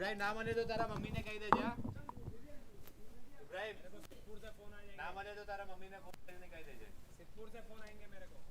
इब्राहिम ना मने तो तारा मम्मी ने कही दे जा। इब्राहिम सिद्धपुर से फोन आ जाएंगे। ना मने तो तारा मम्मी ने फोन करके कही दे जा। सिद्धपुर से फोन आएंगे मेरे को।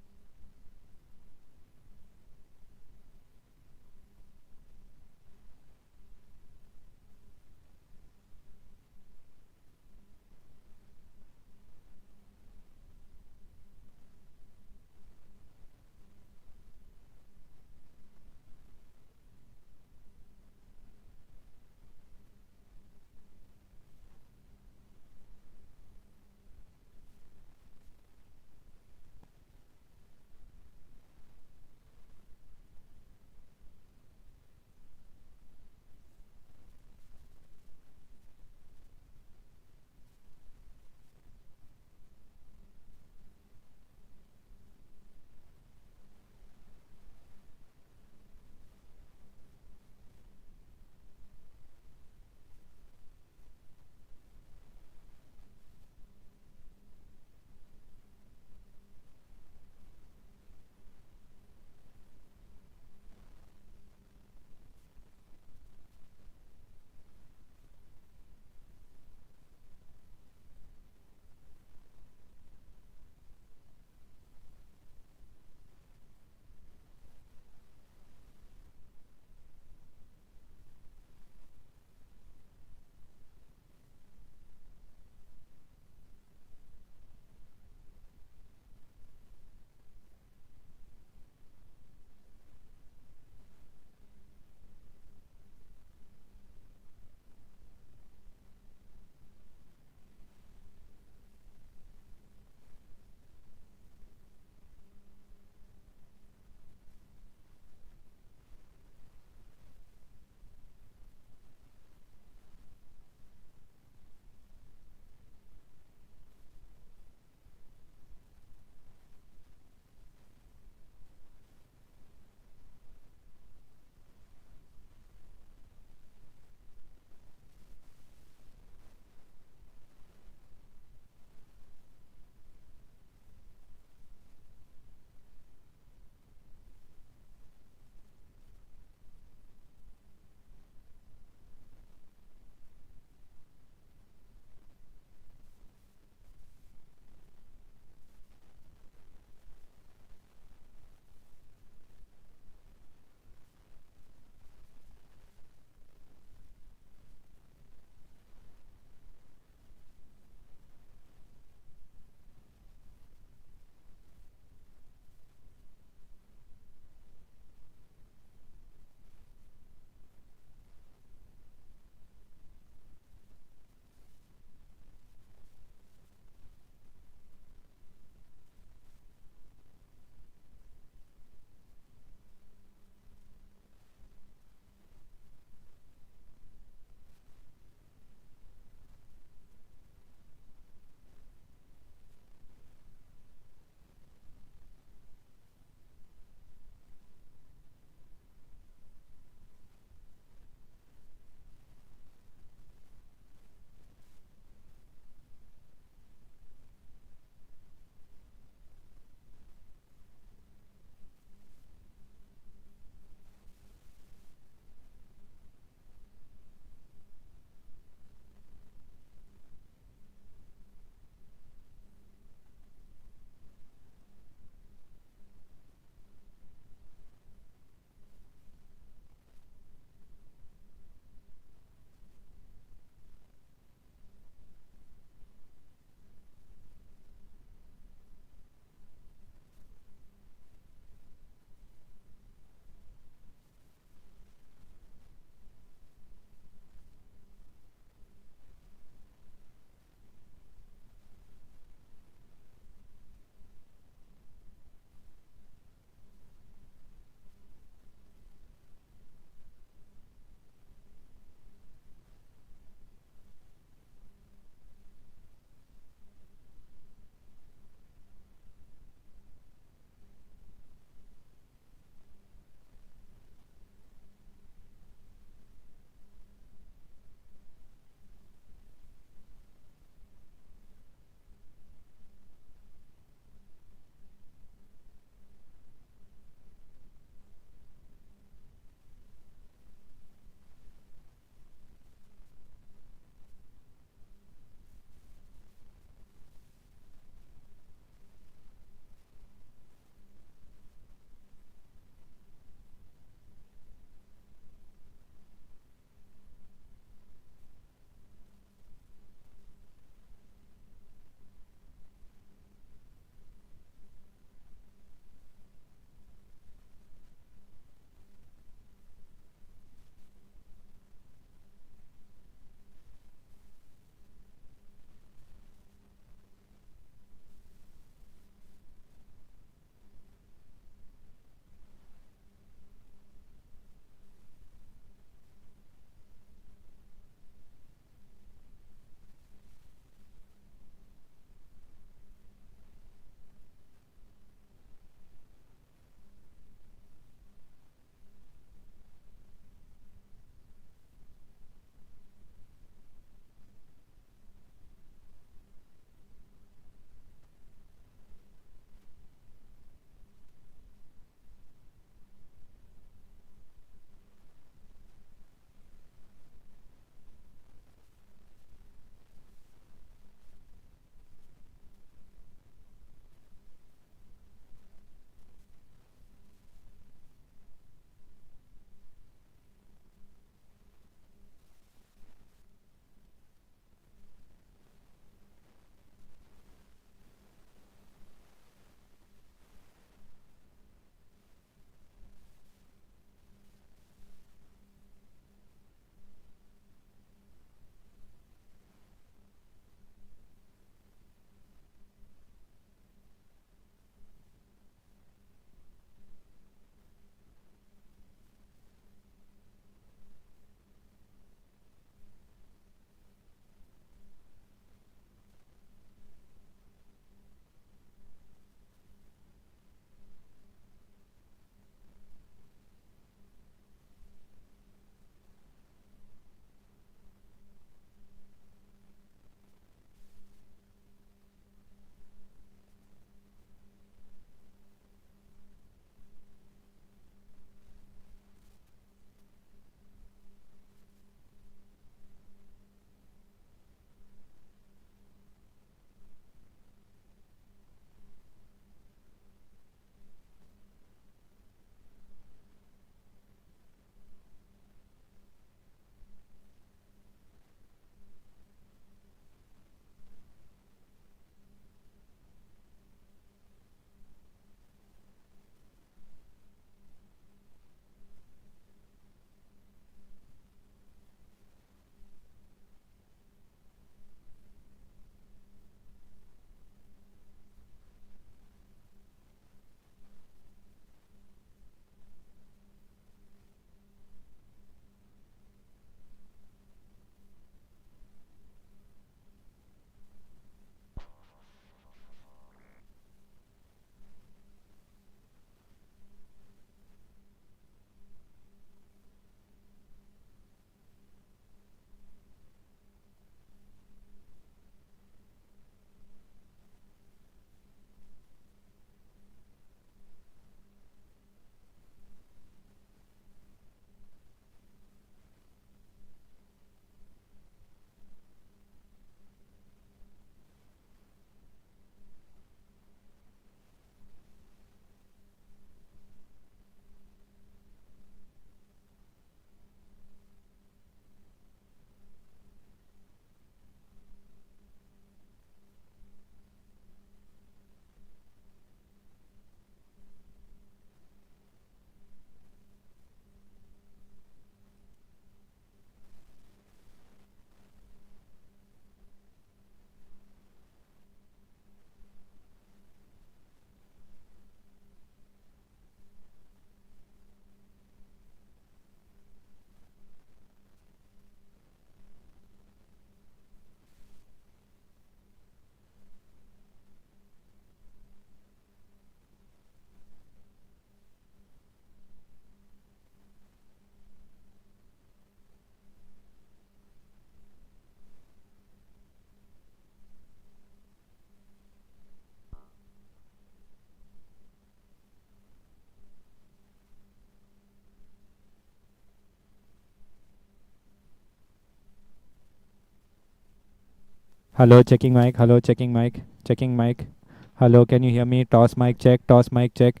Hello, checking mic. Hello, checking mic. Checking mic. Hello, can you hear me? Toss mic check. Toss mic check.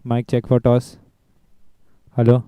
Mic check for toss. Hello.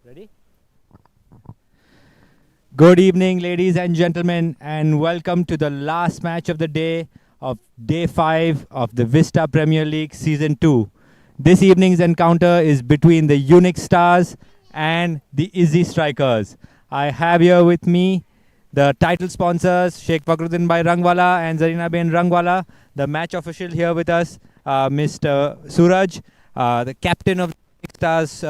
Ready? Good evening, ladies and gentlemen, and welcome to the last match of the day of day 5 of the Vista Premier League Season 2. This evening's encounter is between the Unix Stars and the Ezzi Strikers. I have here with me the title sponsors, Sheikh Fakhruddin Bhai Rangwala and Zarina Bain Rangwala. The match official here with us, Mr. Suraj, the captain of the Unix Stars,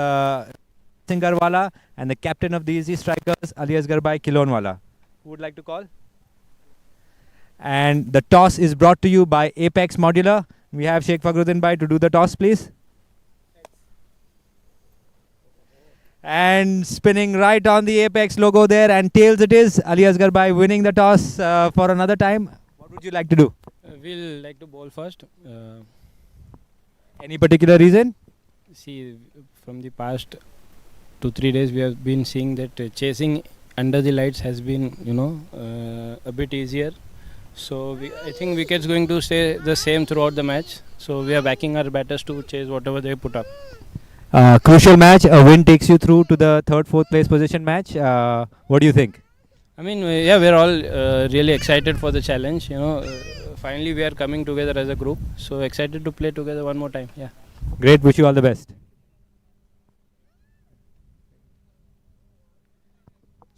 Singarwala, and the captain of the Ezzi Strikers, alias Garbai Kilonwala. Who would like to call? And the toss is brought to you by Apex Modular. We have Sheikh Fakhruddin Bhai to do the toss, please. And spinning right on the Apex logo there, and tails it is, alias Garbai winning the toss for another time. What would you like to do? We'll like to bowl first. Any particular reason? See, from the past 2-3 days, we have been seeing that chasing under the lights has been, a bit easier. So I think wickets going to stay the same throughout the match. So we are backing our batters to chase whatever they put up. Crucial match. A win takes you through to the third, fourth place position match. What do you think? I mean, we're all really excited for the challenge. Finally we are coming together as a group. So excited to play together one more time. Yeah. Great. Wish you all the best.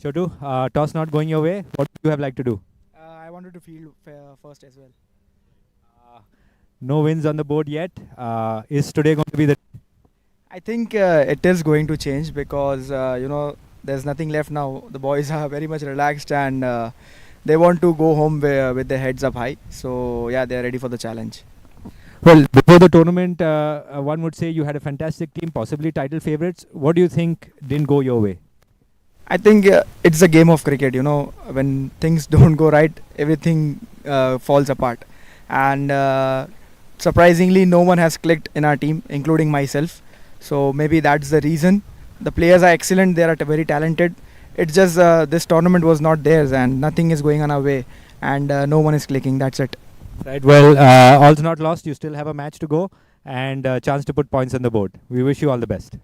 Chotu, toss not going your way. What would you have liked to do? I wanted to field first as well. No wins on the board yet. Is today going to be the... I think it is going to change because there's nothing left now. The boys are very much relaxed and they want to go home with their heads up high. So yeah, they are ready for the challenge. Well, before the tournament, one would say you had a fantastic team, possibly title favorites. What do you think didn't go your way? I think it's a game of cricket. When things don't go right, everything falls apart. And surprisingly, no one has clicked in our team, including myself. So maybe that's the reason. The players are excellent. They are very talented. It's just this tournament was not theirs and nothing is going on our way. And no one is clicking. That's it. Right. Well, all's not lost. You still have a match to go and a chance to put points on the board. We wish you all the best.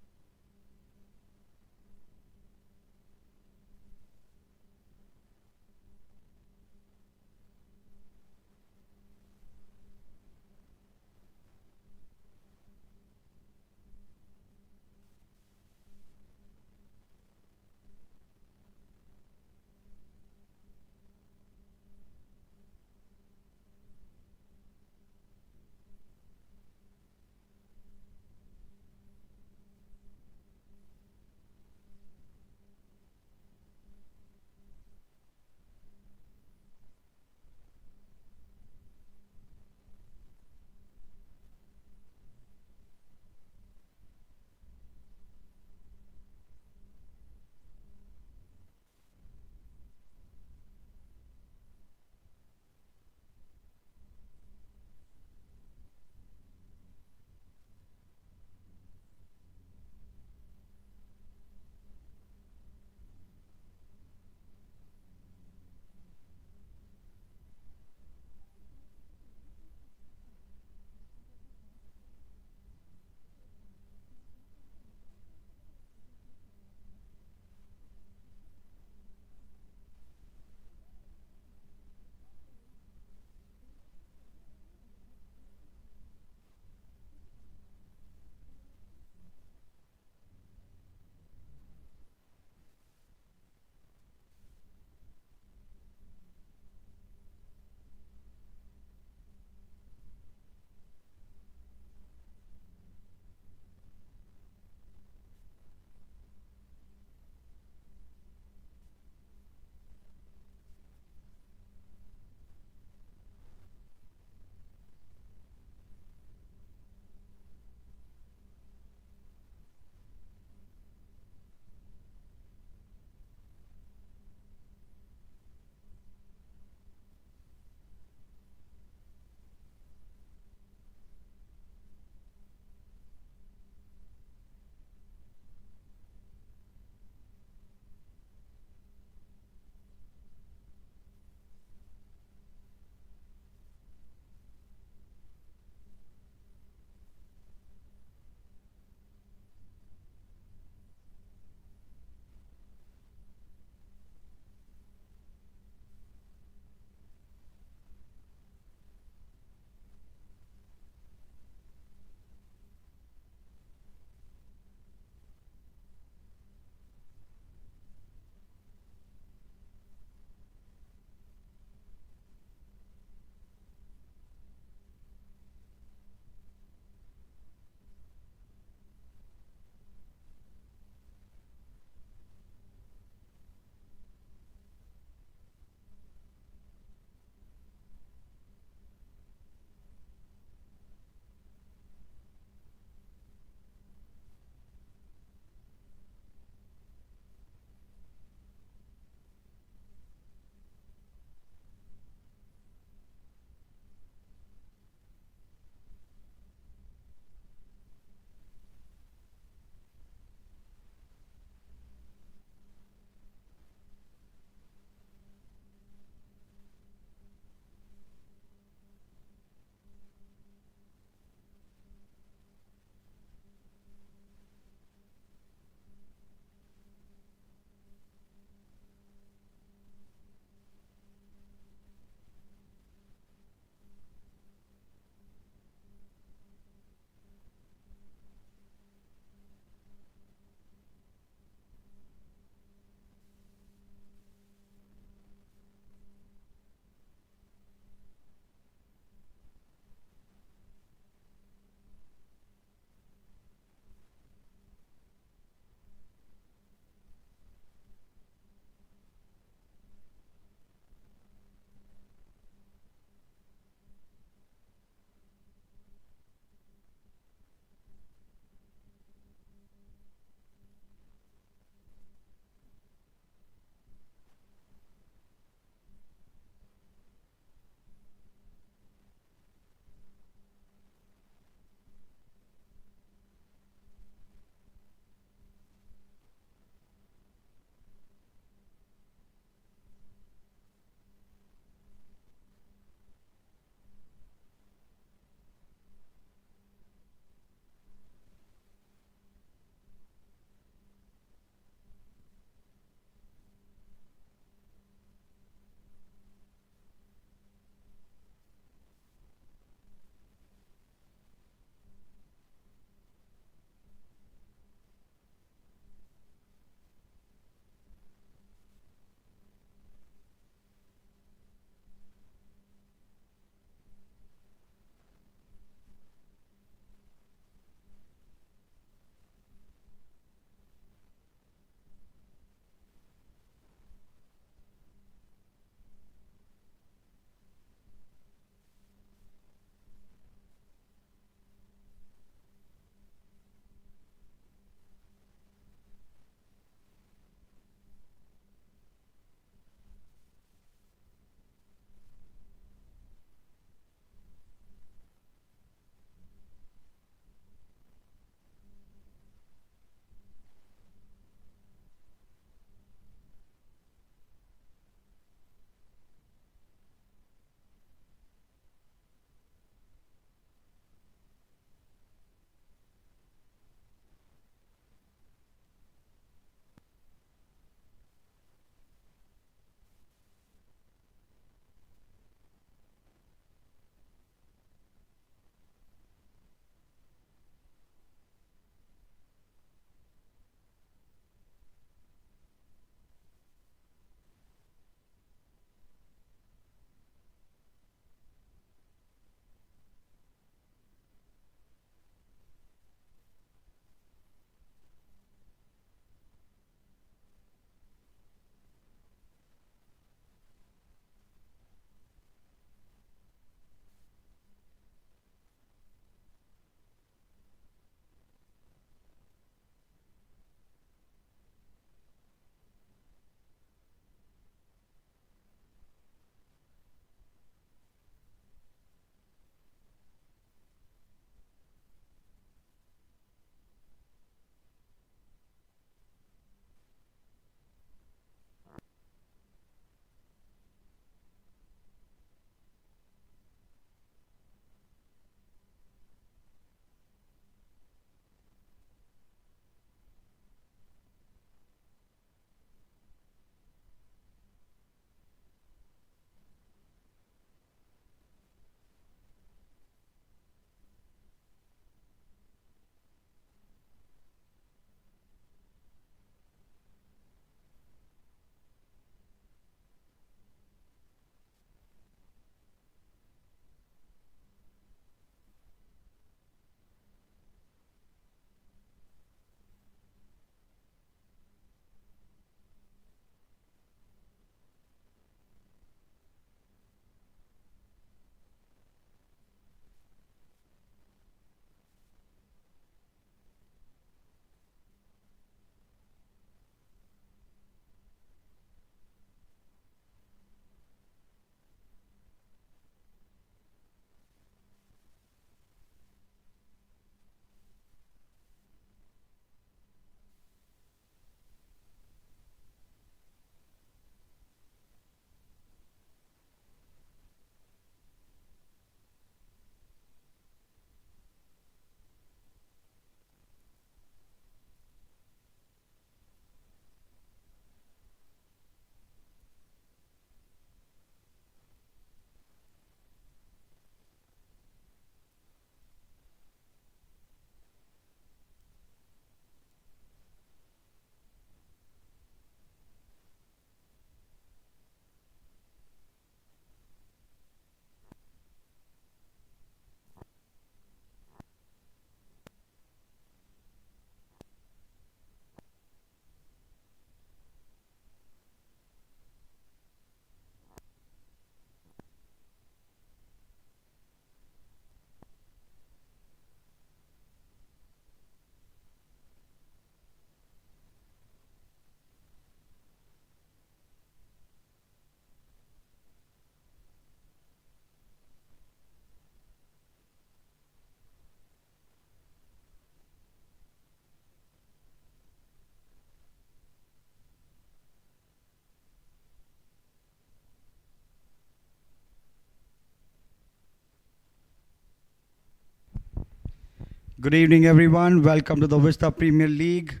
Good evening, everyone. Welcome to the Vista Premier League,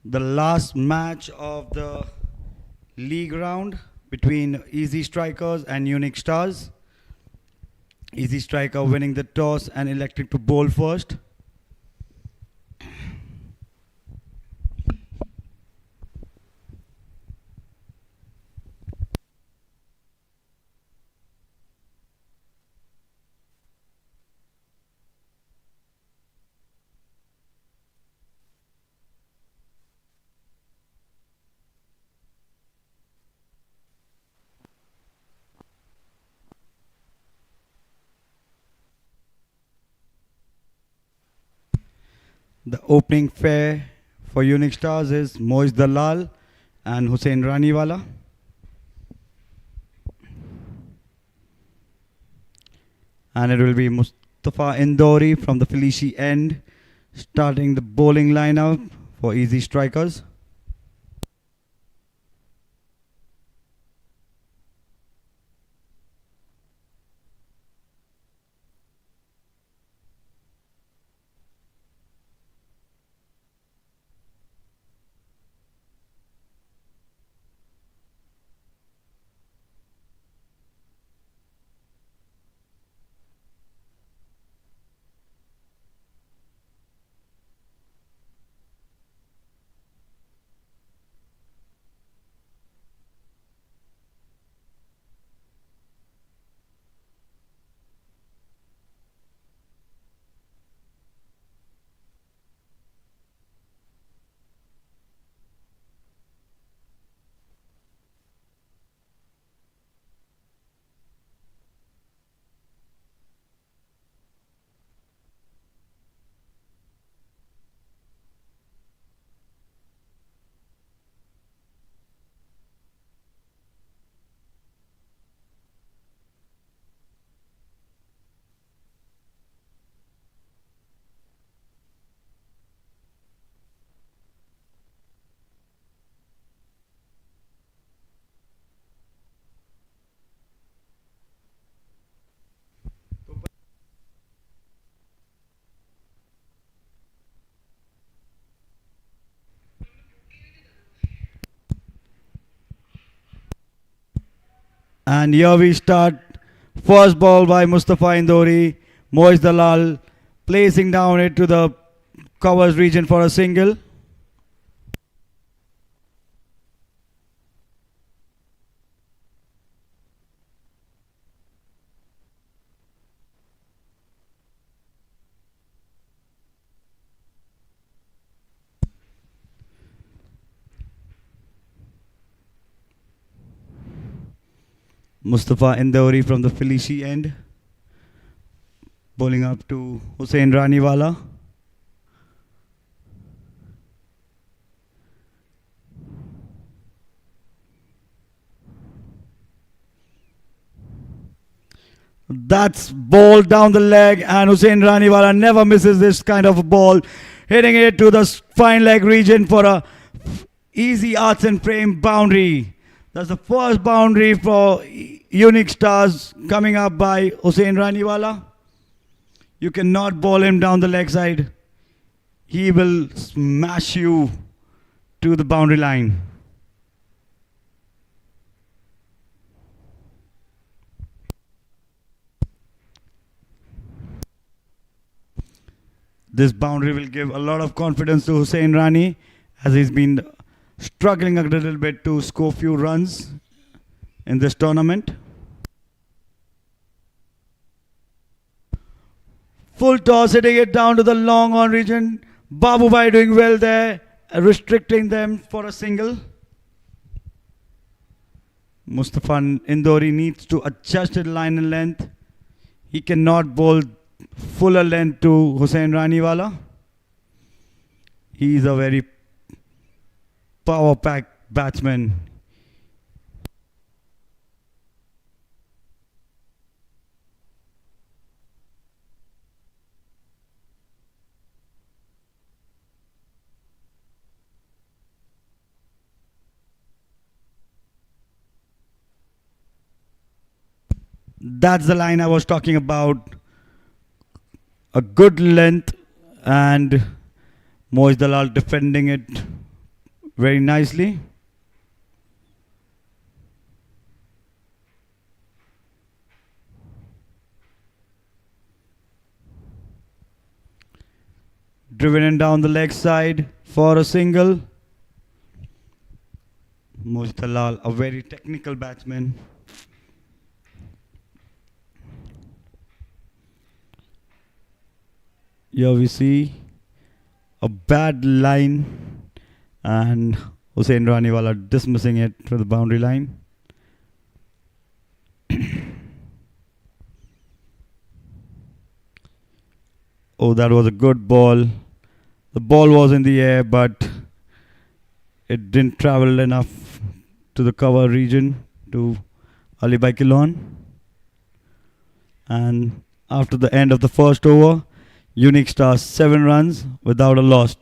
the last match of the league round between Ezzi Strikers and Unix Stars. Ezzi Striker winning the toss and electing to bowl first. The opening pair for Unix Stars is Moiz Dalal and Hussain Raniwala. And it will be Mustafa Indori from the Felici end starting the bowling lineup for Ezzi Strikers. And here we start. First ball by Mustafa Indori. Moiz Dalal placing down it to the covers region for a single. Mustafa Indori from the Felici end, bowling up to Hussain Raniwala. That's ball down the leg, and Hussain Raniwala never misses this kind of a ball, hitting it to the fine leg region for a easy arts and frame boundary. That's the first boundary for Unix Stars coming up by Hussain Raniwala. You cannot bowl him down the leg side. He will smash you to the boundary line. This boundary will give a lot of confidence to Hussain Rani, as he's been struggling a little bit to score few runs in this tournament. Full toss, hitting it down to the long on region. Babu Bhai doing well there, restricting them for a single. Mustafa Indori needs to adjust his line and length. He cannot bowl fuller length to Hussain Raniwala. He is a very power-packed batsman. That's the line I was talking about. A good length and Moiz Dalal defending it very nicely. Driven in down the leg side for a single. Moiz Dalal, a very technical batsman. Here we see a bad line and Hussain Raniwala dismissing it to the boundary line. Oh, that was a good ball. The ball was in the air, but it didn't travel enough to the cover region to Ali Bhai Kilon. And after the end of the first over, Unix Stars 7 runs without a loss.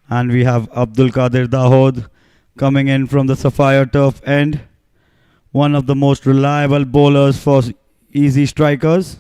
And we have Abdul Qadir Dahood coming in from the Sapphire Turf end. One of the most reliable bowlers for Ezzi Strikers.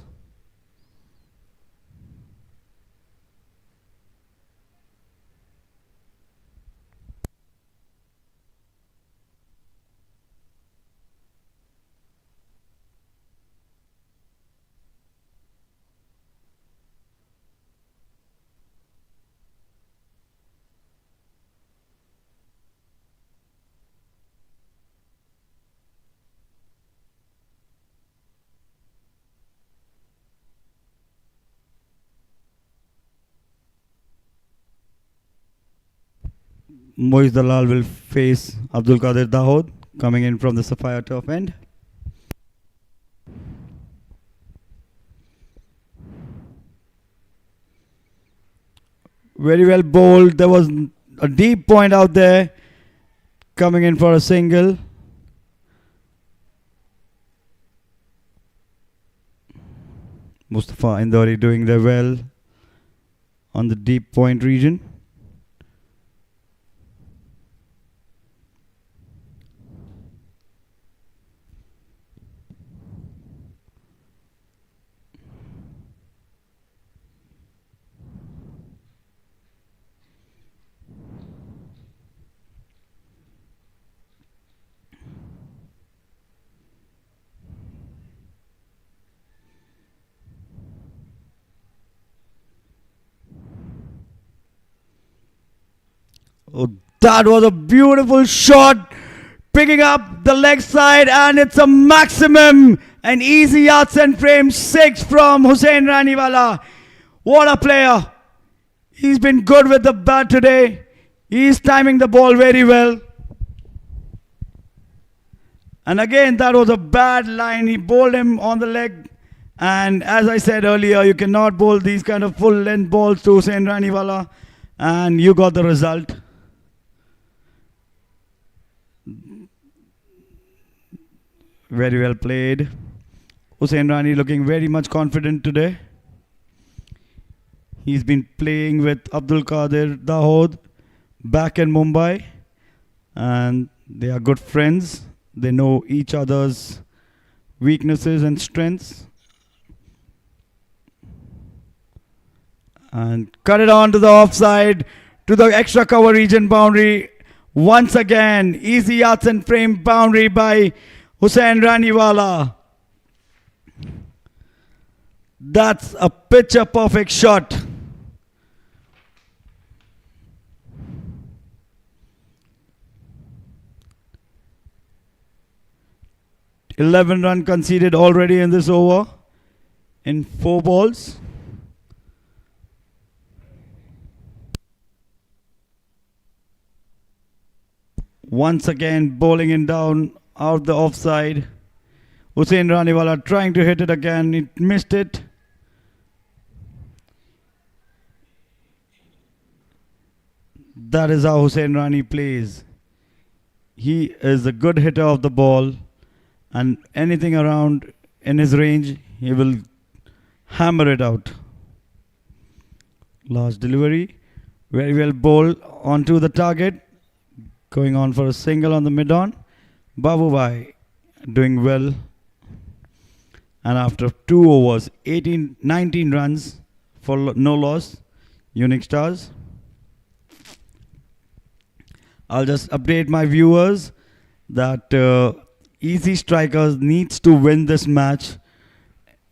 Moiz Dalal will face Abdul Qadir Dahood coming in from the Sapphire Turf end. Very well bowled. There was a deep point out there coming in for a single. Mustafa Indori doing their well on the deep point region. Oh, that was a beautiful shot, picking up the leg side, and it's a maximum, an easy yards and frame 6 from Hussain Raniwala. What a player. He's been good with the bat today. He's timing the ball very well. And again, that was a bad line. He bowled him on the leg. And as I said earlier, you cannot bowl these kind of full length balls to Hussain Raniwala. And you got the result. Very well played. Hussain Rani looking very much confident today. He's been playing with Abdul Qadir Dahood back in Mumbai. And they are good friends. They know each other's weaknesses and strengths. And cut it on to the offside, to the extra cover region boundary. Once again, easy yards and frame boundary by Hussain Raniwala. That's a picture perfect shot. (11 run conceded already in this over in 4 balls. Once again bowling in down out the offside. Hussain Raniwala trying to hit it again. He missed it. That is how Hussain Rani plays. He is a good hitter of the ball, and anything around in his range, he will hammer it out. Last delivery. Very well bowled onto the target. Going on for a single on the mid-on. Babu Bhai doing well. And after 2 overs, 19 runs for no loss, Unix Stars. I'll just update my viewers that Ezzi Strikers needs to win this match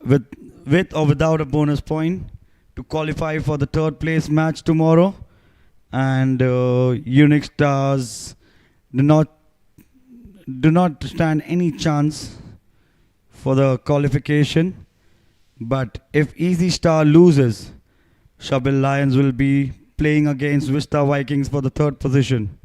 with or without a bonus point to qualify for the third place match tomorrow. And Unix Stars do not stand any chance for the qualification. But if Ezzi Star loses, Shabil Lions will be playing against Vista Vikings for the third position.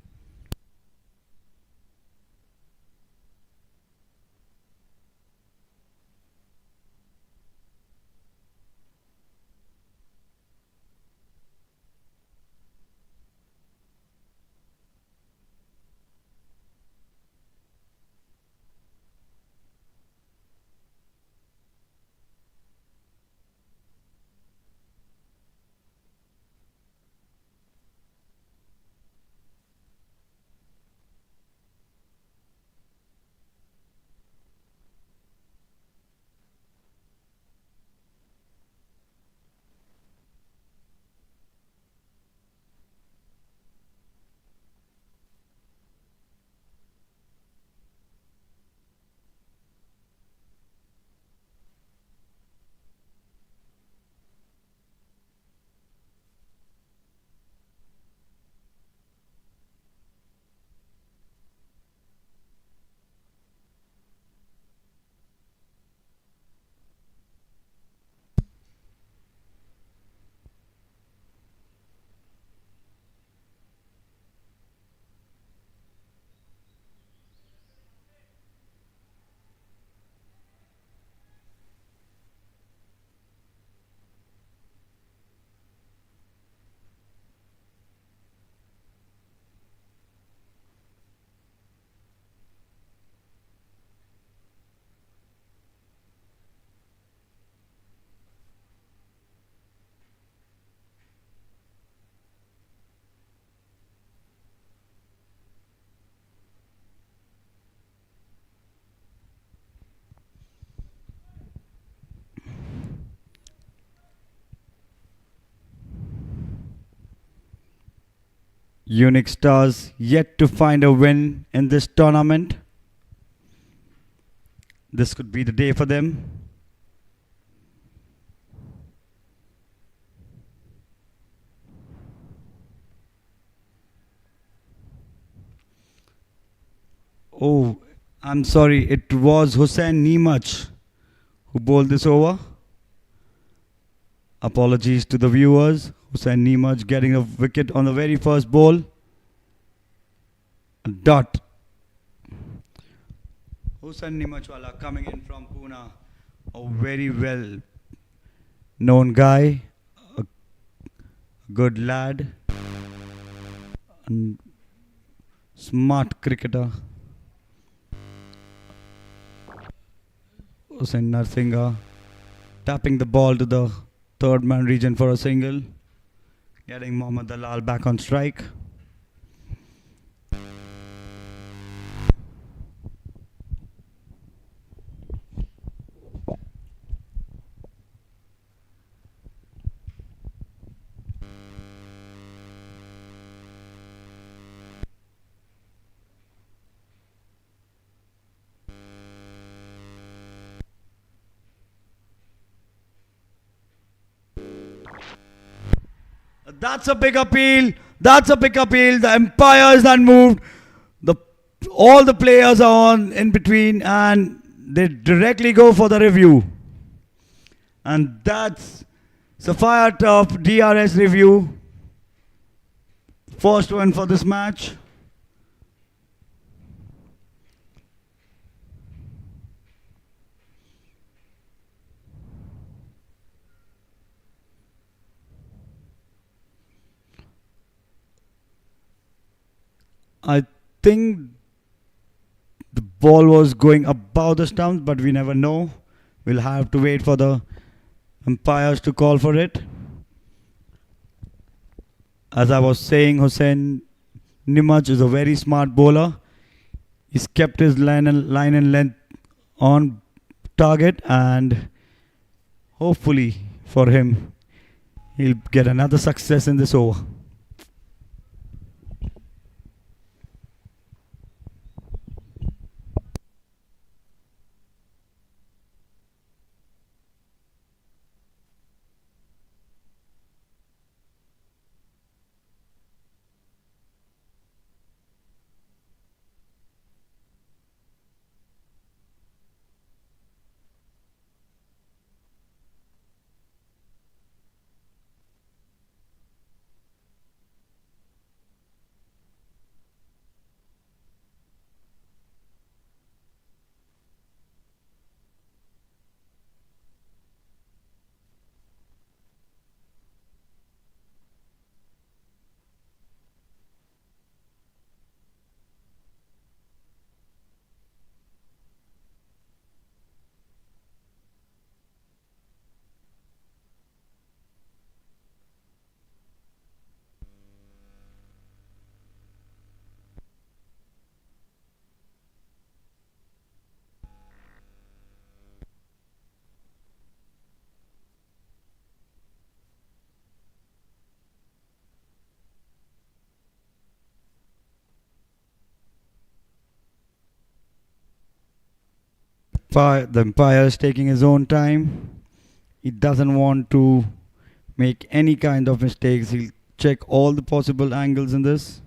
Unix Stars yet to find a win in this tournament. This could be the day for them. Oh, I'm sorry, it was Hussain Nimach who bowled this over. Apologies to the viewers. Hussain Nimach getting a wicket on the very first ball. A dot. Hussain Nimachwala coming in from Pune. A very well known guy. A good lad. And smart cricketer. Hussain Narsingha tapping the ball to the third man region for a single. Getting Mohammad Dalal back on strike. That's a big appeal. That's a big appeal. The umpire is unmoved. All the players are on in between and they directly go for the review. And that's Sapphire Top DRS review. First one for this match. I think the ball was going above the stumps, but we never know. We'll have to wait for the umpires to call for it. As I was saying, Hussain Nimach is a very smart bowler. He's kept his line and length on target, and hopefully for him, he'll get another success in this over. The umpire is taking his own time. He doesn't want to make any kind of mistakes. He'll check all the possible angles in this.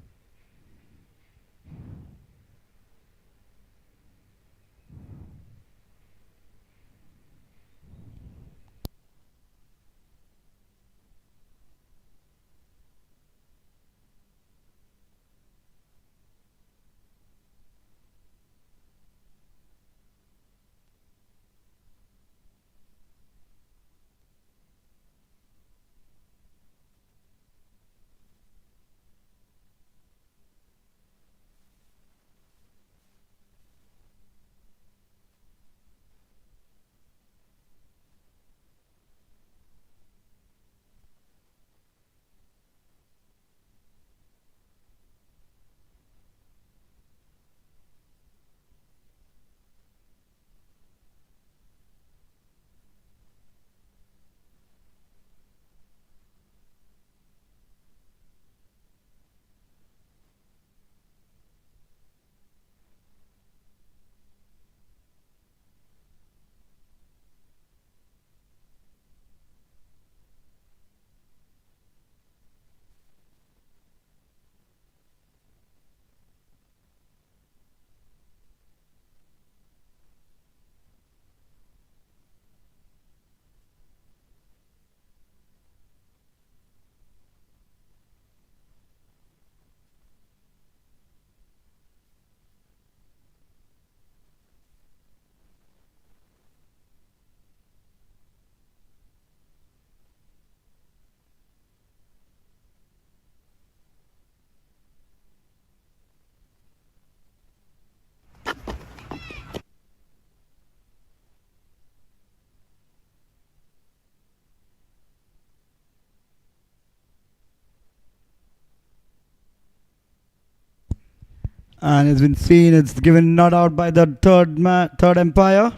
And it's been seen, it's given not out by the third umpire.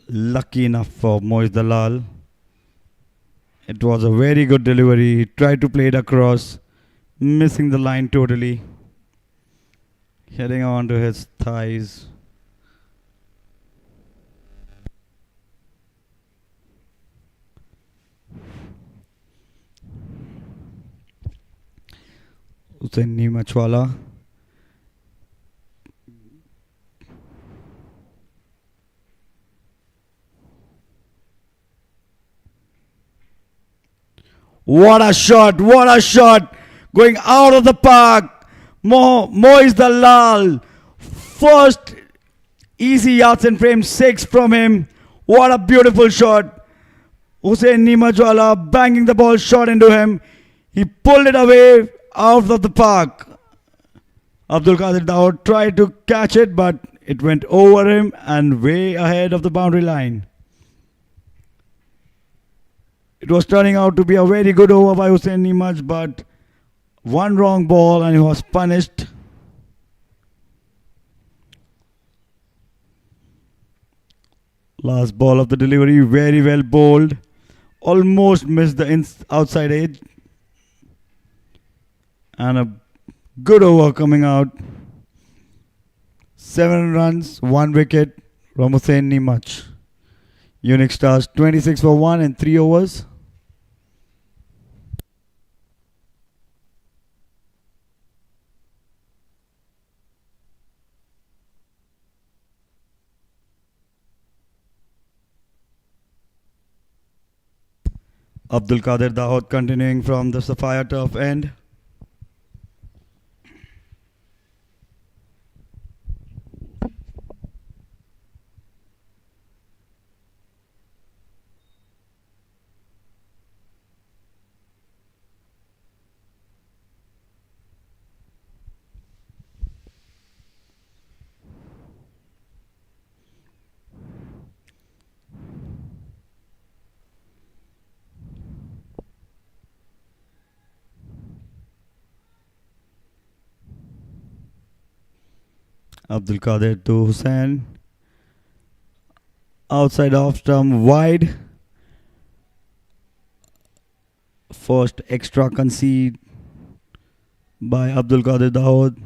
Lucky enough for Moiz Dalal. It was a very good delivery. He tried to play it across, missing the line totally. Heading on to his thighs. Hussain Machwala. What a shot! What a shot! Going out of the park. Moiz Dalal. First easy yards and frame 6 from him. What a beautiful shot. Hussain Machwala banging the ball short into him. He pulled it away out of the park. Abdul Qadir Dawood tried to catch it, but it went over him and way ahead of the boundary line. It was turning out to be a very good over by Hussain Nimaj, but One wrong ball and he was punished. Last ball of the delivery, very well bowled. Almost missed the outside edge. And a good over coming out. 7 runs, 1 wicket. Ramusen Nimach. Unix Stars 26 for 1 in 3 overs. Abdul Qadir Dahod continuing from the Sapphire turf end. Abdul Qadir to Hussain. Outside off stump wide. First extra concede by Abdul Qadir Dahod.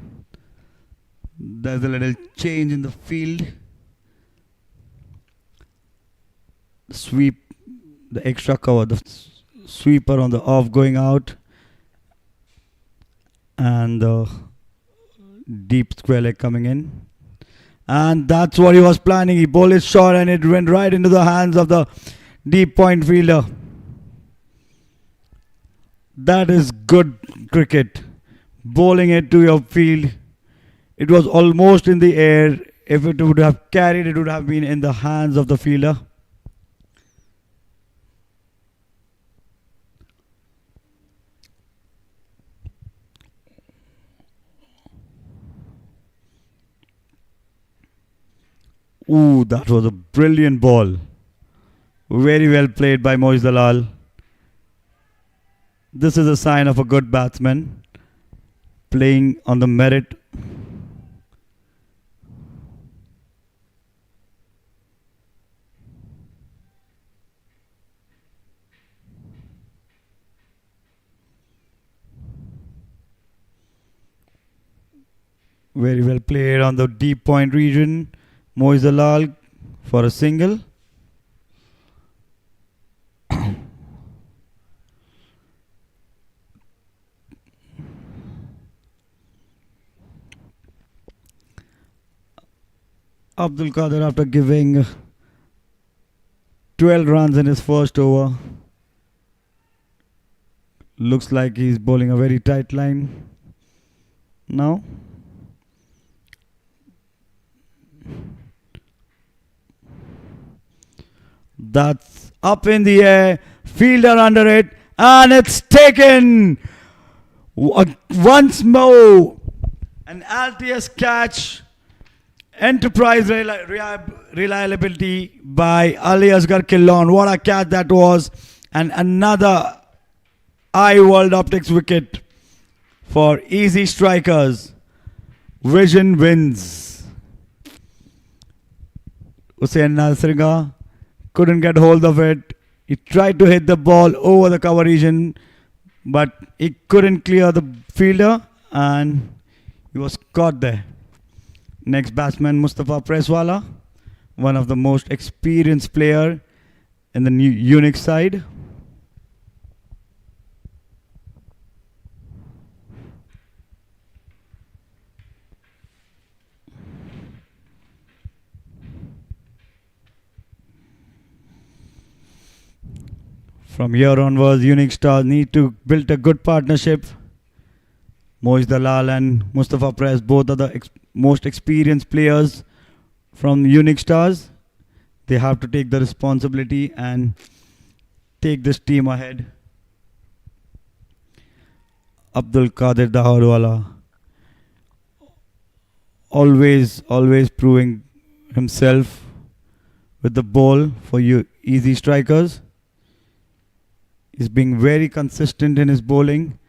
There's a little change in the field. Sweep, the extra cover, the sweeper on the off going out. And the deep square leg coming in. And that's what he was planning. He bowled his shot and it went right into the hands of the deep point fielder. That is good cricket. Bowling it to your field. It was almost in the air. If it would have carried, it would have been in the hands of the fielder. Ooh, that was a brilliant ball. Very well played by Moiz Dalal. This is a sign of a good batsman playing on the merit. Very well played on the deep point region. Moiz Dalal for a single. Abdul Qadir, after giving 12 runs in his first over, looks like he's bowling a very tight line now. That's up in the air, fielder under it, and it's taken once more. An LTS catch, enterprise reliability by Ali Asghar Killon. What a catch that was. And another World Optics wicket for Ezzi Strikers. Vision wins. Hussain Nasriga couldn't get hold of it. He tried to hit the ball over the cover region, but he couldn't clear the fielder and he was caught there. Next batsman, Mustafa Presswala, one of the most experienced player in the new Unix side. From here onwards, Unix Stars need to build a good partnership. Moiz Dalal and Mustafa Press, both are the most experienced players from Unix Stars. They have to take the responsibility and take this team ahead. Abdul Qadir Dahodwala, always proving himself with the ball for you Ezzi Strikers. He's being very consistent in his bowling.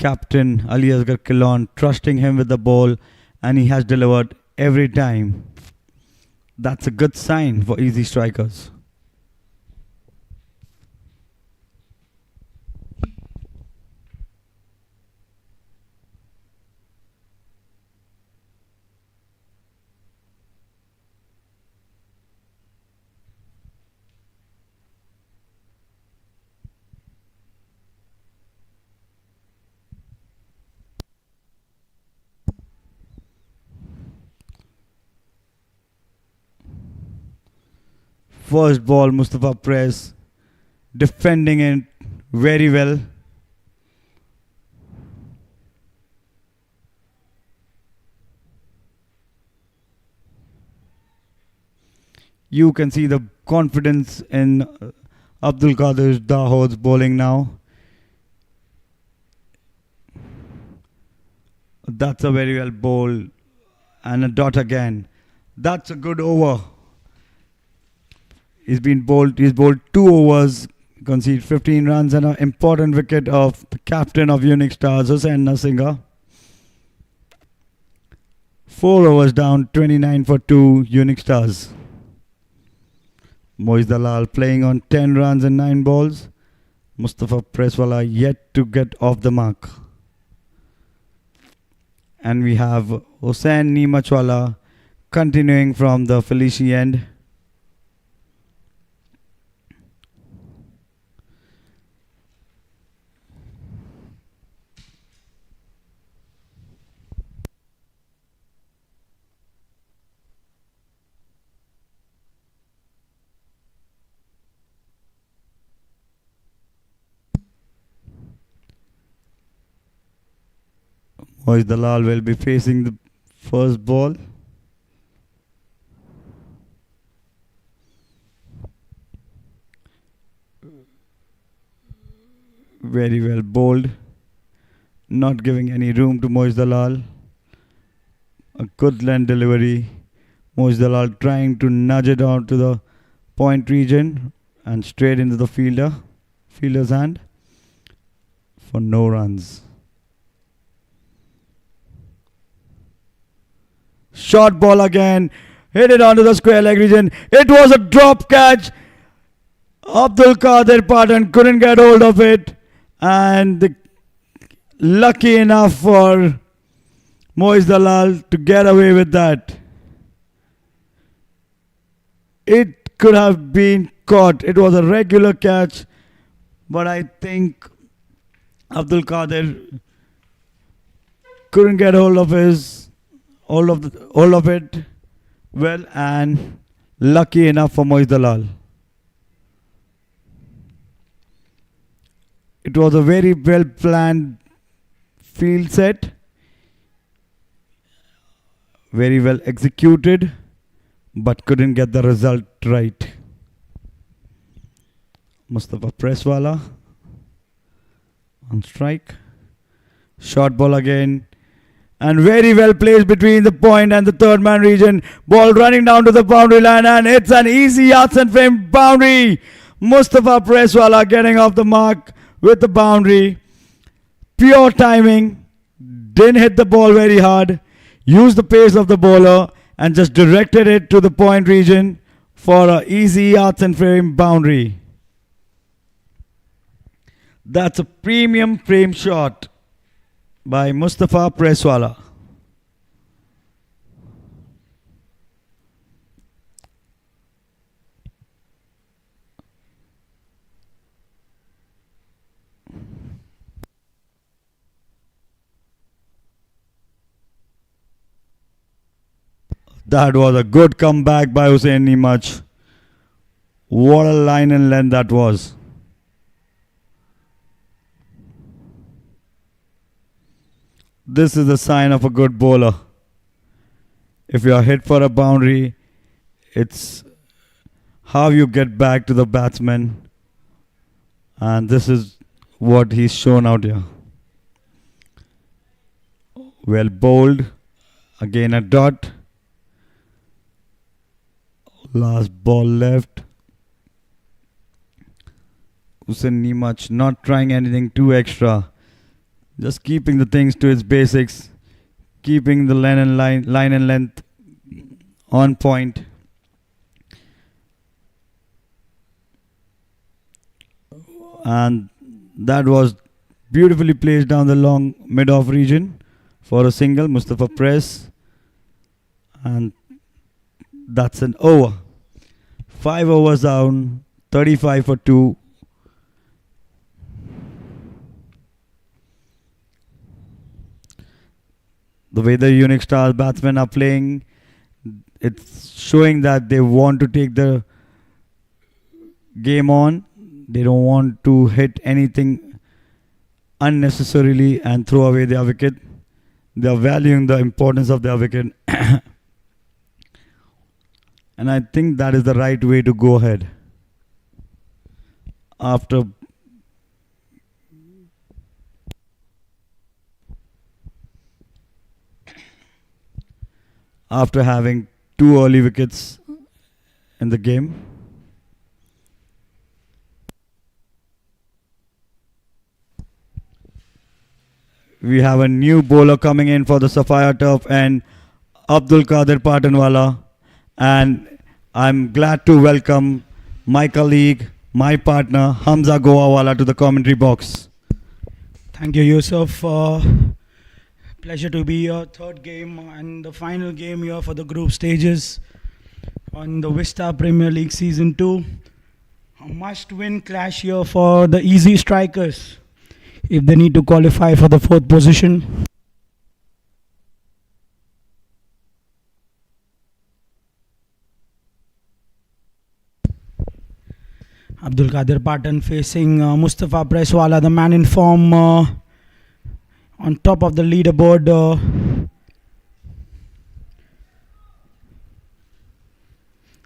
captain Ali Asgar Kilon, trusting him with the ball, and he has delivered every time. That's a good sign for Ezzi Strikers. First ball, Mustafa Press defending it very well. You can see the confidence in Abdul Qadir Dahod's bowling now. That's a very well bowled and a dot again. That's a good over. He's bowled 2 overs, conceded 15 runs and an important wicket of the captain of Unix Stars, Hussain Nasinga. 4 overs down, 29 for 2, Unix Stars. Moiz Dalal playing on 10 runs and 9 balls. Mustafa Presswala yet to get off the mark. And we have Hussain Neemachwala continuing from the Felici end. Moiz Dalal will be facing the first ball. Very well bowled. Not giving any room to Moiz Dalal. A good length delivery. Moiz Dalal trying to nudge it out to the point region and straight into the fielder's hand for no runs. Short ball again, hit it onto the square leg region. It was a drop catch. Abdul Qadir Patan couldn't get hold of it, and lucky enough for Moiz Dalal to get away with that. It could have been caught. It was a regular catch, but I think Abdul Qadir couldn't get hold of it well, and lucky enough for Moiz Dalal. It was a very well planned field set, very well executed, but couldn't get the result right. Mustafa Presswala on strike. Short ball again. And very well placed between the point and the third man region. Ball running down to the boundary line, and it's an easy yards and frame boundary. Mustafa Presswala getting off the mark with the boundary. Pure timing. Didn't hit the ball very hard. Used the pace of the bowler and just directed it to the point region for an easy yards and frame boundary. That's a premium frame shot by Mustafa Presswala. That was a good comeback by Hussain Neemach. What a line and length that was. This is a sign of a good bowler. If you are hit for a boundary, it's how you get back to the batsman. And this is what he's shown out here. Well bowled. Again a dot. Last ball left. Hussain Neemach not trying anything too extra. Just keeping the things to its basics, keeping the line and length on point. And that was beautifully placed down the long mid-off region for a single. Mustafa press, and that's an over. 5 overs down, 35 for 2. The way the Unix Stars batsmen are playing, it's showing that they want to take the game on. They don't want to hit anything unnecessarily and throw away their wicket. They are valuing the importance of their wicket. And I think that is the right way to go ahead. After having 2 early wickets in the game. We have a new bowler coming in for the Sapphire Turf, and Abdul Qadir Patanwala. And I'm glad to welcome my colleague, my partner, Hamza Goawala, to the commentary box. Thank you, Yusuf. Pleasure to be your third game and the final game here for the group stages on the Vista Premier League Season 2. A must-win clash here for the Ezzi Strikers if they need to qualify for the 4th position. Abdul Qadir Patan facing Mustafa Presswala, the man in form, on top of the leaderboard.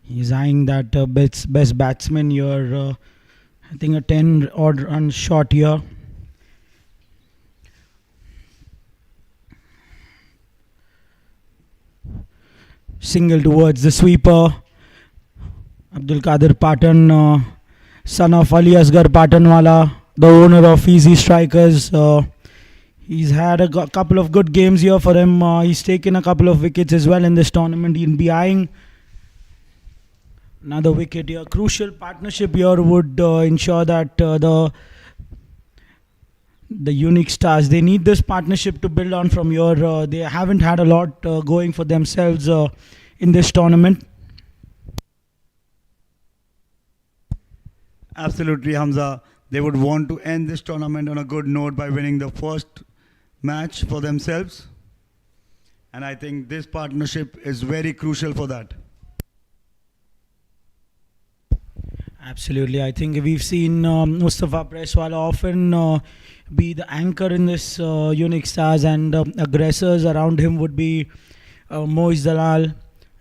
He's eyeing that best batsman here. I think a 10 odd run shot here. Single towards the sweeper. Abdul Qadir Patan, son of Ali Asgar Patanwala, the owner of Ezzi Strikers. He's had a couple of good games here for him. He's taken a couple of wickets as well in this tournament. He'll be eyeing another wicket here. Crucial partnership here would ensure that the Unix Stars, they need this partnership to build on from here. They haven't had a lot going for themselves in this tournament. Absolutely, Hamza. They would want to end this tournament on a good note by winning the first match for themselves. And I think this partnership is very crucial for that. Absolutely. I think we've seen Mustafa Presswala often be the anchor in this Unix Stars, and aggressors around him would be Moiz Dalal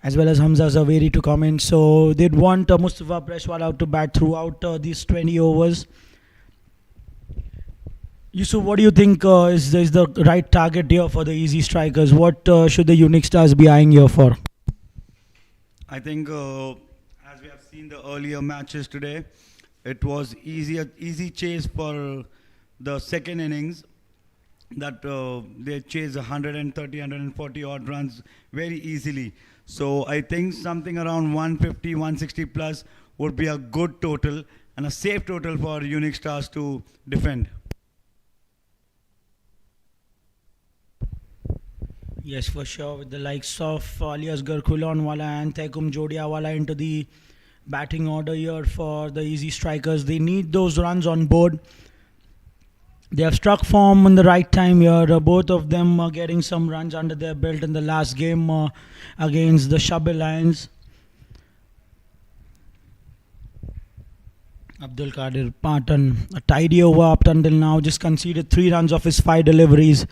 as well as Hamza Zaveri to come in. So they'd want Mustafa Presswala to bat throughout these 20 overs. Yusuf, what do you think is the right target here for the Ezzi Strikers? What should the Unix Stars be eyeing here for? I think as we have seen the earlier matches today, it was easy chase for the second innings, that they chased 130, 140 odd runs very easily. So I think something around 150, 160 plus would be a good total and a safe total for Unix Stars to defend. Yes, for sure. With the likes of Ali Asgar Khulonwala and Taikum Jodiawala into the batting order here for the Ezzi Strikers, they need those runs on board. They have struck form in the right time here. Both of them are getting some runs under their belt in the last game against the Shabil Lions. Abdul Qadir Patan, a tidy over up until now, just conceded 3 runs off his 5 deliveries.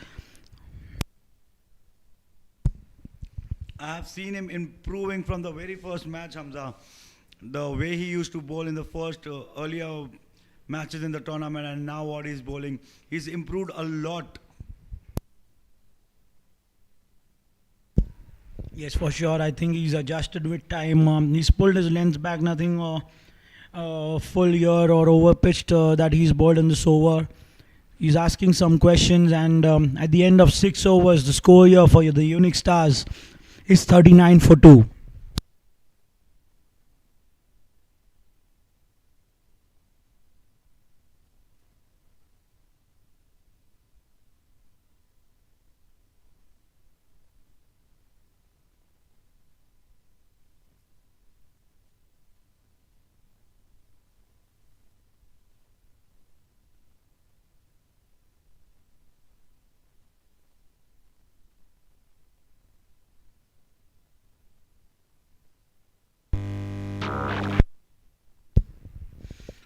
I have seen him improving from the very first match, Hamza. The way he used to bowl in the first earlier matches in the tournament, and now what he's bowling, he's improved a lot. Yes, for sure. I think he's adjusted with time. He's pulled his lengths back, nothing full year or over pitched that he's bowled in this over. He's asking some questions, and at the end of 6 overs, the score here for the Unix Stars is 39 for 2.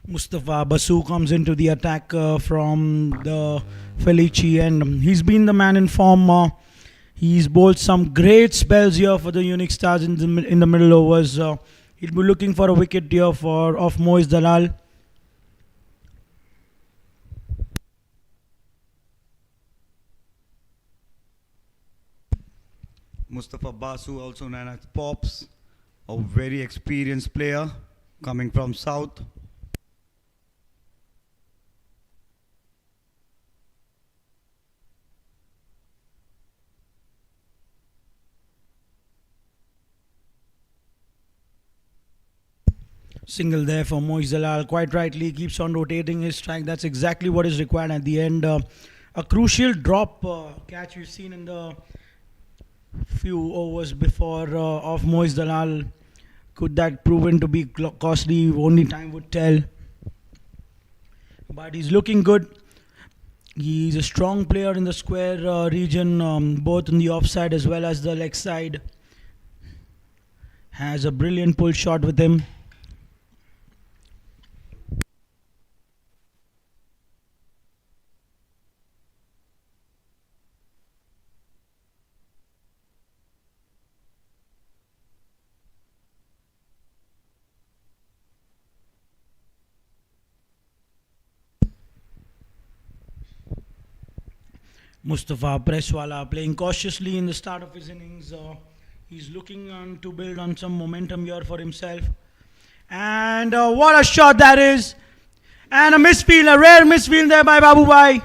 Mustafa Basu comes into the attack from the Felici, and he's been the man in form. He's bowled some great spells here for the Unix Stars in the middle overs. He'll be looking for a wicket here of Moiz Dalal. Mustafa Basu, also known as Pops, a very experienced player coming from South. Single there for Moiz Dalal. Quite rightly, keeps on rotating his strike. That's exactly what is required at the end. A crucial drop catch we've seen in the few overs before of Moiz Dalal. Could that proven to be costly? Only time would tell. But he's looking good. He's a strong player in the square region, both in the offside as well as the leg side. Has a brilliant pull shot with him. Mustafa Presswala playing cautiously in the start of his innings. He's looking to build on some momentum here for himself. And what a shot that is. And a misfield, a rare misfield there by Babu Bhai.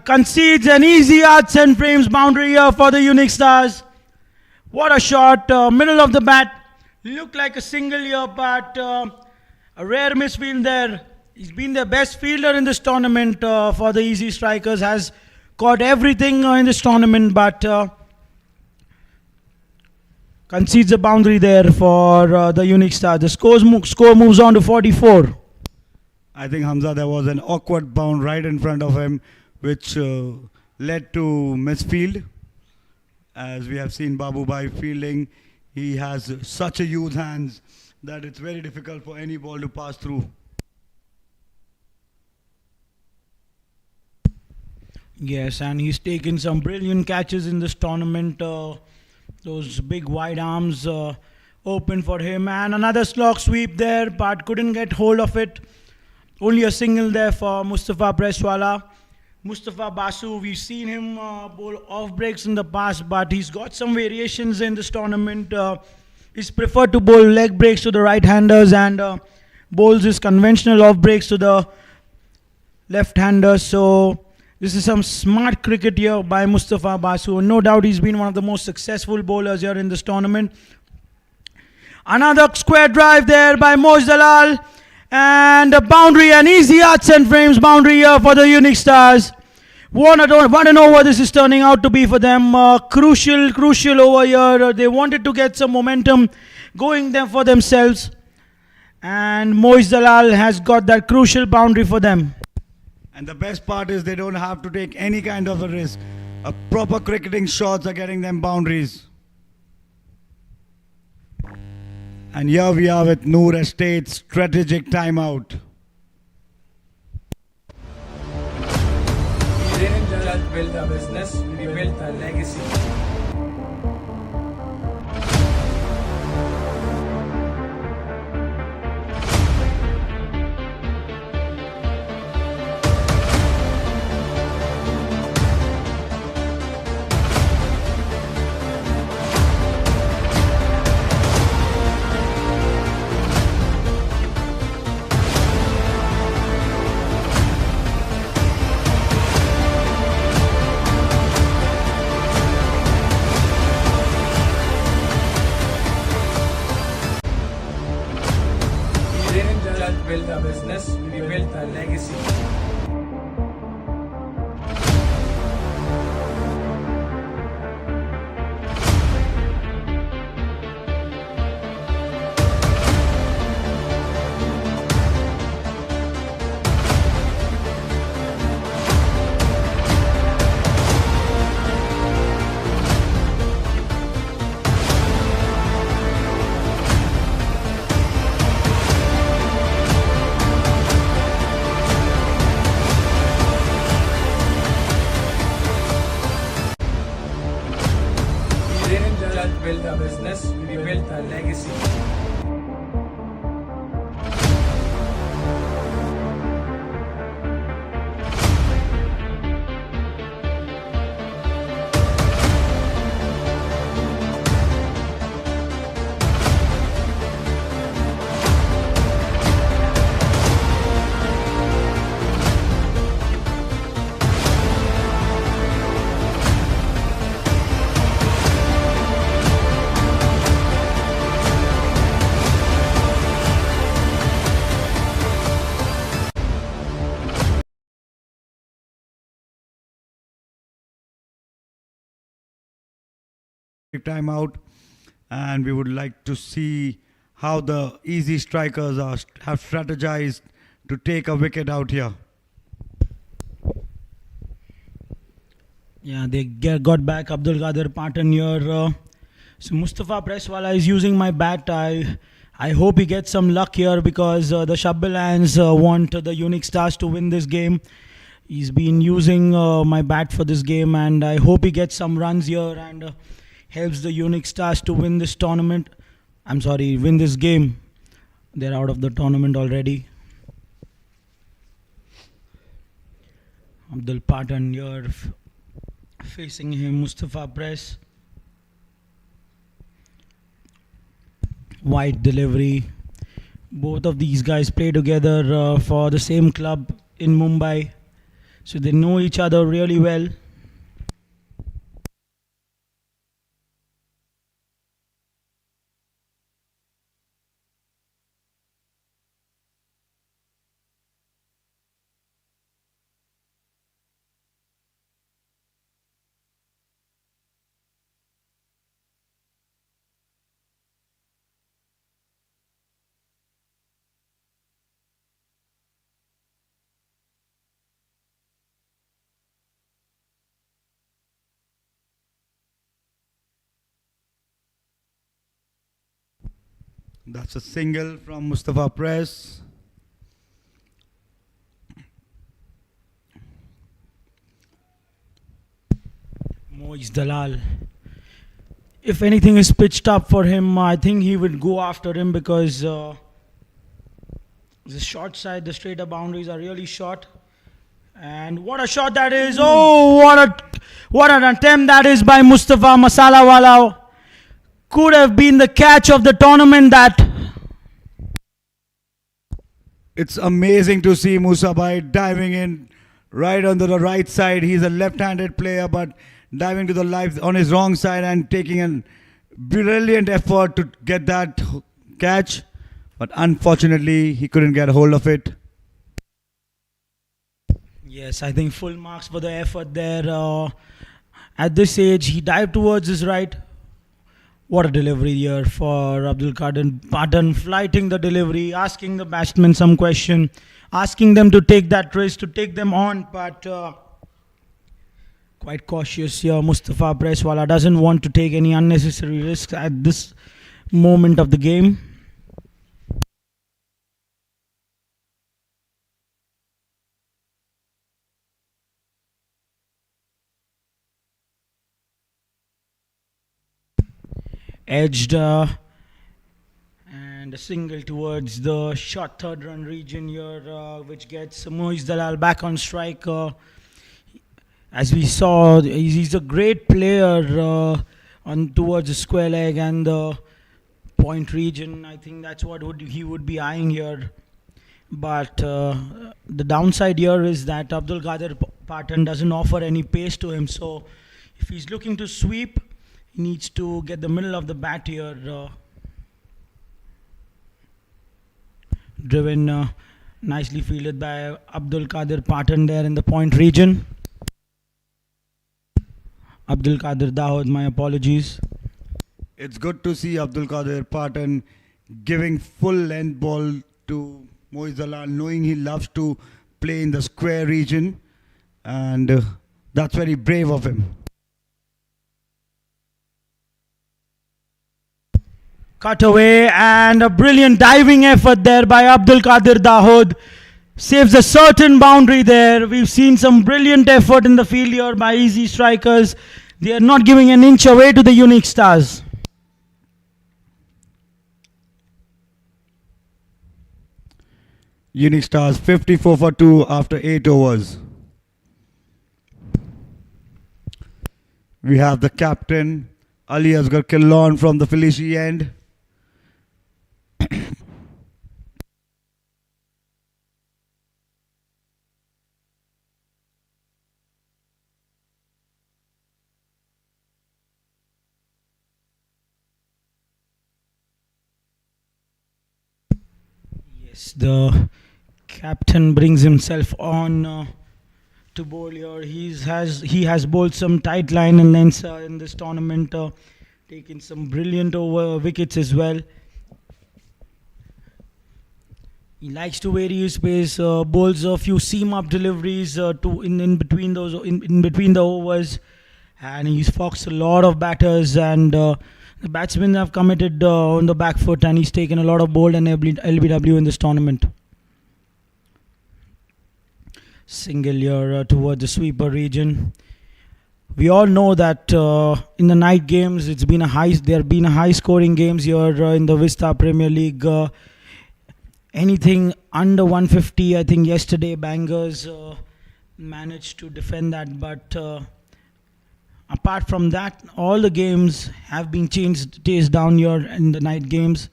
Concedes an easy arts and frames boundary here for the Unix Stars. What a shot, middle of the bat. Looked like a single here, but a rare misfield there. He's been the best fielder in this tournament for the Ezzi Strikers. Has caught everything in this tournament, but concedes a boundary there for the Unix Stars. The score moves on to 44. I think Hamza, there was an awkward bound right in front of him, which led to misfield. As we have seen Babu Bhai fielding, he has such a huge hands that it's very difficult for any ball to pass through. Yes, and he's taken some brilliant catches in this tournament. Those big wide arms open for him. And another slog sweep there, but couldn't get hold of it. Only a single there for Mustafa Presswala. Mustafa Basu, we've seen him bowl off breaks in the past, but he's got some variations in this tournament. He's preferred to bowl leg breaks to the right-handers and bowls his conventional off breaks to the left-handers. So this is some smart cricket here by Mustafa Basu. No doubt he's been one of the most successful bowlers here in this tournament. Another square drive there by Moiz Dalal. And a boundary, an easy arts and frames boundary here for the Unix Stars. What an over this is turning out to be for them. Crucial over here. They wanted to get some momentum going there for themselves. And Moiz Dalal has got that crucial boundary for them. And the best part is they don't have to take any kind of a risk. A proper cricketing shots are getting them boundaries. And here we are with Noor Estates strategic timeout. We didn't just build a business, we built a legacy. build a business, we build a legacy. Timeout, and we would like to see how the easy strikers have strategized to take a wicket out here. Yeah, they got back Abdul Qadir Patan here. So Mustafa Presswala is using my bat. I hope he gets some luck here because the Shabbalans want the Unix Stars to win this game. He's been using my bat for this game, and I hope he gets some runs here and helps the Unix Stars to win this tournament. I'm sorry, win this game. They're out of the tournament already. Abdul Patan here facing him, Mustafa Press. Wide delivery. Both of these guys play together for the same club in Mumbai, so they know each other really well. That's a single from Mustafa Press. Moiz Dalal. If anything is pitched up for him, I think he would go after him because the short side, the straighter boundaries are really short. And what a shot that is! Oh, what an attempt that is by Mustafa Masalawala. Could have been the catch of the tournament that. It's amazing to see Musa Bhai diving in right onto the right side. He's a left-handed player, but diving to the left on his wrong side and taking a brilliant effort to get that catch. But unfortunately, he couldn't get a hold of it. Yes, I think full marks for the effort there. At this age, he dived towards his right. What a delivery here for Abdul Qadir Patan, flighting the delivery, asking the batsman some question, asking them to take that risk, to take them on, but quite cautious here. Mustafa Presswala doesn't want to take any unnecessary risks at this moment of the game. Edged and a single towards the short third run region here, which gets Moiz Dalal back on strike. As we saw, he's a great player on towards the square leg and the point region. I think that's what he would be eyeing here. But the downside here is that Abdul Qadir Patan doesn't offer any pace to him. So if he's looking to sweep, he needs to get the middle of the bat here. Driven nicely fielded by Abdul Qadir Patan there in the point region. Abdul Qadir Dahood, my apologies. It's good to see Abdul Qadir Patan giving full length ball to Moiz Dalal, knowing he loves to play in the square region, and that's very brave of him. Cut away and a brilliant diving effort there by Abdul Qadir Dahood. Saves a certain boundary there. We've seen some brilliant effort in the field here by Ezzi Strikers. They are not giving an inch away to the Unix Stars. Unix Stars 54 for 2 after 8 overs. We have the captain Ali Asghar Killon from the Felici end. Yes, the captain brings himself on to bowl here. He has bowled some tight line and lengths in this tournament, taking some brilliant over wickets as well. He likes to vary his pace, bowls a few seam up deliveries to in between those in between the overs, and he's foxed a lot of batters, and the batsmen have committed on the back foot, and he's taken a lot of bold and LBW in this tournament. Single here toward the sweeper region. We all know that in the night games, there have been high scoring games here in the Vista Premier League. Anything under 150, I think yesterday Bangers managed to defend that, but apart from that, all the games have been chased down here in the night games.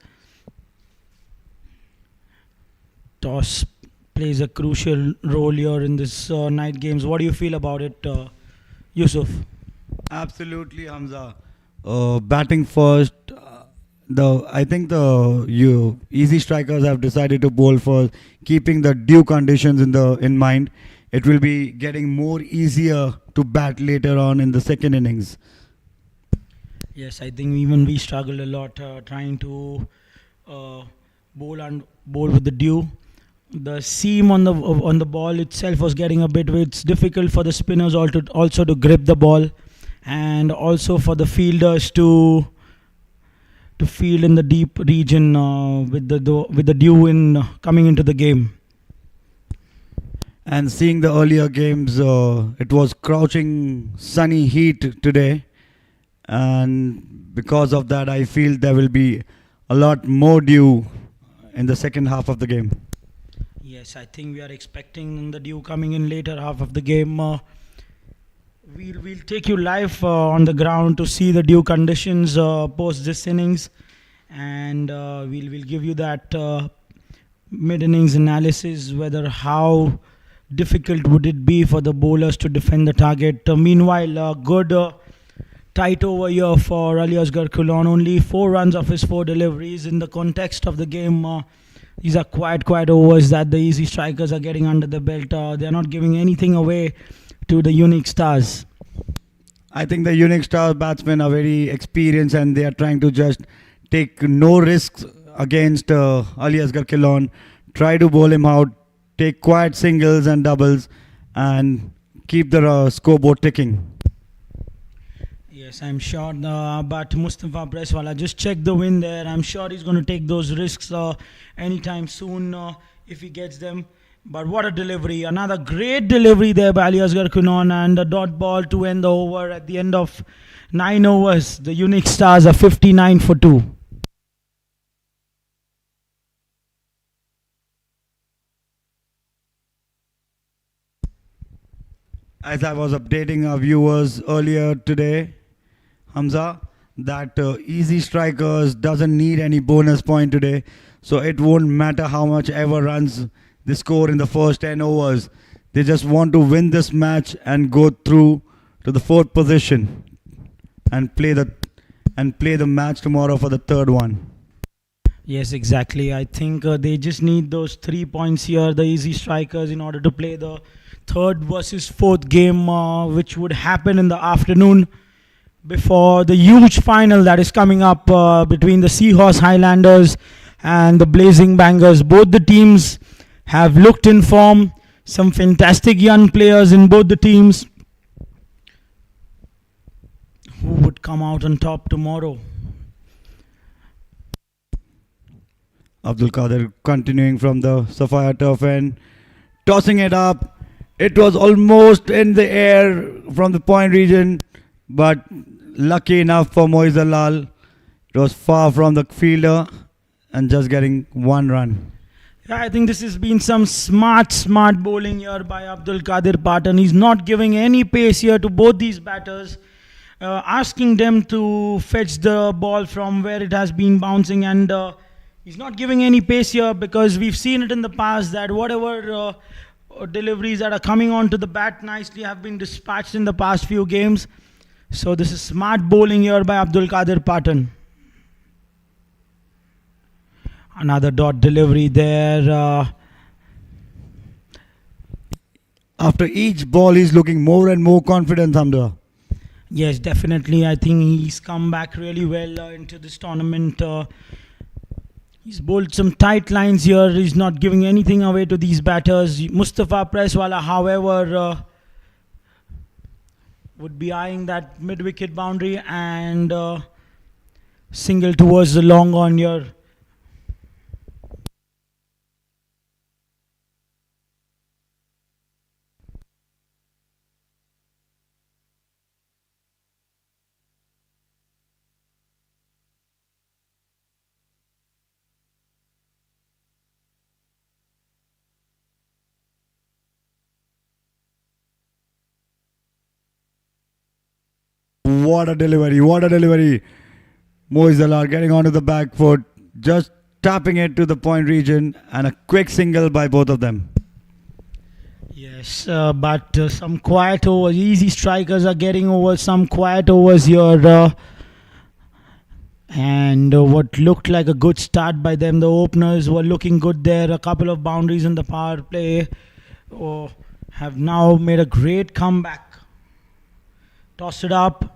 Toss plays a crucial role here in this night games. What do you feel about it, Yusuf? Absolutely, Hamza. Batting first. I think the Ezzi Strikers have decided to bowl for keeping the dew conditions in mind. It will be getting more easier to bat later on in the second innings. Yes, I think even we struggled a lot trying to bowl with the dew. The seam on the ball itself was getting a bit. It's difficult for the spinners also to grip the ball, and also for the fielders to field in the deep region with the dew coming into the game. And seeing the earlier games, it was crouching sunny heat today, and because of that, I feel there will be a lot more dew in the second half of the game. Yes, I think we are expecting the dew coming in later half of the game. We'll take you live on the ground to see the dew conditions post this innings, and we'll give you that mid innings analysis, whether how difficult would it be for the bowlers to defend the target. Meanwhile, good tight over here for Ali Asghar Killon. Only 4 runs of his 4 deliveries. In the context of the game, these are quite overs that the Ezzi Strikers are getting under the belt. They're not giving anything away to the Unix Stars. I think the Unix Stars batsmen are very experienced, and they are trying to just take no risks against Ali Asghar Killon. Try to bowl him out, take quiet singles and doubles, and keep the scoreboard ticking. Yes, I'm sure. But Mustafa Presswala, just check the wind there. I'm sure he's going to take those risks anytime soon if he gets them. But what a delivery. Another great delivery there by Ali Asghar Killon, and a dot ball to end the over at the end of 9 overs. The Unix Stars are 59 for 2. As I was updating our viewers earlier today, Hamza, that Ezzi Strikers doesn't need any bonus point today, so it won't matter how much ever runs they score in the first 10 overs. They just want to win this match and go through to the 4th position and play the match tomorrow for the 3rd one. Yes, exactly. I think they just need those 3 points here, the Ezzi Strikers, in order to play the 3rd versus 4th game, which would happen in the afternoon before the huge final that is coming up between the Seahorse Highlanders and the Blazing Bangers. Both the teams have looked in form. Some fantastic young players in both the teams. Who would come out on top tomorrow? Abdul Qadir continuing from the Sapphire turf end, tossing it up. It was almost in the air from the point region, but lucky enough for Moiz Lal, it was far from the fielder and just getting 1 run. Yeah, I think this has been some smart bowling here by Abdul Qadir Patan. He's not giving any pace here to both these batters, asking them to fetch the ball from where it has been bouncing, and he's not giving any pace here because we've seen it in the past that whatever deliveries that are coming onto the bat nicely have been dispatched in the past few games. So this is smart bowling here by Abdul Qadir Patan. Another dot delivery there. After each ball, he's looking more and more confident, Hamda. Yes, definitely. I think he's come back really well into this tournament. He's bowled some tight lines here. He's not giving anything away to these batters. Mustafa Presswala, however, would be eyeing that mid-wicket boundary and single towards the long on here. What a delivery, what a delivery. Moiz Dalar getting onto the back foot, just tapping it to the point region, and a quick single by both of them. Yes, but some quiet overs. Easy strikers are getting over some quiet overs here. And what looked like a good start by them. The openers were looking good there. A couple of boundaries in the power play. Have now made a great comeback. Tossed it up.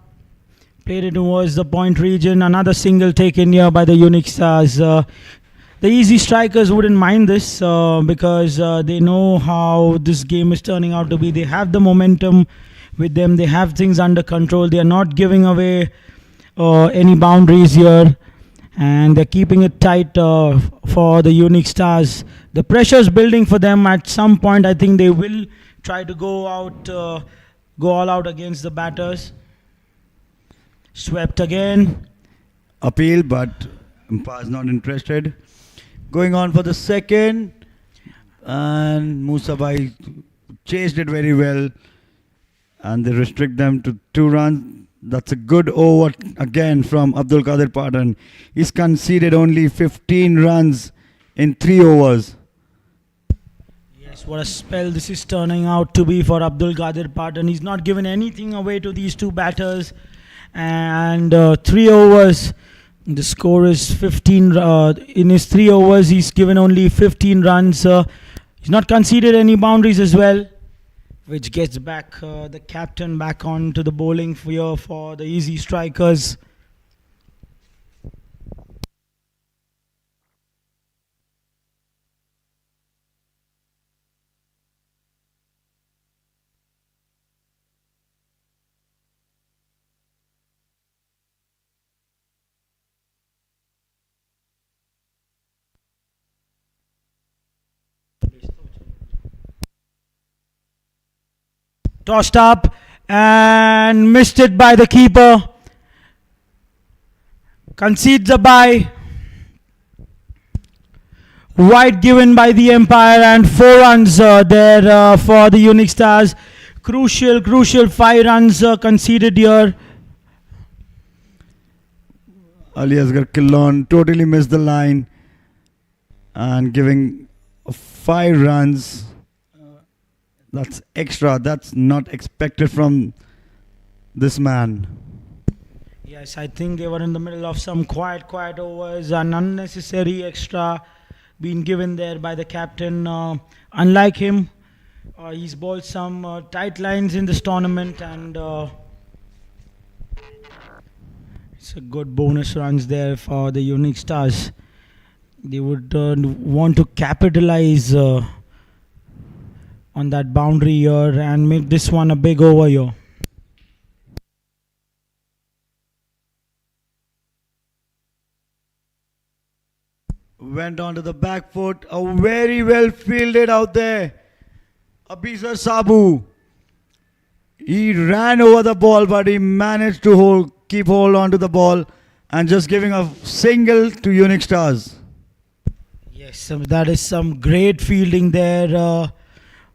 Played it towards the point region. Another single taken here by the Unix Stars. The easy strikers wouldn't mind this because they know how this game is turning out to be. They have the momentum with them. They have things under control. They are not giving away any boundaries here. And they're keeping it tight for the Unix Stars. The pressure is building for them. At some point, I think they will try to go all out against the batters. Swept again. Appeal, but umpire is not interested. Going on for the second, and Musa Bhai chased it very well, and they restrict them to 2 runs. That's a good over again from Abdul Qadir Patan. He's conceded only 15 runs in 3 overs. Yes, what a spell this is turning out to be for Abdul Qadir Patan. He's not given anything away to these 2 batters. And 3 overs, the score is 15. In his 3 overs, he's given only 15 runs. He's not conceded any boundaries as well, which gets back the captain back onto the bowling for the easy strikers. Tossed up and missed it by the keeper. Concedes a bye. Wide given by the umpire and 4 runs there for the Unix Stars. Crucial 5 runs conceded here. Ali Asgar Killon totally missed the line and giving 5 runs. That's extra. That's not expected from this man. Yes, I think they were in the middle of some quiet overs. An unnecessary extra being given there by the captain. Unlike him, he's bowled some tight lines in this tournament, and it's a good bonus runs there for the Unix Stars. They would want to capitalize on that boundary here and make this one a big over here. Went onto the back foot. A very well fielded out there. Abhisar Sabu. He ran over the ball, but he managed to keep hold onto the ball and just giving a single to Unix Stars. Yes, that is some great fielding there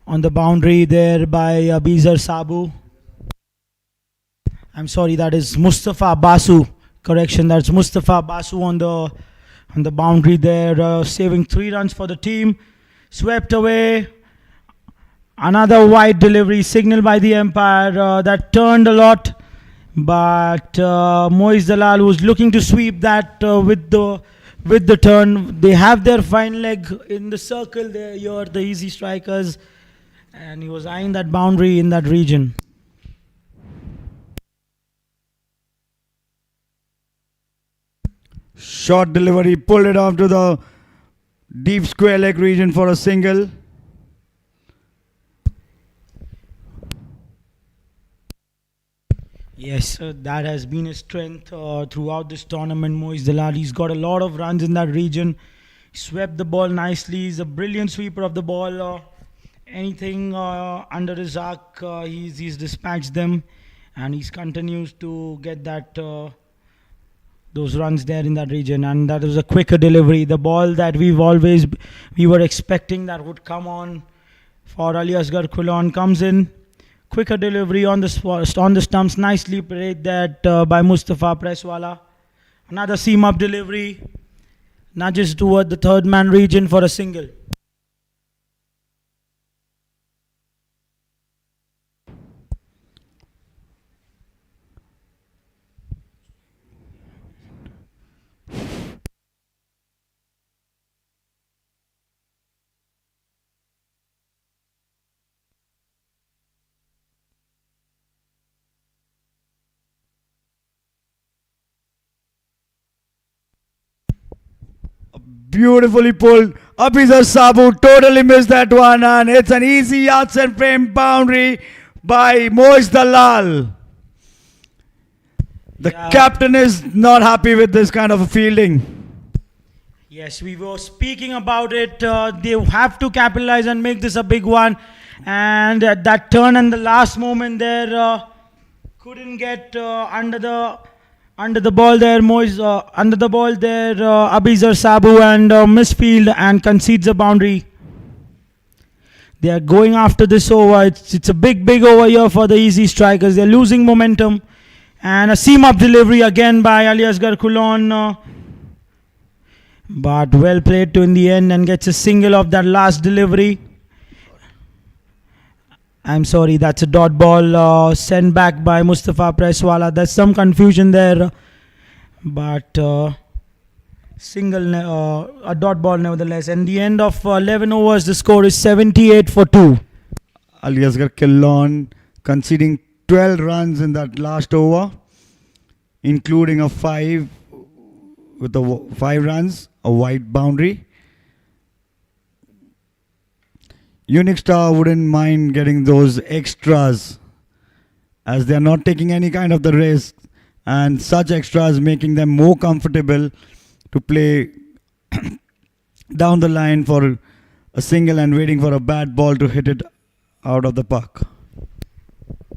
on the boundary there by Abizar Sabu. I'm sorry, that is Mustafa Basu. Correction, that's Mustafa Basu on the boundary there, saving 3 runs for the team. Swept away. Another wide delivery signal by the umpire that turned a lot, but Moiz Dalal was looking to sweep that with the turn. They have their fine leg in the circle there. Here, the Easy Strikers, and he was eyeing that boundary in that region. Short delivery, pulled it off to the deep square leg region for a single. Yes, that has been his strength throughout this tournament. Moiz Dalal, he's got a lot of runs in that region. He swept the ball nicely. He's a brilliant sweeper of the ball. Anything under his arc, he's dispatched them, and he continues to get that those runs there in that region. And that was a quicker delivery. The ball that we were expecting that would come on for Ali Asghar Khulon comes in. Quicker delivery on the stumps, nicely played that by Mustafa Presswala. Another seam up delivery, nudges toward the third man region for a single. Beautifully pulled. Abizar Sabu totally missed that one, and it's an easy yards and frame boundary by Moiz Dalal. The captain is not happy with this kind of a fielding. Yes, we were speaking about it. They have to capitalize and make this a big one. And that turn and the last moment there couldn't get under the ball there. Under the ball there, Abizar Sabu and misfield and concedes a boundary. They are going after this over. It's a big over here for the Easy Strikers. They're losing momentum. And a seam up delivery again by Ali Asghar Khulon. But well played to in the end, and gets a single of that last delivery. I'm sorry, that's a dot ball sent back by Mustafa Presswala. There's some confusion there, but a dot ball nevertheless. And the end of 11 overs, the score is 78 for 2. Ali Asghar Khulon conceding 12 runs in that last over, including a 5 with the 5 runs, a wide boundary. Unix Star wouldn't mind getting those extras, as they are not taking any kind of the risk, and such extras making them more comfortable to play down the line for a single and waiting for a bad ball to hit it out of the park.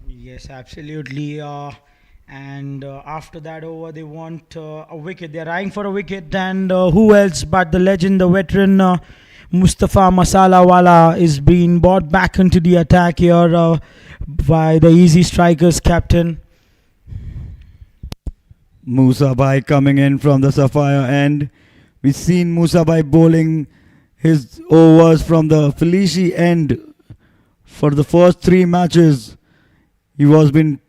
Yes, absolutely. And after that over, they want a wicket. They're eyeing for a wicket, and who else but the legend, the veteran Mustafa Masalawala is being brought back into the attack here by the Easy Strikers captain. Musa Bhai coming in from the Sapphire end. We've seen Musa Bhai bowling his overs from the Felici end for the first 3 matches. He was been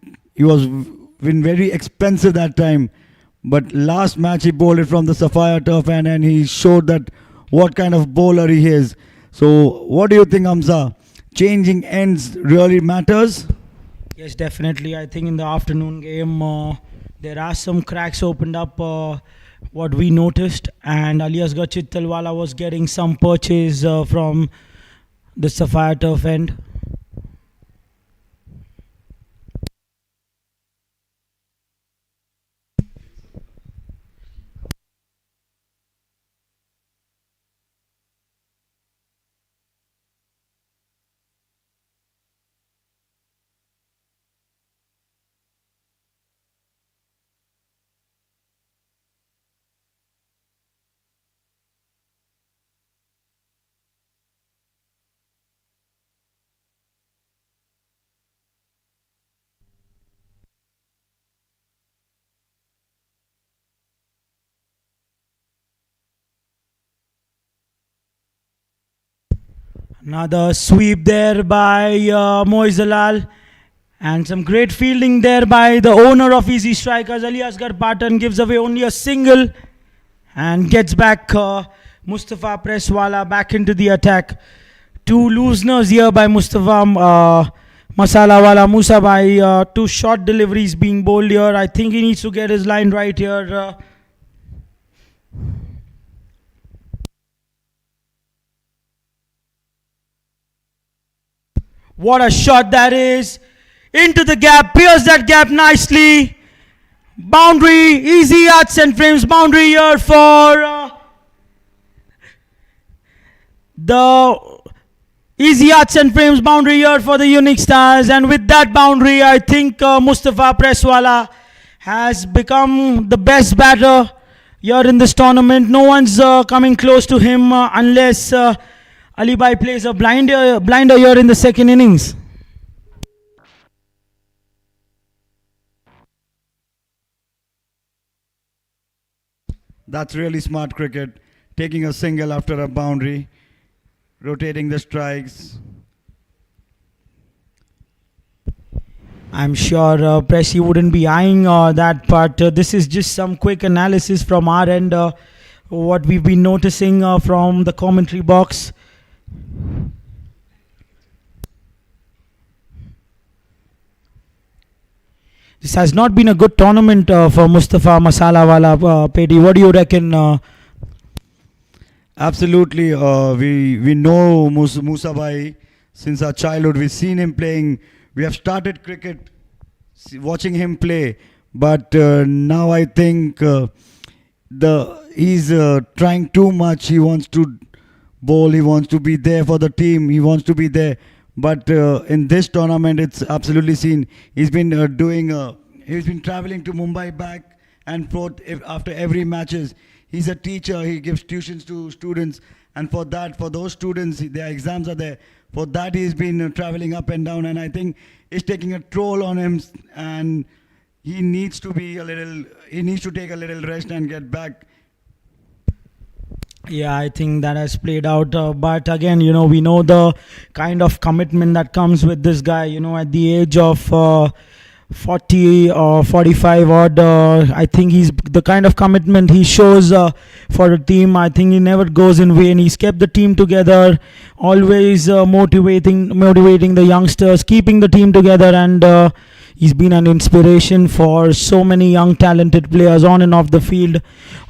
very expensive that time, but last match he bowled it from the Sapphire turf end, and he showed that what kind of bowler he is. So what do you think, Hamza? Changing ends really matters? Yes, definitely. I think in the afternoon game there are some cracks opened up, what we noticed, and Ali Asghar Chittalwala was getting some purchase from the Sapphire turf end. Another sweep there by Moiz Dalal. And some great fielding there by the owner of Ezzi Strikers, Ali Asghar Patan, gives away only a single and gets back Mustafa Presswala back into the attack. Two looseners here by Mustafa Masalawala Musa by two short deliveries being bowled here. I think he needs to get his line right here. What a shot that is! Into the gap, pierce that gap nicely. Boundary, easy arts and frames boundary here for the easy arts and frames boundary here for the Unix Stars. And with that boundary, I think Mustafa Presswala has become the best batter here in this tournament. No one's coming close to him unless Ali Bhai plays a blinder here in the second innings. That's really smart cricket. Taking a single after a boundary, rotating the strikes. I'm sure Pressy wouldn't be eyeing that, but this is just some quick analysis from our end, what we've been noticing from the commentary box. This has not been a good tournament for Mustafa Masalawala. Pedi, what do you reckon? Absolutely. We know Musa Bhai since our childhood. We've seen him playing. We have started cricket watching him play. But now I think he's trying too much. He wants to bowl. He wants to be there for the team. He wants to be there. But in this tournament, it's absolutely seen. He's been he's been traveling to Mumbai back and forth after every matches. He's a teacher. He gives tuitions to students. And for those students, their exams are there. For that, he's been traveling up and down. And I think it's taking a toll on him. And he needs to take a little rest and get back. Yeah, I think that has played out. But again, we know the kind of commitment that comes with this guy. At the age of 40 or 45 odd, I think he's the kind of commitment he shows for the team. I think he never goes in vain. He's kept the team together, always motivating the youngsters, keeping the team together, and he's been an inspiration for so many young talented players on and off the field.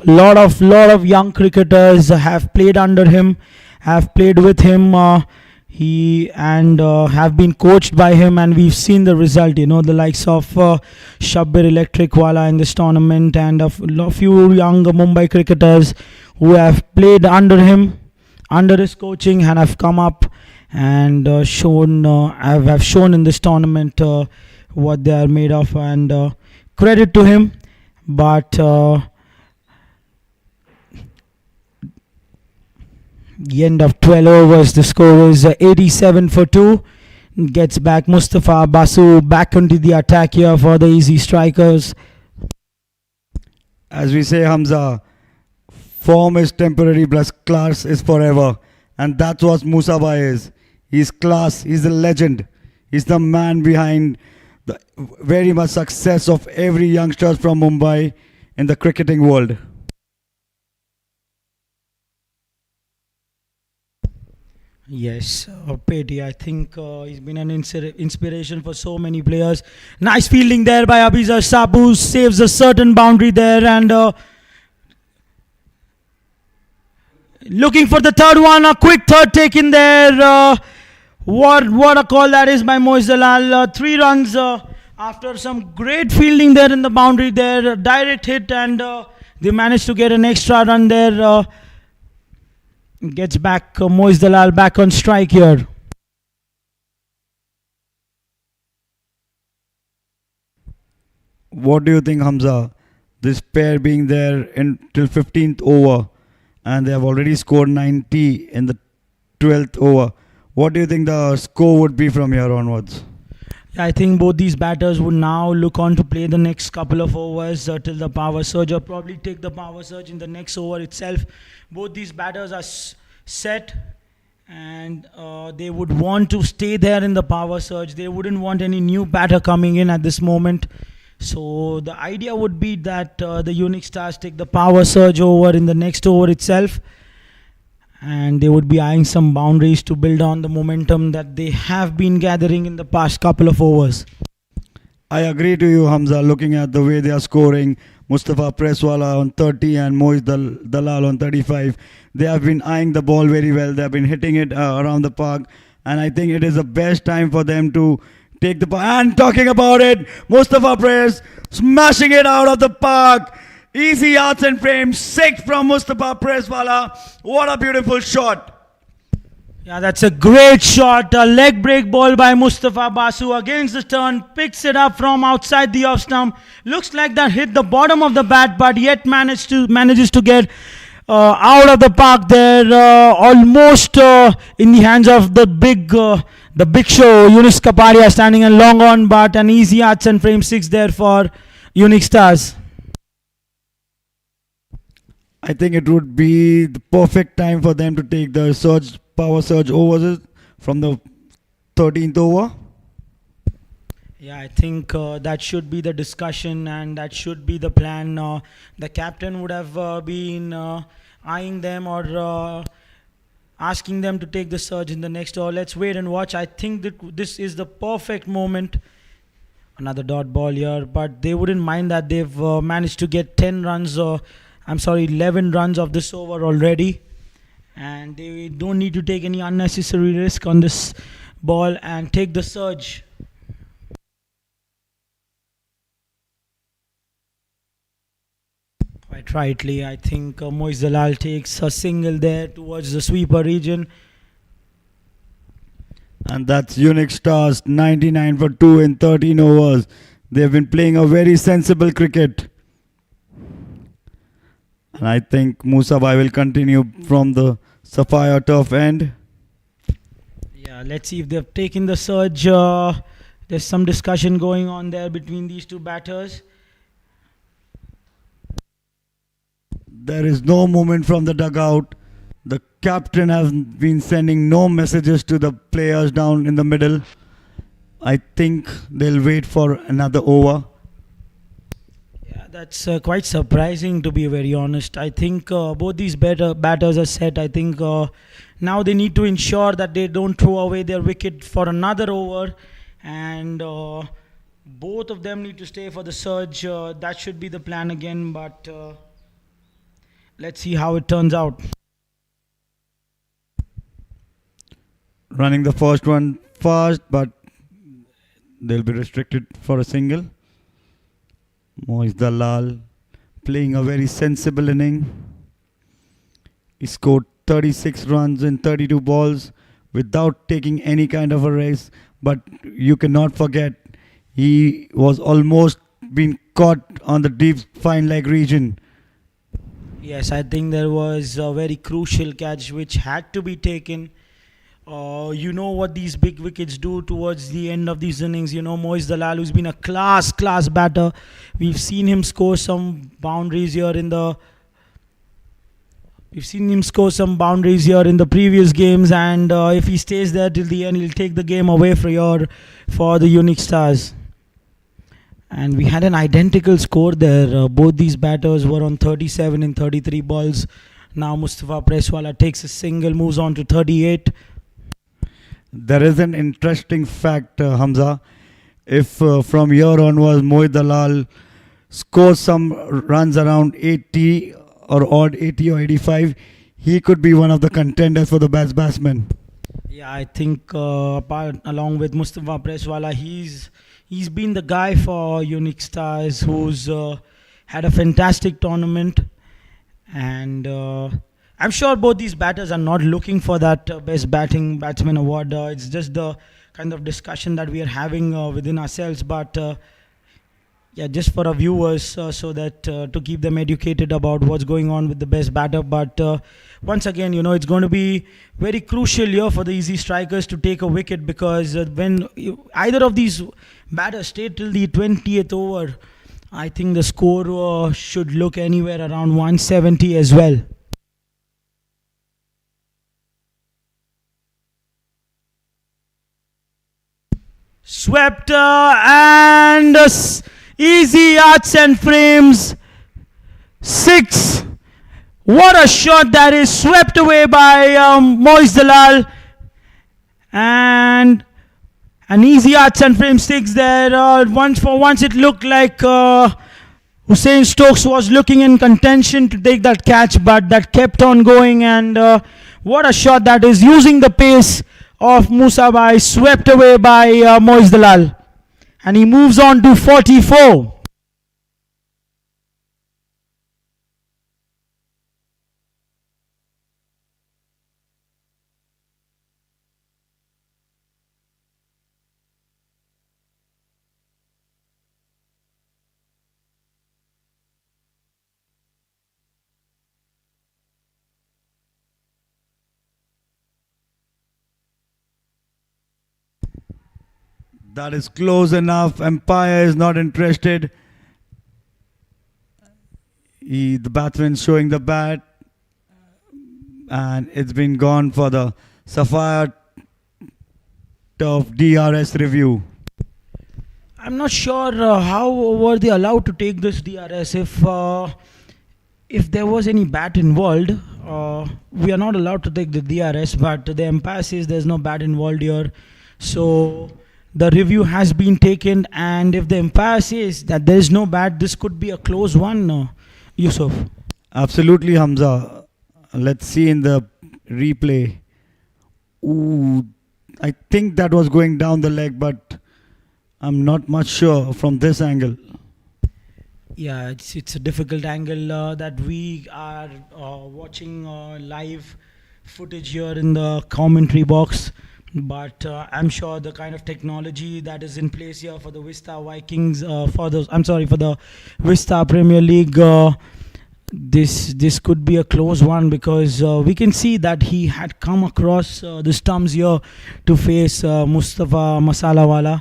A lot of young cricketers have played under him, have played with him, have been coached by him, and we've seen the result. The likes of Shabbir Electric Wala in this tournament, and a few young Mumbai cricketers who have played under him, under his coaching, and have come up and have shown in this tournament what they are made of, and credit to him. But the end of 12 overs, the score is 87 for 2. Gets back Mustafa Basu back into the attack here for the Ezzi Strikers. As we say, Hamza, form is temporary, plus class is forever. And that's what Musa Bhai is. He's class, he's a legend. He's the man behind the very much success of every youngster from Mumbai in the cricketing world. Yes, Peti, I think he's been an inspiration for so many players. Nice fielding there by Abizar Sabu, saves a certain boundary there, and looking for the third one, a quick third taken there. What a call that is by Moiz Dalal. 3 runs after some great fielding there in the boundary there. Direct hit, and they managed to get an extra run there. Gets back Moiz Dalal back on strike here. What do you think, Hamza? This pair being there until 15th over, and they have already scored 90 in the 12th over. What do you think the score would be from here onwards? I think both these batters would now look on to play the next couple of overs till the power surge, or probably take the power surge in the next over itself. Both these batters are set, and they would want to stay there in the power surge. They wouldn't want any new batter coming in at this moment. So the idea would be that the Unix Stars take the power surge over in the next over itself, and they would be eyeing some boundaries to build on the momentum that they have been gathering in the past couple of overs. I agree to you, Hamza, looking at the way they are scoring. Mustafa Presswala on 30 and Moiz Dalal on 35. They have been eyeing the ball very well. They have been hitting it around the park. And I think it is the best time for them to take the park. And talking about it, Mustafa Press smashing it out of the park. Easy yards and frames. 6 from Mustafa Presswala. What a beautiful shot. Yeah, that's a great shot. A leg break ball by Mustafa Basu against the turn. Picks it up from outside the off stump. Looks like that hit the bottom of the bat, but yet manages to get out of the park there. Almost in the hands of the big show, Yunus Kapadia standing a long on, but an easy arts and frame 6 there for Unix Stars. I think it would be the perfect time for them to take the power surge overs from the 13th over. Yeah, I think that should be the discussion and that should be the plan. The captain would have been eyeing them or asking them to take the surge in the next over. Let's wait and watch. I think that this is the perfect moment. Another dot ball here, but they wouldn't mind that they've managed to get 11 runs of this over already. And they don't need to take any unnecessary risk on this ball and take the surge. Quite rightly, I think Moiz Dalal takes a single there towards the sweeper region. And that's Unix Stars, 99 for 2 in 13 overs. They've been playing a very sensible cricket. And I think Musa Bhai will continue from the Sapphire turf end. Yeah, let's see if they've taken the surge. There's some discussion going on there between these two batters. There is no movement from the dugout. The captain has been sending no messages to the players down in the middle. I think they'll wait for another over. That's quite surprising, to be very honest. I think both these batters are set. I think now they need to ensure that they don't throw away their wicket for another over, and both of them need to stay for the surge. That should be the plan again, but let's see how it turns out. Running the first one fast, but they'll be restricted for a single. Moiz Dalal playing a very sensible inning. He scored 36 runs in 32 balls without taking any kind of a race. But you cannot forget, he was almost been caught on the deep fine leg region. Yes, I think there was a very crucial catch which had to be taken. You know what these big wickets do towards the end of these innings. You know, Moiz Dalal, who's been a class batter. We've seen him score some boundaries here in the previous games, and if he stays there till the end, he'll take the game away for the Unix Stars. And we had an identical score there. Both these batters were on 37 in 33 balls. Now Mustafa Presswala takes a single, moves on to 38. There is an interesting fact, Hamza. If from here onwards Moiz Dalal scores some runs around 80 or odd 80 or 85, he could be one of the contenders for the best batsman. Yeah, I think along with Mustafa Presswala, he's been the guy for Unix Stars who's had a fantastic tournament, and I'm sure both these batters are not looking for that best batsman award. It's just the kind of discussion that we are having within ourselves, but just for our viewers, so that to keep them educated about what's going on with the best batter. But once again, it's going to be very crucial here for the Ezzi Strikers to take a wicket, because when either of these batters stay till the 20th over, I think the score should look anywhere around 170 as well. Swept and easy arts and frames. 6. What a shot that is, swept away by Moiz Dalal. And an easy arts and frame 6 there. Once it looked like Hussein Stokes was looking in contention to take that catch, but that kept on going. And what a shot that is, using the pace of Musa Bhai, swept away by Moiz Dalal. And he moves on to 44. That is close enough. Empire is not interested. The batsman showing the bat. And it's been gone for the Sapphire Turf DRS review. I'm not sure how were they allowed to take this DRS. If there was any bat involved, we are not allowed to take the DRS, but the umpire says there's no bat involved here. So the review has been taken, and if the umpire says that there is no bat, this could be a close one, Yusuf. Absolutely, Hamza. Let's see in the replay. Ooh, I think that was going down the leg, but I'm not much sure from this angle. Yeah, it's a difficult angle that we are watching live footage here in the commentary box. But I'm sure the kind of technology that is in place here for the Vista Vikings, for the Vista Premier League, this could be a close one, because we can see that he had come across the stumps here to face Mustafa Masalawala.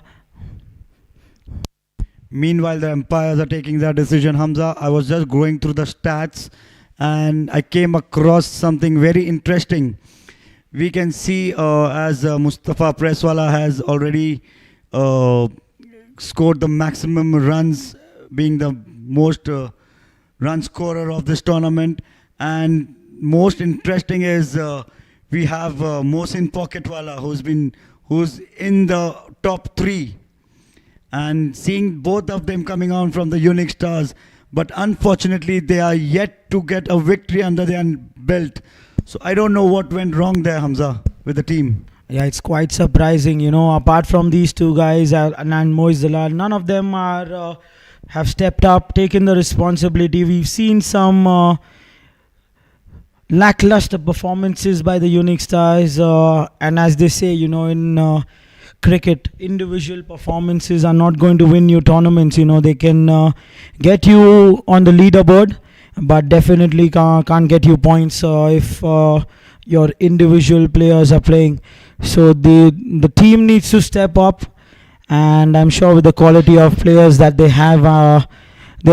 Meanwhile, the umpires are taking their decision. Hamza, I was just going through the stats and I came across something very interesting. We can see as Mustafa Presswala has already scored the maximum runs, being the most run scorer of this tournament. And most interesting is we have Mohsin Pocketwala, who's in the top 3. And seeing both of them coming on from the Unix Stars, but unfortunately they are yet to get a victory under their belt. So I don't know what went wrong there, Hamza, with the team. Yeah, it's quite surprising, apart from these two guys and Moiz Dalal, none of them are have stepped up, taken the responsibility. We've seen some lackluster performances by the Unix Stars, and as they say, in cricket, individual performances are not going to win you tournaments. They can get you on the leaderboard, but definitely can't get you points if your individual players are playing. So the team needs to step up, and I'm sure with the quality of players that they've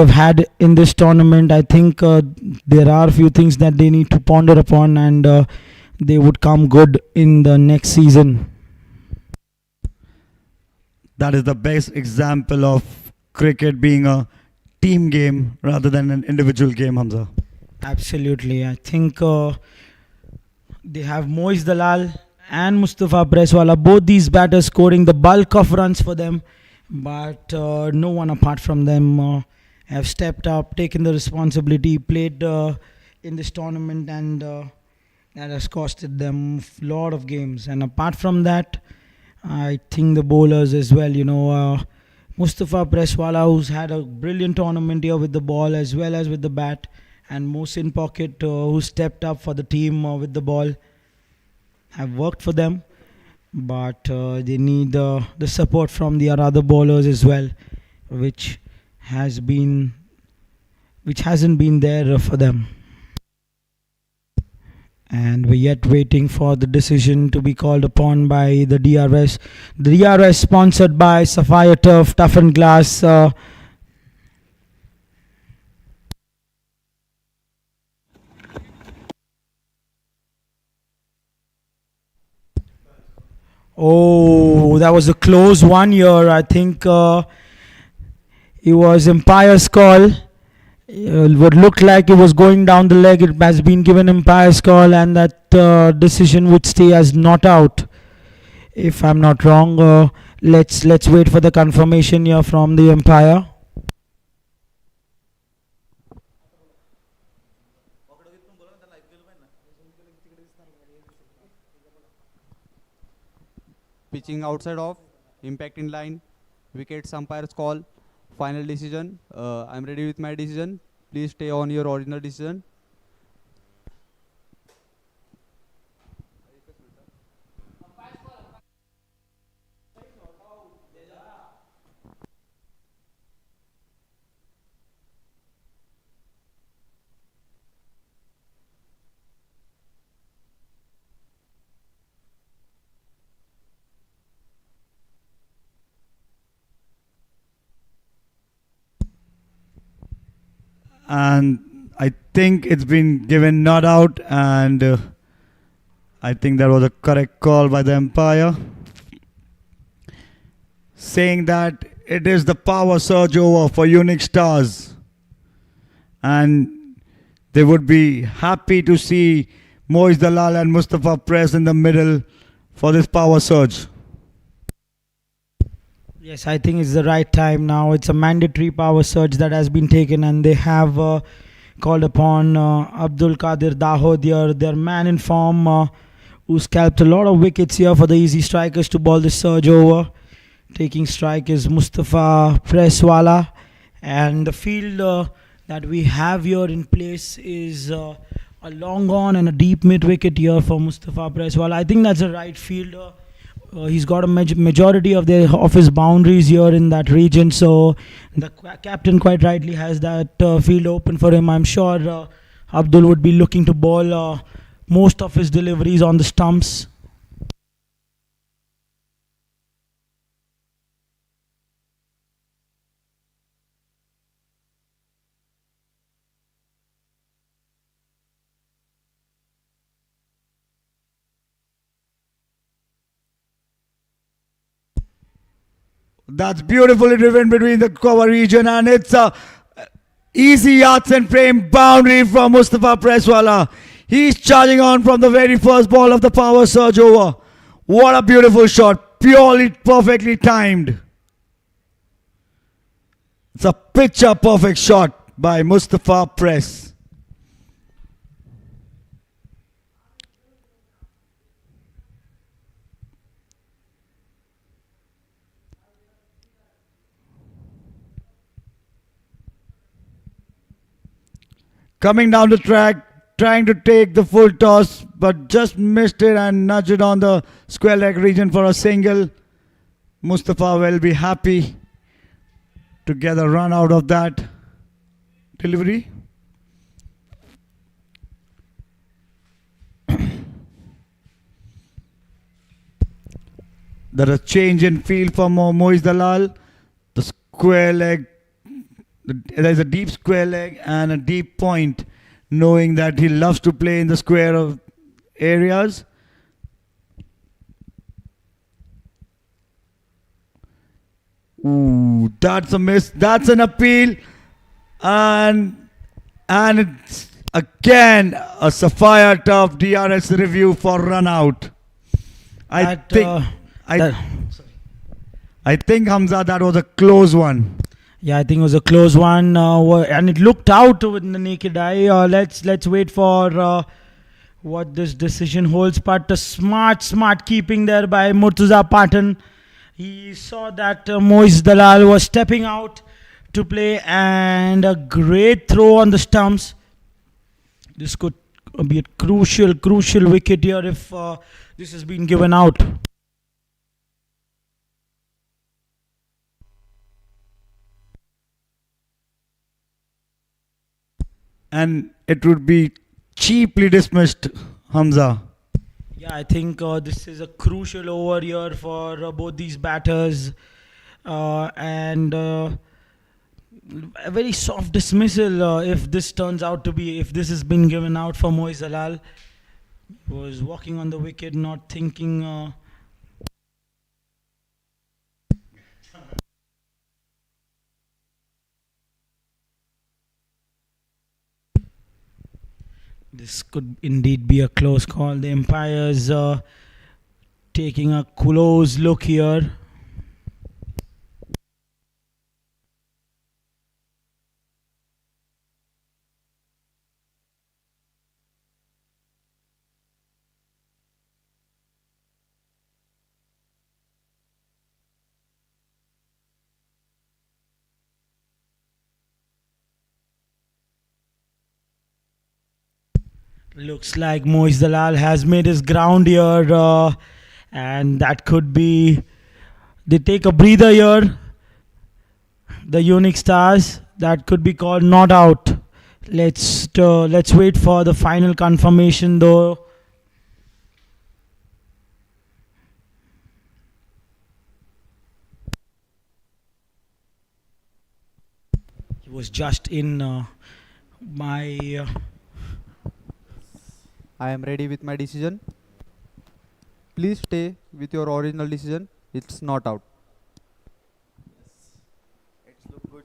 had in this tournament, I think there are a few things that they need to ponder upon, and they would come good in the next season. That is the best example of cricket being a team game rather than an individual game, Hamza. Absolutely. I think they have Moiz Dalal and Mustafa Presswala, both these batters scoring the bulk of runs for them, but no one apart from them have stepped up, taken the responsibility, played in this tournament, and that has costed them a lot of games. And apart from that, I think the bowlers as well, Mustafa Presswala, who's had a brilliant tournament here with the ball as well as with the bat, and Mohsin Pocket, who stepped up for the team with the ball, have worked for them, but they need the support from the other bowlers as well, which hasn't been there for them. And we're yet waiting for the decision to be called upon by the DRS. The DRS sponsored by Sapphire Turf, Tough and Glass. Oh, that was a close one here. I think it was umpire's call. What looked like it was going down the leg, it has been given umpire's call, and that decision would stay as not out, if I'm not wrong. Let's wait for the confirmation here from the umpire. Pitching outside off, impact in line, wickets umpire's call, final decision. I'm ready with my decision. Please stay on your original decision. And I think it's been given not out, and I think that was a correct call by the umpire, saying that it is the power surge over for Unix Stars, and they would be happy to see Moiz Dalal and Mustafa Press in the middle for this power surge. Yes, I think it's the right time now. It's a mandatory power surge that has been taken, and they have called upon Abdul Qadir Dahod here, their man in form, who scalped a lot of wickets here for the Ezzi Strikers, to ball the surge over. Taking strike is Mustafa Presswala, and the field that we have here in place is a long on and a deep mid wicket here for Mustafa Presswala. I think that's a right fielder. He's got a majority of his boundaries here in that region, so the captain quite rightly has that field open for him. I'm sure Abdul would be looking to bowl most of his deliveries on the stumps. That's beautifully driven between the cover region, and it's a easy yards and frame boundary from Mustafa Presswala. He's charging on from the very first ball of the power surge over. What a beautiful shot, purely perfectly timed. It's a picture perfect shot by Mustafa Press. Coming down the track, trying to take the full toss, but just missed it and nudged it on the square leg region for a single. Mustafa will be happy to get a run out of that delivery. There is a change in field for Moiz Dalal. The square leg, there's a deep square leg and a deep point, knowing that he loves to play in the square of areas. Ooh, that's a miss. That's an appeal, and it's again a sapphire tough DRS review for run out. I think Hamza, that was a close one. Yeah, I think it was a close one, and it looked out with the naked eye. Let's wait for what this decision holds. But a smart keeping there by Murtuza Patan. He saw that Moiz Dalal was stepping out to play, and a great throw on the stumps. This could be a crucial wicket here if this has been given out. And it would be cheaply dismissed, Hamza. Yeah, I think this is a crucial over here for both these batters, and a very soft dismissal if this turns out to be, if this has been given out for Moiz Dalal. He was walking on the wicket, not thinking. This could indeed be a close call. The umpires taking a close look here. Looks like Moiz Dalal has made his ground here, and that could be. They take a breather here. The Unix Stars, that could be called not out. Let's wait for the final confirmation though. He was just in my. I am ready with my decision. Please stay with your original decision. It's not out. It's look good.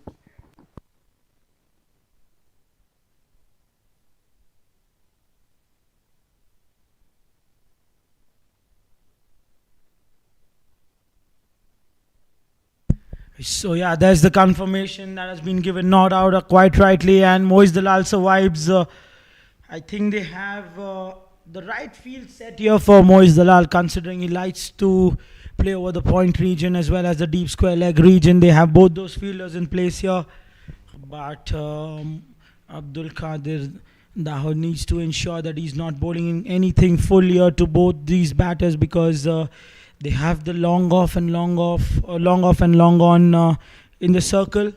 So yeah, there's the confirmation that has been given not out quite rightly, and Moiz Dalal survives. I think they have the right field set here for Moiz Dalal, considering he likes to play over the point region as well as the deep square leg region. They have both those fielders in place here, but Abdul Qadir Daho needs to ensure that he's not bowling anything full here to both these batters, because they have the long off and long on in the circle.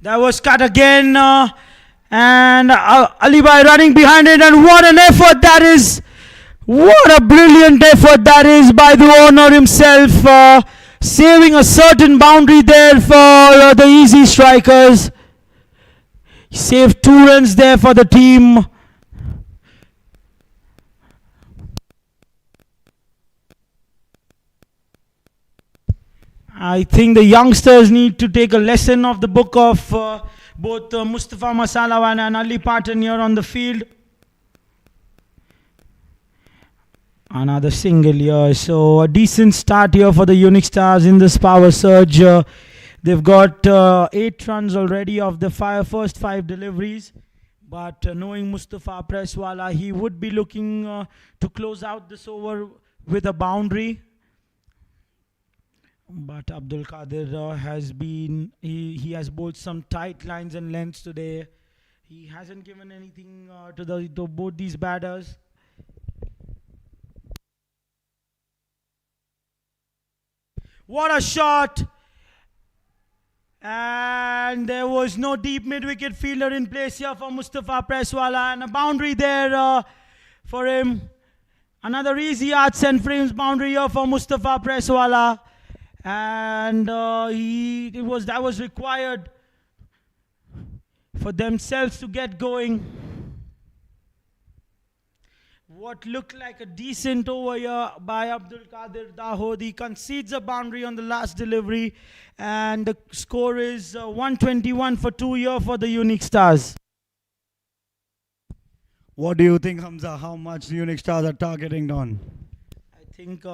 That was cut again, and Ali Bhai running behind it, and what an effort that is! What a brilliant effort that is by the owner himself, saving a certain boundary there for the Ezzi Strikers. He saved 2 runs there for the team. I think the youngsters need to take a lesson of the book of both Mustafa Masalawan and Ali Patan here on the field. Another single here, so a decent start here for the Unix Stars in this power surge. They've got 8 runs already of the first 5 deliveries, but knowing Mustafa Presswala, he would be looking to close out this over with a boundary. But Abdul Qadir has been, he has bowled some tight lines and lengths today. He hasn't given anything to both these batters. What a shot! And there was no deep mid-wicket fielder in place here for Mustafa Presswala, and a boundary there for him. Another easy arts and frames boundary here for Mustafa Presswala. And that was required for themselves to get going. What looked like a decent over here by Abdul Qadir Daho. He concedes a boundary on the last delivery, and the score is 121 for 2 here for the Unix Stars. What do you think, Hamza? How much the Unix Stars are targeting on? I think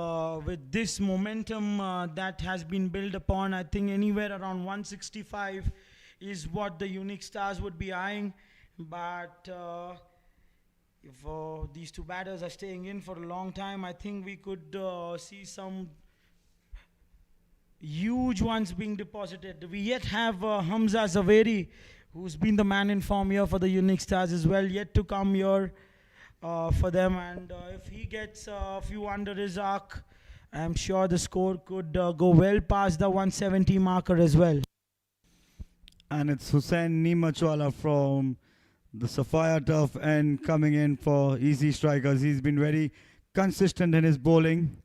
with this momentum that has been built upon, I think anywhere around 165 is what the Unix Stars would be eyeing. But if these 2 batters are staying in for a long time, I think we could see some huge ones being deposited. We yet have Hamza Zaveri, who's been the man in form here for the Unix Stars as well, yet to come here for them. And if he gets a few under his arc, I'm sure the score could go well past the 170 marker as well. And it's Hussain Nimachwala from the Sapphire Turf and coming in for Ezzi Strikers. He's been very consistent in his bowling,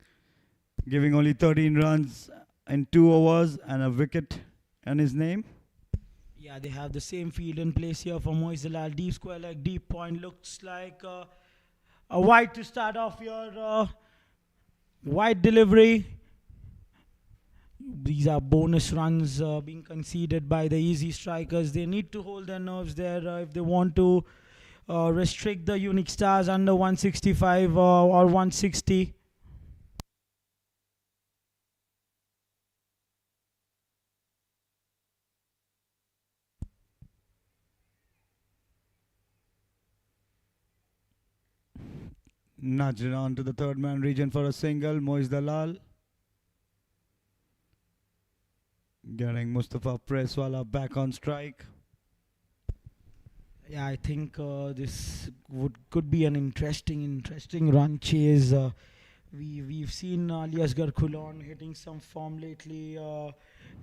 giving only 13 runs in 2 overs and a wicket in his name. Yeah, they have the same field in place here for Moiz Dalal. Deep square leg, deep point. Looks like a wide to start off your wide delivery. These are bonus runs being conceded by the Easy Strikers. They need to hold their nerves there if they want to restrict the Unix Stars under 165 or 160. Nudged it on to the third man region for a single. Moiz Dalal getting Mustafa Presswala back on strike. Yeah, I think this could be an interesting run chase. We've seen Ali Asghar Khulon hitting some form lately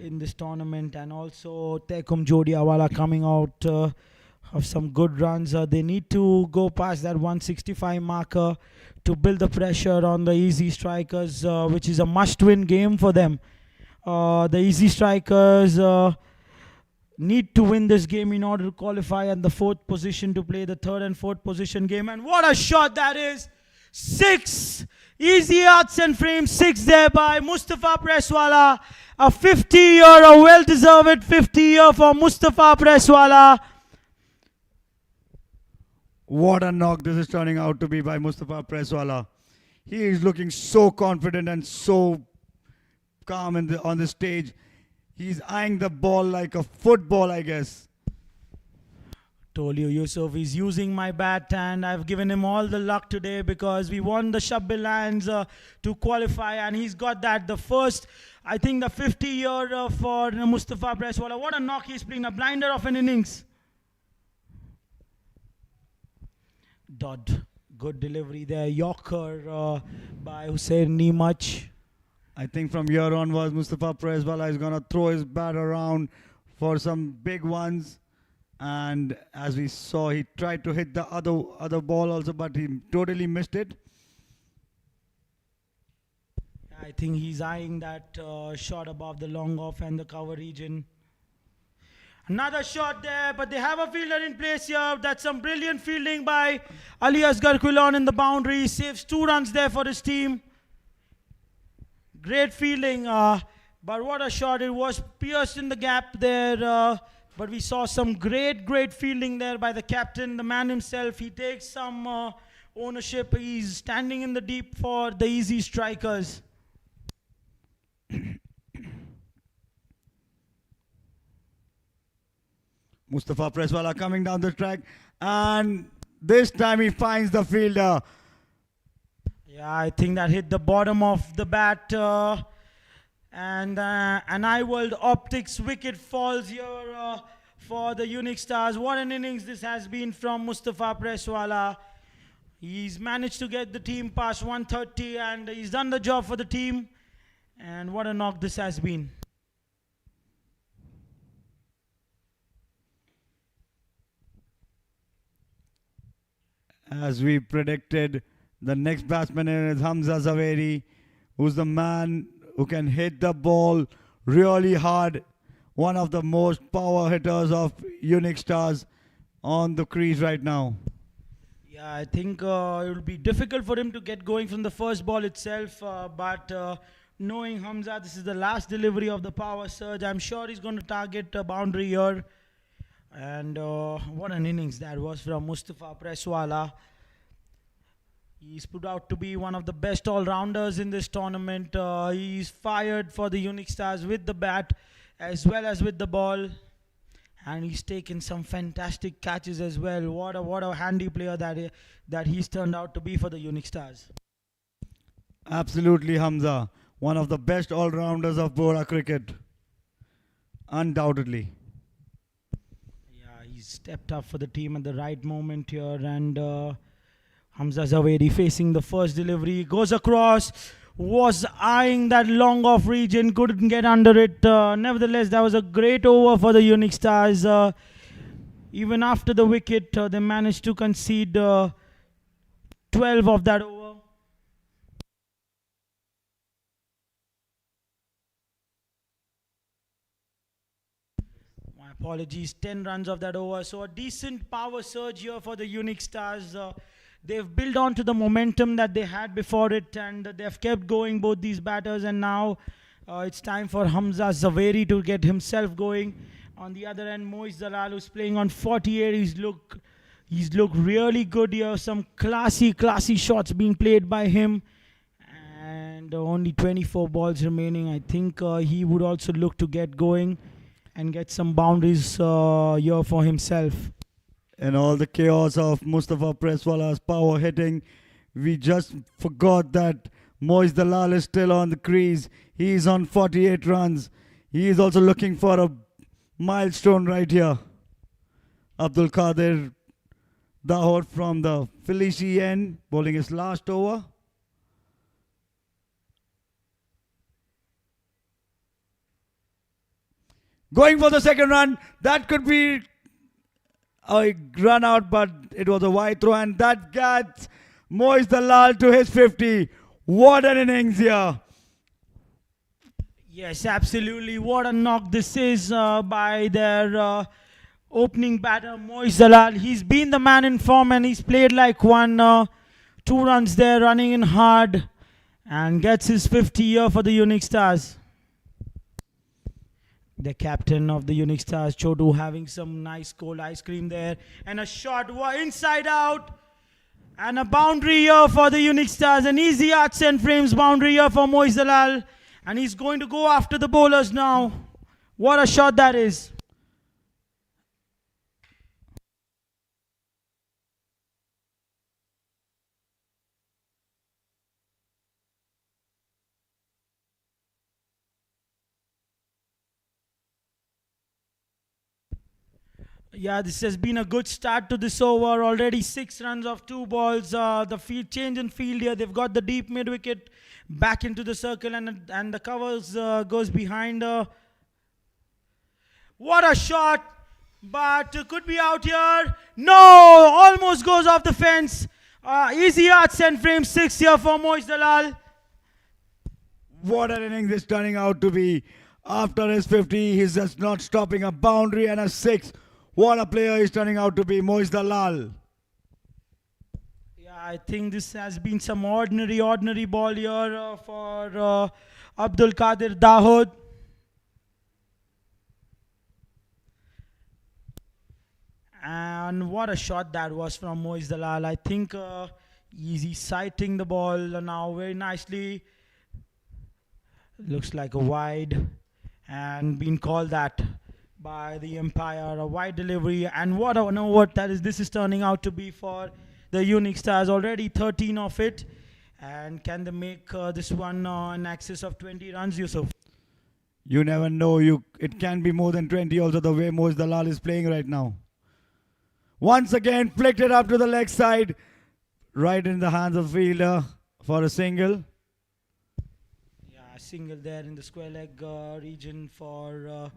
in this tournament, and also Tekum Jodiawala coming out of some good runs. They need to go past that 165 marker to build the pressure on the Easy Strikers, which is a must-win game for them. The Easy Strikers need to win this game in order to qualify at the fourth position to play the third and fourth position game. And what a shot that is! 6 easy arts and frames, 6 there by Mustafa Presswala. A 50-year, a well-deserved 50-year for Mustafa Presswala. What a knock this is turning out to be by Mustafa Presswala. He is looking so confident and so calm on the stage. He's eyeing the ball like a football, I guess. Told you, Yusuf, he's using my bat, and I've given him all the luck today because we won the Shabbil Lions to qualify, and he's got that. The first, I think, the 50-year for Mustafa Presswala. What a knock he's playing, a blinder of an innings. Dodd, good delivery there. Yorker by Hussain Nimach. I think from here onwards, Mustafa Presswala is going to throw his bat around for some big ones. And as we saw, he tried to hit the other ball also, but he totally missed it. I think he's eyeing that shot above the long off and the cover region. Another shot there, but they have a fielder in place here. That's some brilliant fielding by Ali Asghar Khulon in the boundary. Saves 2 runs there for his team. Great fielding, but what a shot. It was pierced in the gap there, but we saw some great fielding there by the captain, the man himself. He takes some ownership. He's standing in the deep for the Easy Strikers. Mustafa Presswala coming down the track, and this time he finds the fielder. Yeah, I think that hit the bottom of the bat, and an eye-world optics wicket falls here for the Unix Stars. What an innings this has been from Mustafa Presswala. He's managed to get the team past 130, and he's done the job for the team. And what a knock this has been. As we predicted, the next batsman is Hamza Zaveri, who's the man who can hit the ball really hard. One of the most power hitters of Unix Stars on the crease right now. Yeah, I think it will be difficult for him to get going from the first ball itself, but knowing Hamza, this is the last delivery of the power surge. I'm sure he's going to target a boundary here. And what an innings that was from Mustafa Presswala. He's put out to be one of the best all-rounders in this tournament. He's fired for the Unix Stars with the bat as well as with the ball. And he's taken some fantastic catches as well. What a handy player that he's turned out to be for the Unix Stars. Absolutely, Hamza. One of the best all-rounders of Bora cricket. Undoubtedly. He's stepped up for the team at the right moment here, and Hamza Zaveri facing the first delivery, goes across, was eyeing that long off region, couldn't get under it. Nevertheless, that was a great over for the Unix Stars. Even after the wicket, they managed to concede 12 of that over. Apologies, 10 runs of that over. So a decent power surge here for the Unix Stars. They've built on to the momentum that they had before it, and they've kept going, both these batters, and now It's time for Hamza Zaveri to get himself going. On the other end, Moiz Dalal, who's playing on 48. He's looked really good here. Some classy shots being played by him. And only 24 balls remaining. I think he would also look to get going and get some boundaries here for himself. In all the chaos of Mustafa Presswala's power hitting, we just forgot that Moiz Dalal is still on the crease. He is on 48 runs. He is also looking for a milestone right here. Abdul Qadir Dahod from the Felici end, bowling his last over. Going for the second run. That could be a run out, but it was a wide throw, and that gets Moiz Dalal to his 50. What an innings here. Yes, absolutely. What a knock this is by their opening batter, Moiz Dalal. He's been the man in form and he's played like one. 2 runs there, running in hard, and gets his 50 here for the Unix Stars. The captain of the Unix Stars, Chotu, having some nice cold ice cream there. And a shot inside out. And a boundary here for the Unix Stars. An easy arts and frames boundary here for Moiz Dalal. And he's going to go after the bowlers now. What a shot that is. Yeah, this has been a good start to this over. Already 6 runs off 2 balls. The field change in field here. They've got the deep mid wicket back into the circle, and the covers goes behind. What a shot! But could be out here. No, almost goes off the fence. Easy arts and frame 6 here for Moiz Dalal. What an innings is turning out to be. After his 50, he's just not stopping. A boundary and a 6. What a player he's turning out to be, Moiz Dalal. Yeah, I think this has been some ordinary ball here for Abdul Qadir Dahod. And what a shot that was from Moiz Dalal. I think easy sighting the ball now very nicely. Looks like a wide, and been called that by the umpire, a wide delivery. And what that is, this is turning out to be for the Unix Stars. Already 13 of it, and can they make this one in excess of 20 runs, Yusuf? You never know. It can be more than 20 also, the way Moiz Dalal is playing right now. Once again, flicked it up to the leg side, right in the hands of the fielder for a single. Yeah, a single there in the square leg region for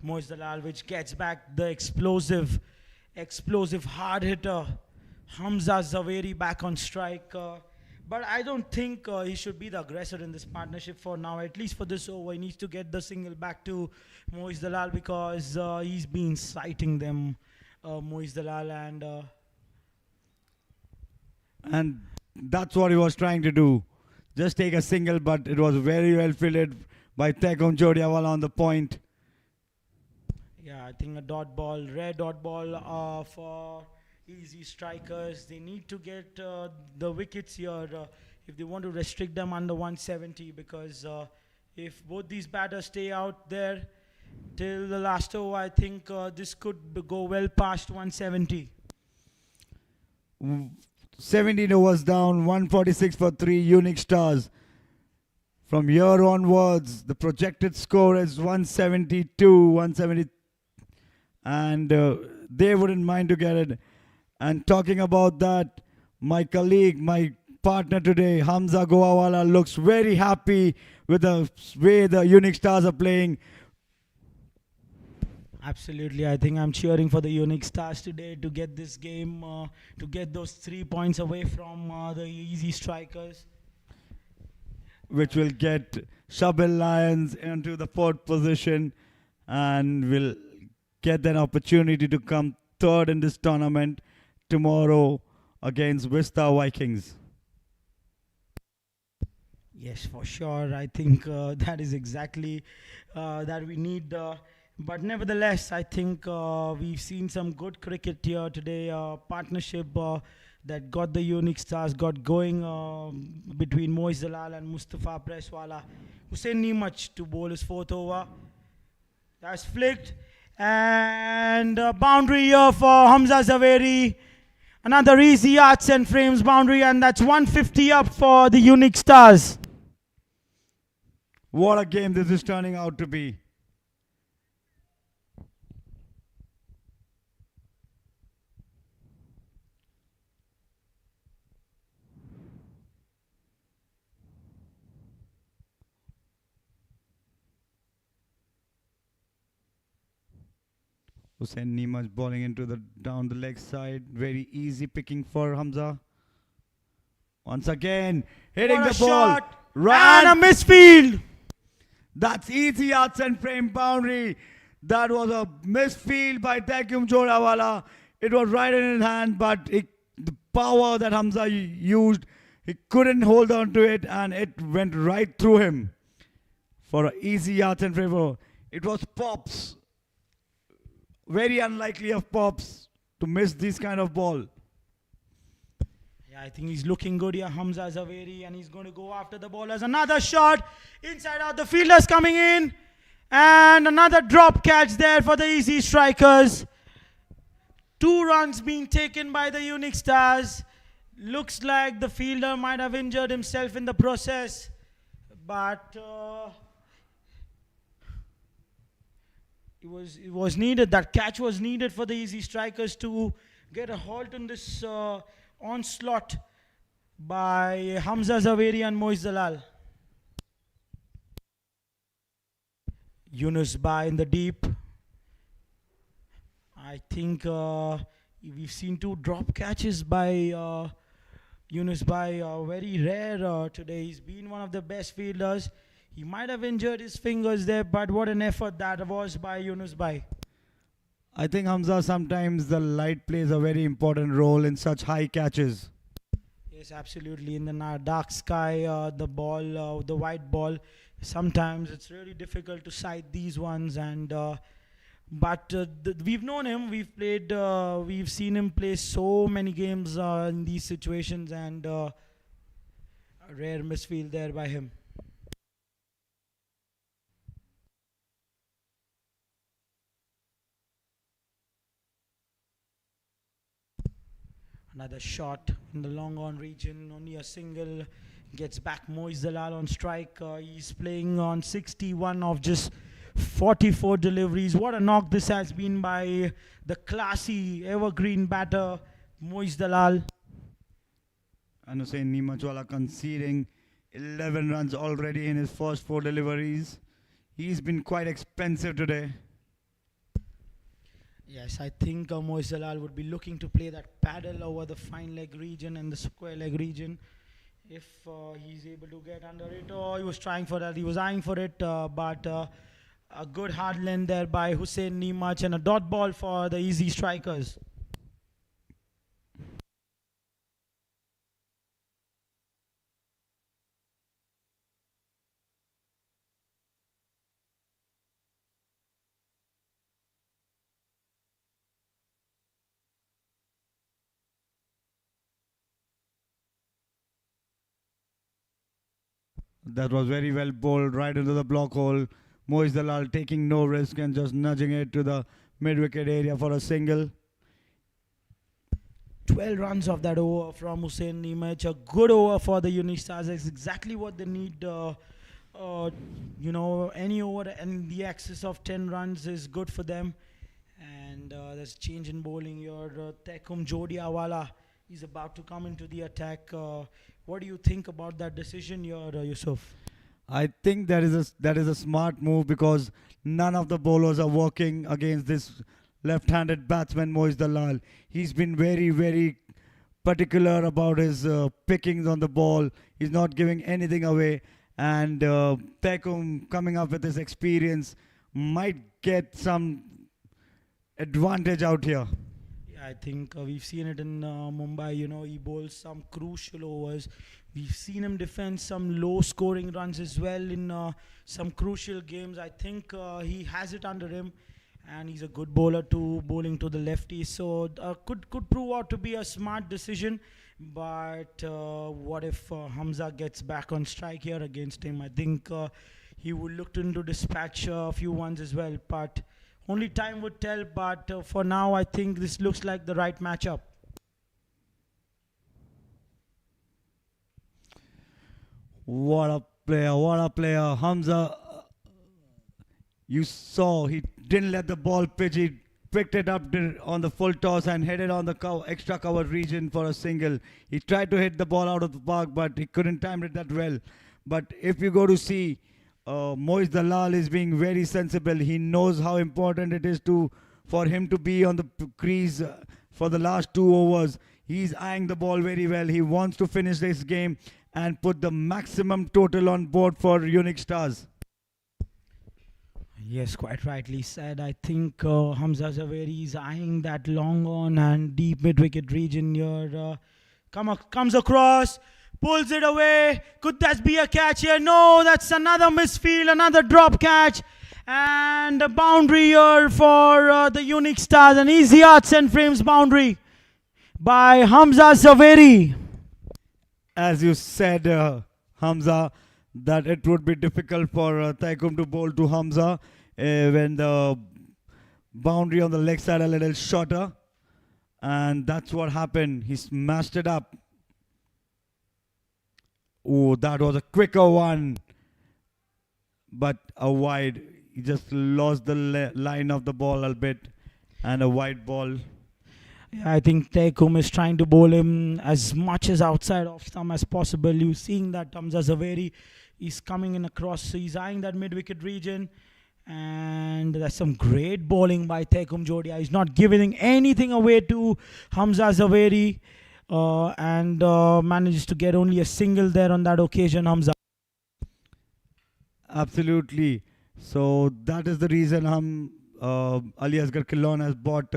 Moiz Dalal, which gets back the explosive hard hitter Hamza Zaveri back on strike. But I don't think he should be the aggressor in this partnership for now. At least for this over, he needs to get the single back to Moiz Dalal, because he's been sighting them, Moiz Dalal, And that's what he was trying to do. Just take a single, but it was very well fielded by Tekum Jodiawala on the point. Yeah, I think a dot ball, rare dot ball for Ezzi Strikers. They need to get the wickets here if they want to restrict them under 170, because if both these batters stay out there till the last over, I think this could go well past 170. 17 overs down, 146 for 3 Unix Stars. From here onwards, the projected score is 172, 170, and they wouldn't mind to get it. And talking about that, my colleague, my partner today, Hamza Goawala, looks very happy with the way the Unix Stars are playing. Absolutely, I think I'm cheering for the Unix Stars today to get this game, to get those 3 points away from the Ezzi Strikers, which will get Shabil Lions into the 4th position and will get an opportunity to come 3rd in this tournament tomorrow against Vista Vikings. Yes, for sure. I think that is exactly that we need. But nevertheless, I think we've seen some good cricket here today. Partnership that got the Unix Stars got going between Moiz Dalal and Mustafa Presswala. Hussein Nimach to bowl his fourth over. That's flicked. And boundary here for Hamza Zaveri. Another easy arts and frames boundary, and that's 150 up for the Unix Stars. What a game this is turning out to be. Hussein Nimaj bowling into the down the leg side. Very easy picking for Hamza. Once again, hitting What the a ball. shot. Right. And a misfield. That's easy arts and frame boundary. That was a misfield by Taikum Jodawala. It was right in his hand, but the power that Hamza used, he couldn't hold on to it, and it went right through him for an easy arts and frame. It was Pops. Very unlikely of Pops to miss this kind of ball. Yeah, I think he's looking good here, Hamza Zaveri, and he's going to go after the ball as another shot. Inside out, the fielder's coming in. And another drop catch there for the Ezzi Strikers. 2 runs being taken by the Unix Stars. Looks like the fielder might have injured himself in the process. But it was needed. That catch was needed for the Ezzi Strikers to get a halt on this onslaught by Hamza Zaveri and Moiz Dalal. Yunus Bai in the deep. I think we've seen 2 drop catches by Yunus Bai. Very rare today. He's been one of the best fielders. He might have injured his fingers there, but what an effort that was by Yunus Bai. I think Hamza, sometimes the light plays a very important role in such high catches. Yes, absolutely. In the dark sky, the ball, the white ball, sometimes it's really difficult to sight these ones. And but we've known him. We've played. We've seen him play so many games in these situations, and a rare misfield there by him. Another shot in the long on region, only a single, gets back Moiz Dalal on strike. He's playing on 61 of just 44 deliveries. What a knock this has been by the classy evergreen batter Moiz Dalal. And Hussein Nimachwala conceding 11 runs already in his first 4 deliveries. He's been quite expensive today. Yes, I think Moiz Dalal would be looking to play that paddle over the fine leg region and the square leg region. If he's able to get under it, or he was trying for that, he was eyeing for it, but a good hard length there by Hussein Nimach and a dot ball for the Ezzi Strikers. That was very well bowled right into the block hole. Moiz Dalal taking no risk and just nudging it to the mid-wicket area for a single. 12 runs of that over from Hussein Nimach. A good over for the Unix Stars. That's exactly what they need. Any over and the excess of 10 runs is good for them. And there's a change in bowling here. Taikum Jodawala is about to come into the attack. What do you think about that decision here, Yusuf? I think that is a smart move because none of the bowlers are working against this left-handed batsman Moiz Dalal. He's been very, very particular about his pickings on the ball. He's not giving anything away. And Taikum coming up with his experience might get some advantage out here. I think we've seen it in Mumbai. He bowls some crucial overs. We've seen him defend some low-scoring runs as well in some crucial games. I think he has it under him, and he's a good bowler to bowling to the lefty. So could prove out to be a smart decision. But what if Hamza gets back on strike here against him? I think he would look to dispatch a few ones as well. But only time would tell. But for now, I think this looks like the right matchup. What a player. Hamza, you saw he didn't let the ball pitch. He picked it up on the full toss and hit it on the extra cover region for a single. He tried to hit the ball out of the park, but he couldn't time it that well. But if you go to see, Moiz Dalal is being very sensible. He knows how important it is for him to be on the crease for the last 2 overs. He's eyeing the ball very well. He wants to finish this game and put the maximum total on board for Unix Stars. Yes, quite rightly said. I think Hamza Zaveri is eyeing that long on and deep mid-wicket region here. Comes across, pulls it away. Could that be a catch here? No, that's another misfield, another drop catch. And a boundary here for the Unix Stars. An easy arts and frames boundary by Hamza Zaveri. As you said, Hamza, that it would be difficult for Taikum to bowl to Hamza when the boundary on the leg side a little shorter. And that's what happened. He smashed it up. Oh, that was a quicker one. But a wide. He just lost the line of the ball a bit. And a wide ball. Yeah, I think Taikum is trying to bowl him as much as outside off stump as possible. You're seeing that Hamza Zaveri is coming in across. So he's eyeing that mid-wicket region. And that's some great bowling by Taikum Jodia. He's not giving anything away to Hamza Zaveri. And manages to get only a single there on that occasion, Hamza. Absolutely. So that is the reason Ali Asghar Khillon has bought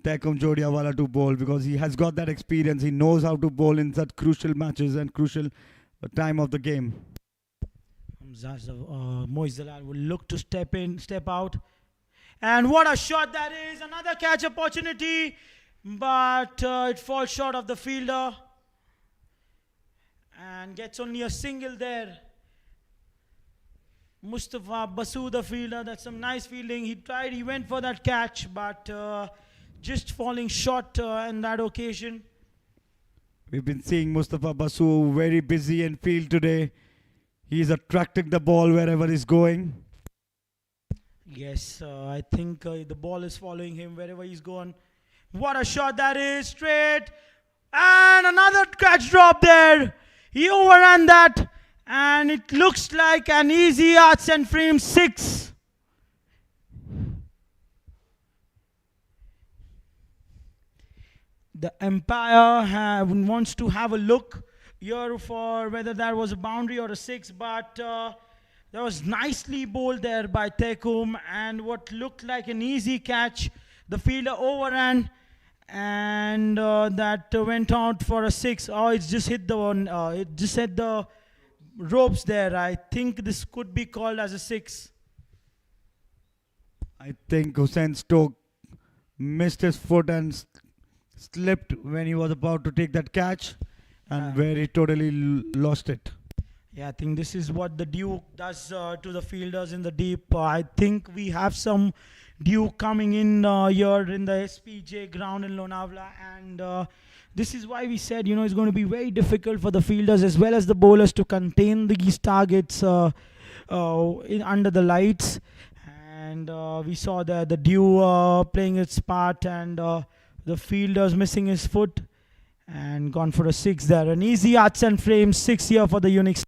Taikum Jodiawala to bowl, because he has got that experience. He knows how to bowl in such crucial matches and crucial time of the game. Moiz Dalal will look to step out. And what a shot that is. Another catch opportunity. But it falls short of the fielder. And gets only a single there. Mustafa Basu, the fielder. That's some nice fielding. He went for that catch. But just falling short on that occasion. We've been seeing Mustafa Basu very busy in field today. He's attracting the ball wherever he's going. Yes, I think the ball is following him wherever he's gone. What a shot that is, straight. And another catch drop there. He overran that. And it looks like an easy arts and frame 6. The umpire wants to have a look here for whether that was a boundary or a 6, but that was nicely bowled there by Taikum, and what looked like an easy catch, the fielder overran, and that went out for a 6. Oh, it's just hit the one. It just hit the ropes there. I think this could be called as a 6. I think Hussain Stokes missed his foot and slipped when he was about to take that catch, and where he totally lost it. Yeah, I think this is what the Duke does to the fielders in the deep. I think we have some Duke coming in here in the SPJ ground in Lonavala, and this is why we said, it's going to be very difficult for the fielders as well as the bowlers to contain these targets under the lights. And we saw the Dew playing its part, and the fielders missing his foot and gone for a 6 there. An easy arts and frame 6 here for the Unix.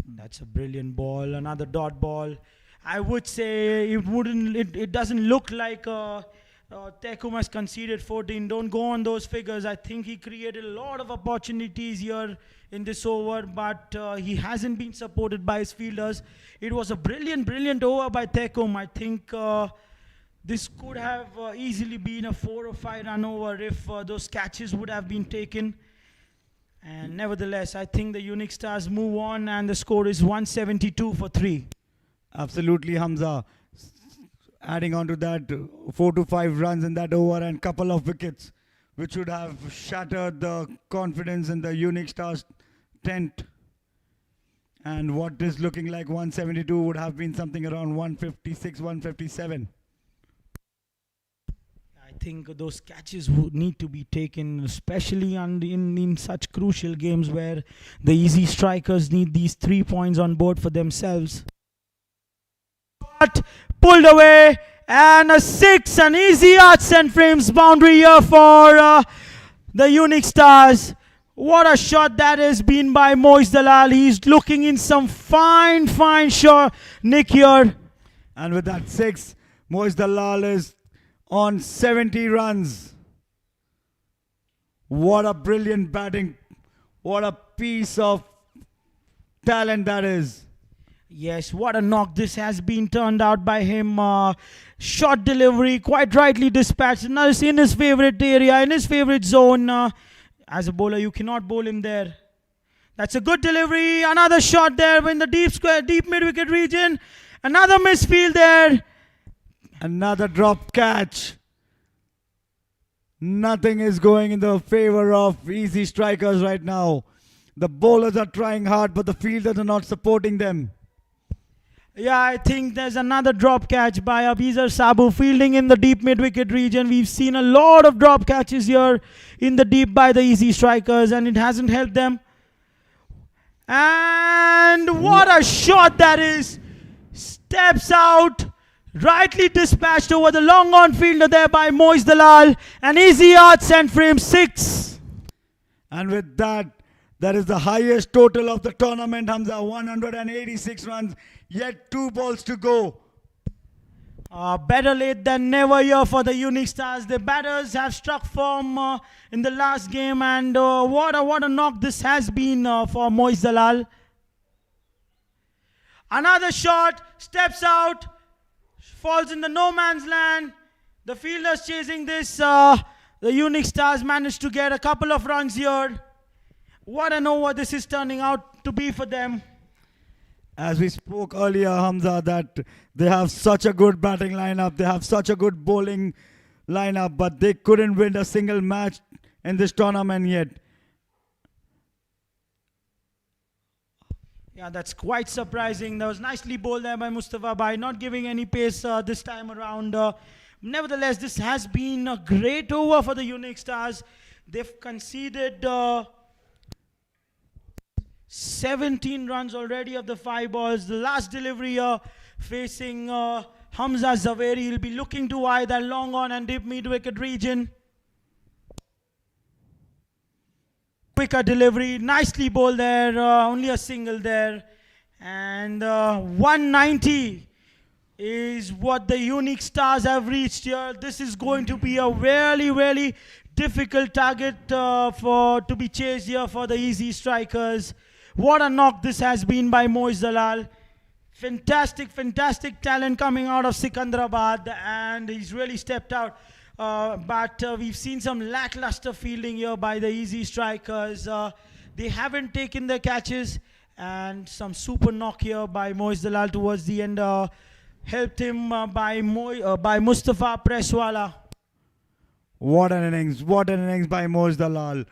That's a brilliant ball, another dot ball. I would say it doesn't look like Taikum has conceded 14. Don't go on those figures. I think he created a lot of opportunities here in this over, but he hasn't been supported by his fielders. It was a brilliant over by Taikum. I think This could have easily been a 4 or 5 run over if those catches would have been taken. And nevertheless, I think the Unix Stars move on and the score is 172 for 3. Absolutely, Hamza. Adding on to that, 4 to 5 runs in that over and couple of wickets, which would have shattered the confidence in the Unix Stars tent. And what is looking like 172 would have been something around 156, 157. I think those catches would need to be taken, especially in such crucial games where the easy strikers need these 3 points on board for themselves. But pulled away, and a 6, an easy arts and frames boundary here for the Unix Stars. What a shot that has been by Moiz Dalal. He's looking in some fine shot, Nick here. And with that 6, Moiz Dalal is on 70 runs. What a brilliant batting. What a piece of talent that is. Yes, what a knock this has been turned out by him. Short delivery, quite rightly dispatched. Now it's in his favorite area, in his favorite zone. As a bowler, you cannot bowl him there. That's a good delivery. Another shot there in the deep square, deep mid-wicket region. Another misfield there. Another drop catch. Nothing is going in the favor of easy strikers right now. The bowlers are trying hard, but the fielders are not supporting them. Yeah, I think there's another drop catch by Abizar Sabu fielding in the deep mid-wicket region. We've seen a lot of drop catches here in the deep by the easy strikers, and it hasn't helped them. And what a shot that is. Steps out, rightly dispatched over the long on fielder there by Moiz Dalal. An easy arts and frame 6. And with that, that is the highest total of the tournament, Hamza. 186 runs, yet 2 balls to go. Better late than never here for the Unix Stars. The batters have struck firm in the last game, and what a knock this has been for Moiz Dalal. Another shot, steps out, falls in the no man's land. The fielders chasing this. The Unix Stars managed to get a couple of runs here. What an over this is turning out to be for them. As we spoke earlier, Hamza, that they have such a good batting lineup, they have such a good bowling lineup, but they couldn't win a single match in this tournament yet. Yeah, that's quite surprising. That was nicely bowled there by Mustafa by not giving any pace this time around. Nevertheless, this has been a great over for the Unix Stars. They've conceded 17 runs already of the 5 balls. The last delivery here facing Hamza Zaveri. He'll be looking to either long on and deep mid-wicket region. Quicker delivery, nicely bowled there, only a single there. And 190 is what the Unix Stars have reached here. This is going to be a really difficult target to be chased here for the easy strikers. What a knock this has been by Moiz Dalal. Fantastic talent coming out of Sikandrabad, and he's really stepped out. But we've seen some lackluster fielding here by the easy strikers. They haven't taken their catches, and some super knock here by Moiz Dalal towards the end helped him by Mustafa Presswala. What an innings by Moiz Dalal.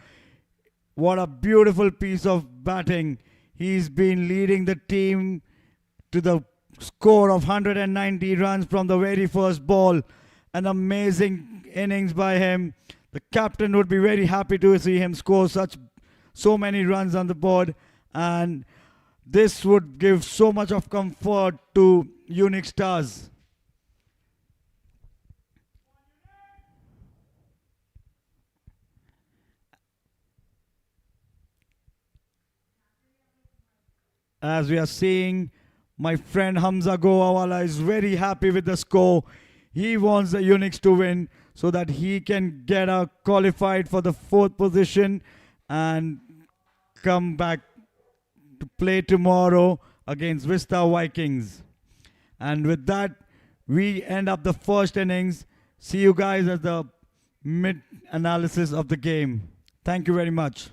What a beautiful piece of batting. He's been leading the team to the score of 190 runs from the very first ball. An amazing innings by him. The captain would be very happy to see him score so many runs on the board, and this would give so much of comfort to Unix Stars. As we are seeing, my friend Hamza Goawala is very happy with the score. He wants the Unix to win so that he can get qualified for the 4th position and come back to play tomorrow against Vista Vikings. And with that, we end up the first innings. See you guys at the mid analysis of the game. Thank you very much.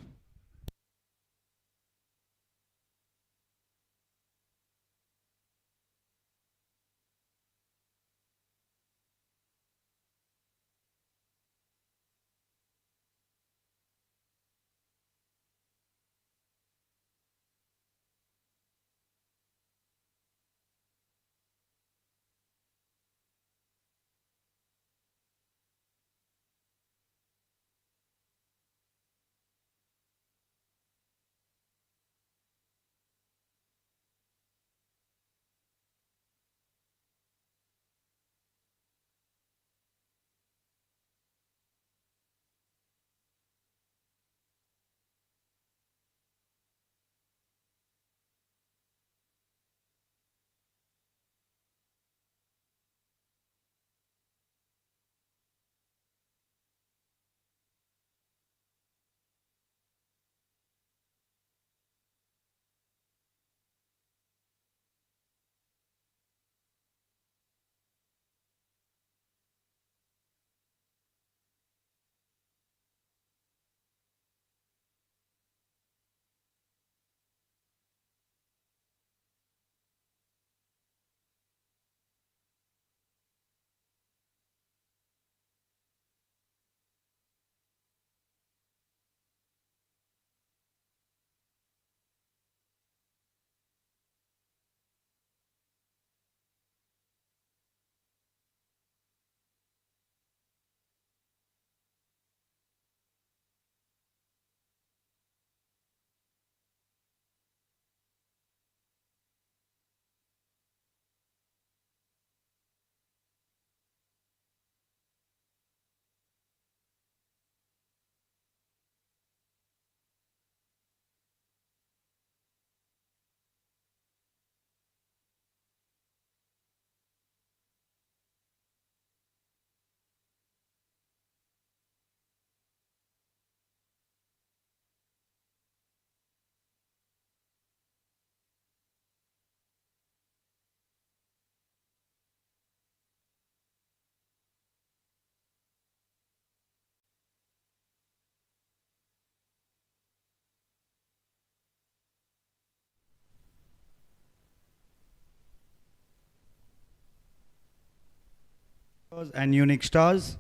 And Unix Stars.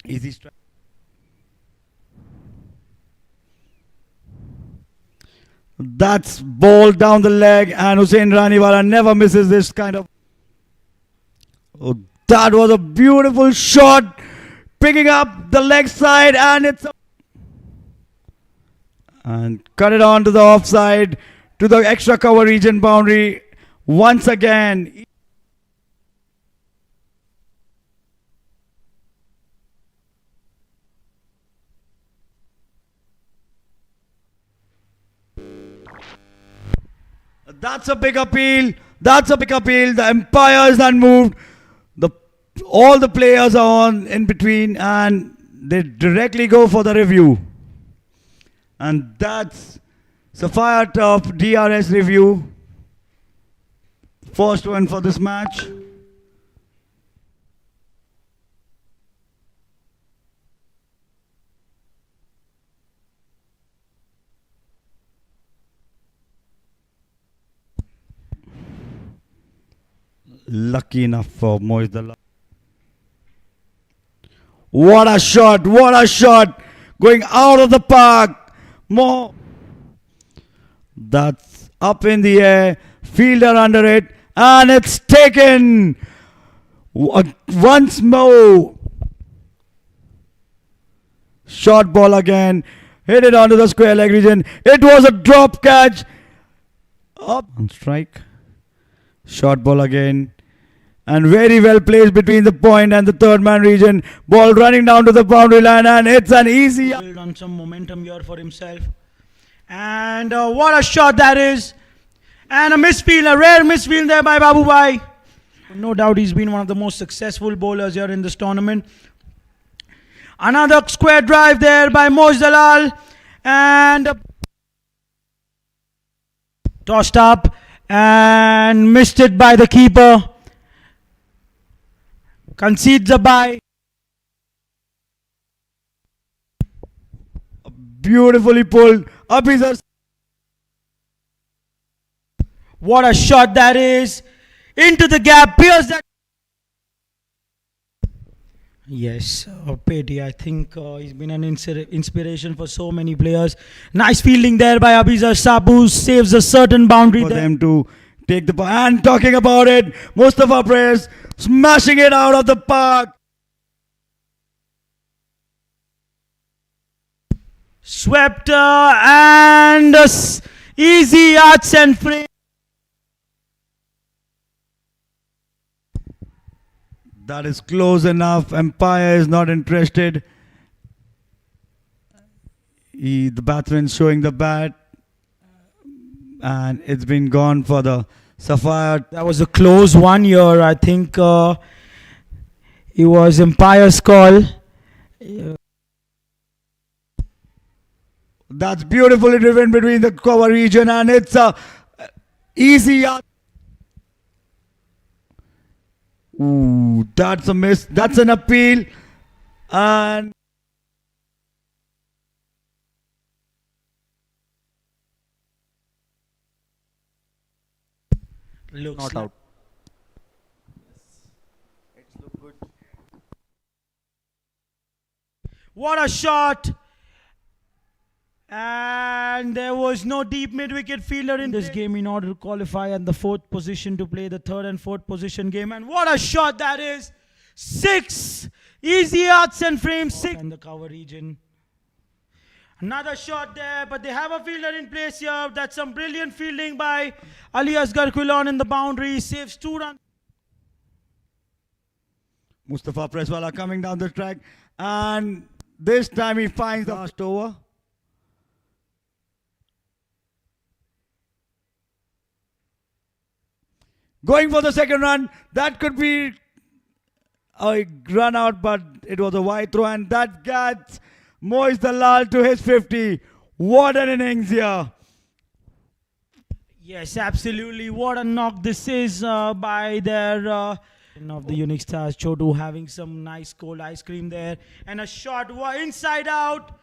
Easy strike. That's ball down the leg, and Hussain Raniwala never misses this kind of. Oh, that was a beautiful shot, picking up the leg side, and and cut it on to the offside, to the extra cover region boundary once again. That's a big appeal. That's a big appeal. The umpire is unmoved. All the players are on in between, and they directly go for the review. And that's Sapphire Top DRS review. First one for this match. Lucky enough for Moizdalal. What a shot! What a shot! Going out of the park. More. That's up in the air. Fielder under it. And it's taken. Once more. Short ball again. Hit it onto the square leg region. It was a drop catch. Up on strike. Short ball again. And very well placed between the point and the third man region. Ball running down to the boundary line, and it's an easy. Build on some momentum here for himself. And what a shot that is. And a misfield, a rare misfield there by Babu Bhai. No doubt he's been one of the most successful bowlers here in this tournament. Another square drive there by Moizdalal. And tossed up and missed it by the keeper. concedes a bye. Beautifully pulled. Up is a What a shot that is! Into the gap, pierce that. Yes, Petty. I think he's been an inspiration for so many players. Nice fielding there by Abizar Sabu, saves a certain boundary for there. them to take the ball. And talking about it, Mustafa Press smashing it out of the park. Swept and easy arts and frame. That is close enough. Empire is not interested. The batsman showing the bat. And it's been gone for the Sapphire. That was a close one here. I think it was Empire's call. That's beautifully driven between the cover region, and it's a easy. Ooh, that's a miss. That's an appeal, and Looks Not like out. What a shot! And there was no deep mid-wicket fielder in this game in order to qualify at the fourth position to play the third and fourth position game. And what a shot that is! 6 easy arts and frames. 6 in the cover region. Another shot there, but they have a fielder in place here. That's some brilliant fielding by Ali Asghar Quilon in the boundary. Saves 2 runs. Mustafa Presswala coming down the track, and this time he finds the last over. Going for the second run. That could be a run out, but it was a wide throw, and that gets Moiz Dalal to his 50. What an innings here. Yes, absolutely. What a knock this is by their of the Unix Stars. Chotu having some nice cold ice cream there. And a shot inside out.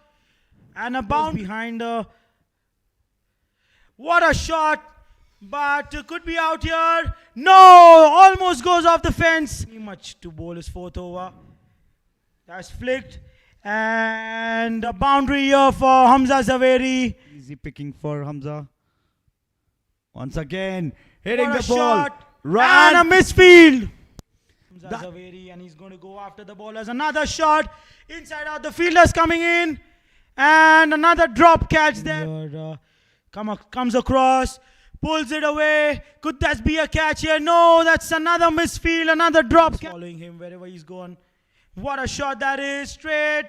And a bounce behind. What a shot. But could be out here. No! Almost goes off the fence. Much to bowl his fourth over. That's flicked. And a boundary here for Hamza Zaveri. Easy picking for Hamza. Once again, hitting What the a ball. shot. Run. And a misfield. Hamza Zaveri, and he's going to go after the ball as another shot. Inside out, the fielder's coming in. And another drop catch there. Comes across. Pulls it away. Could that be a catch here? No, that's another misfield. Another drop catch. Following him wherever he's gone. What a shot that is. Straight.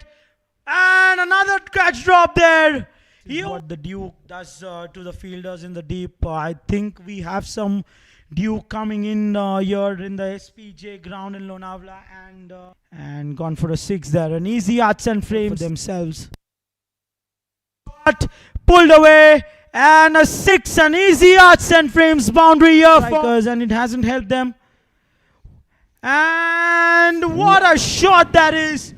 And another catch drop there. What the Duke does to the fielders in the deep. I think we have some Duke coming in here in the SPJ ground in Lonavala, and gone for a 6 there. An easy arts and frames for themselves. But pulled away, and a 6, an easy arts and frames boundary here for Strikers, and it hasn't helped them. And what a shot that is!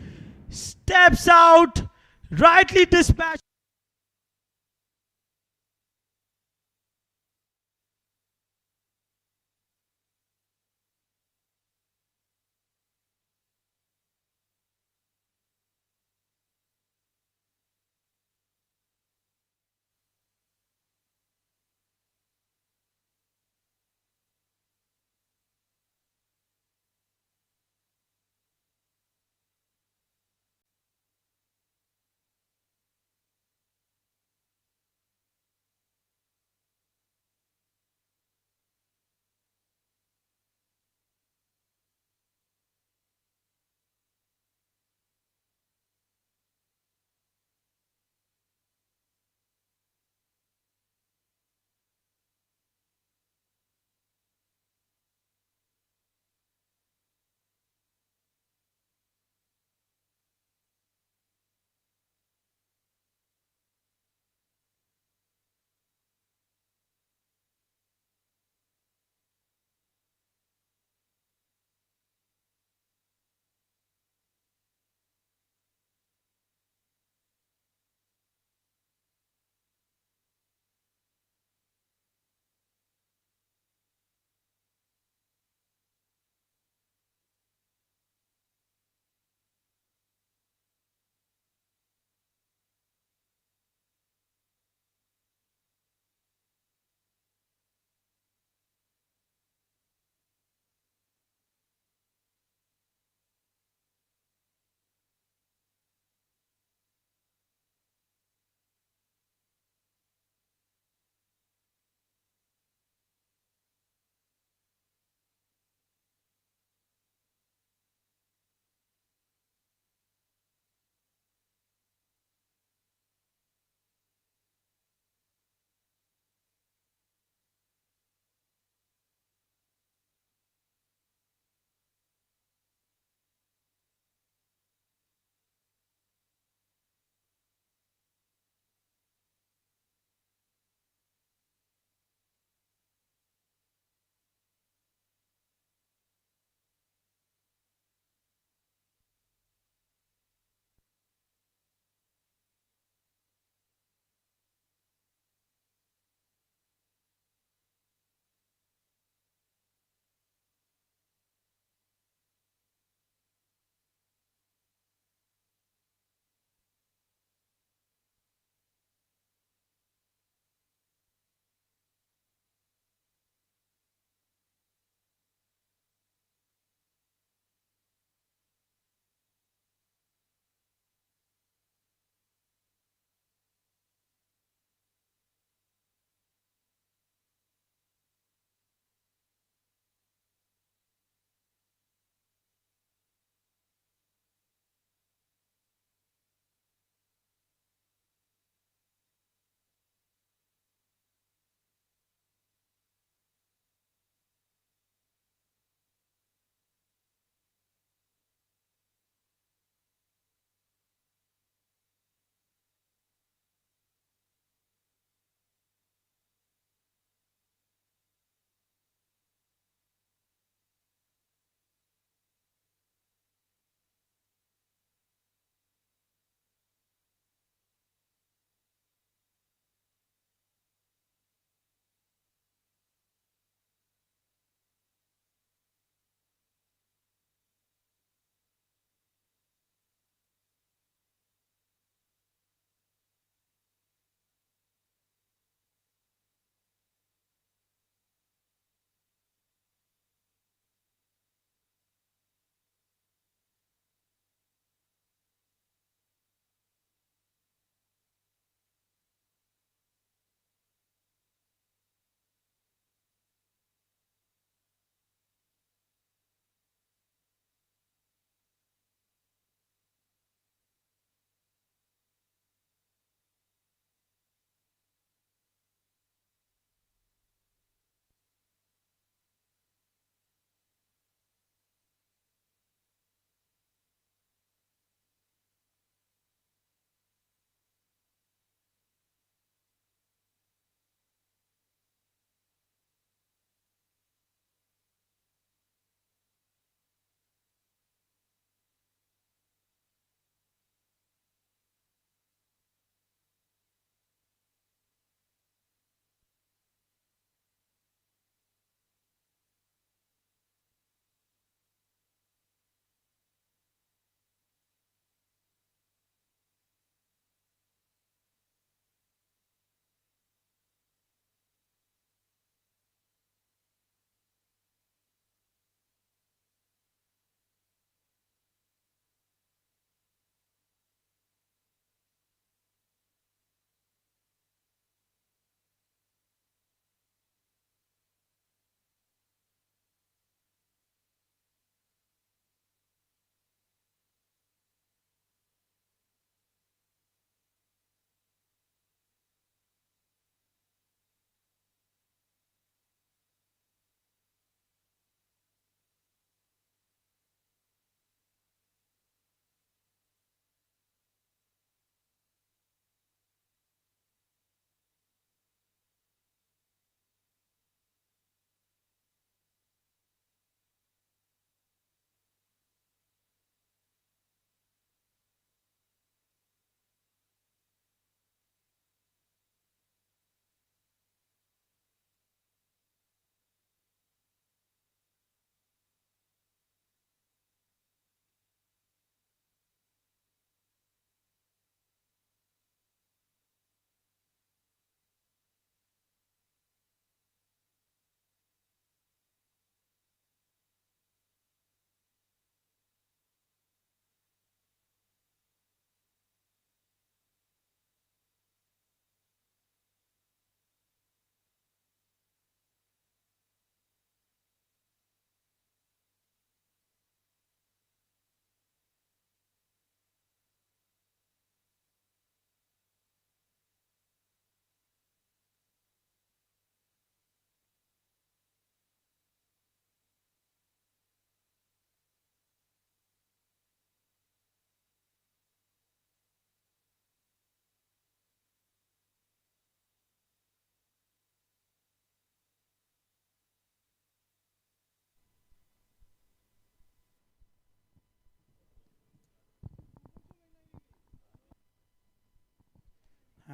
Steps out, rightly dispatched.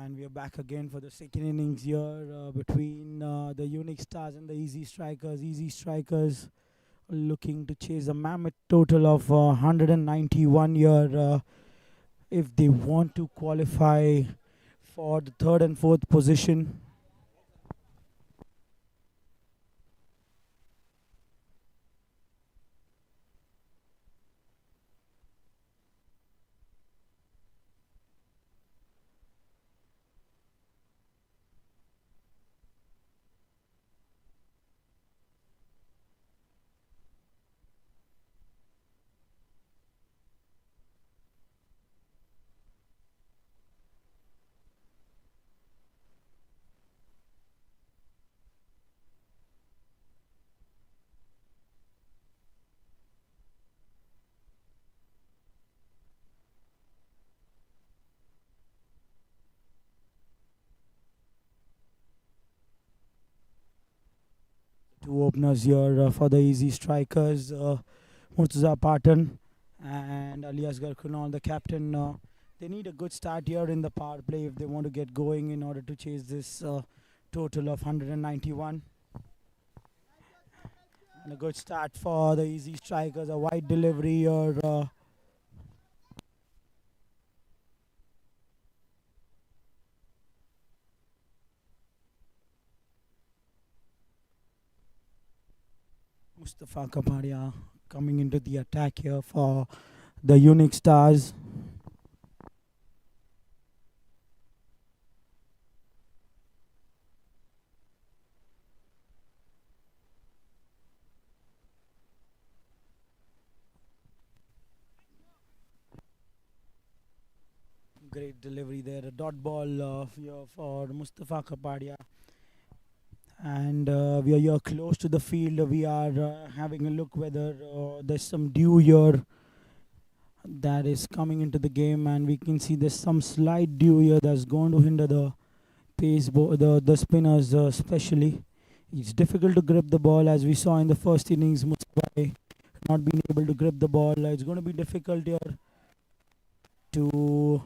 And we are back again for the second innings here between the Unix Stars and the Ezzi Strikers. Ezzi Strikers looking to chase a mammoth total of 191 here if they want to qualify for the third and fourth position. Two openers here for the Ezzi Strikers, Murtaza Patan and Alias Garkunal, the captain. They need a good start here in the power play if they want to get going in order to chase this total of 191. And a good start for the Ezzi Strikers, a wide delivery here. Mustafa Kapadia coming into the attack here for the Unix Stars. Great delivery there, a dot ball here for Mustafa Kapadia. And we are here close to the field. We are having a look whether there's some dew here that is coming into the game, and we can see there's some slight dew here that's going to hinder the pace, the spinners especially. It's difficult to grip the ball, as we saw in the first innings. Mustafa not being able to grip the ball. It's going to be difficult here to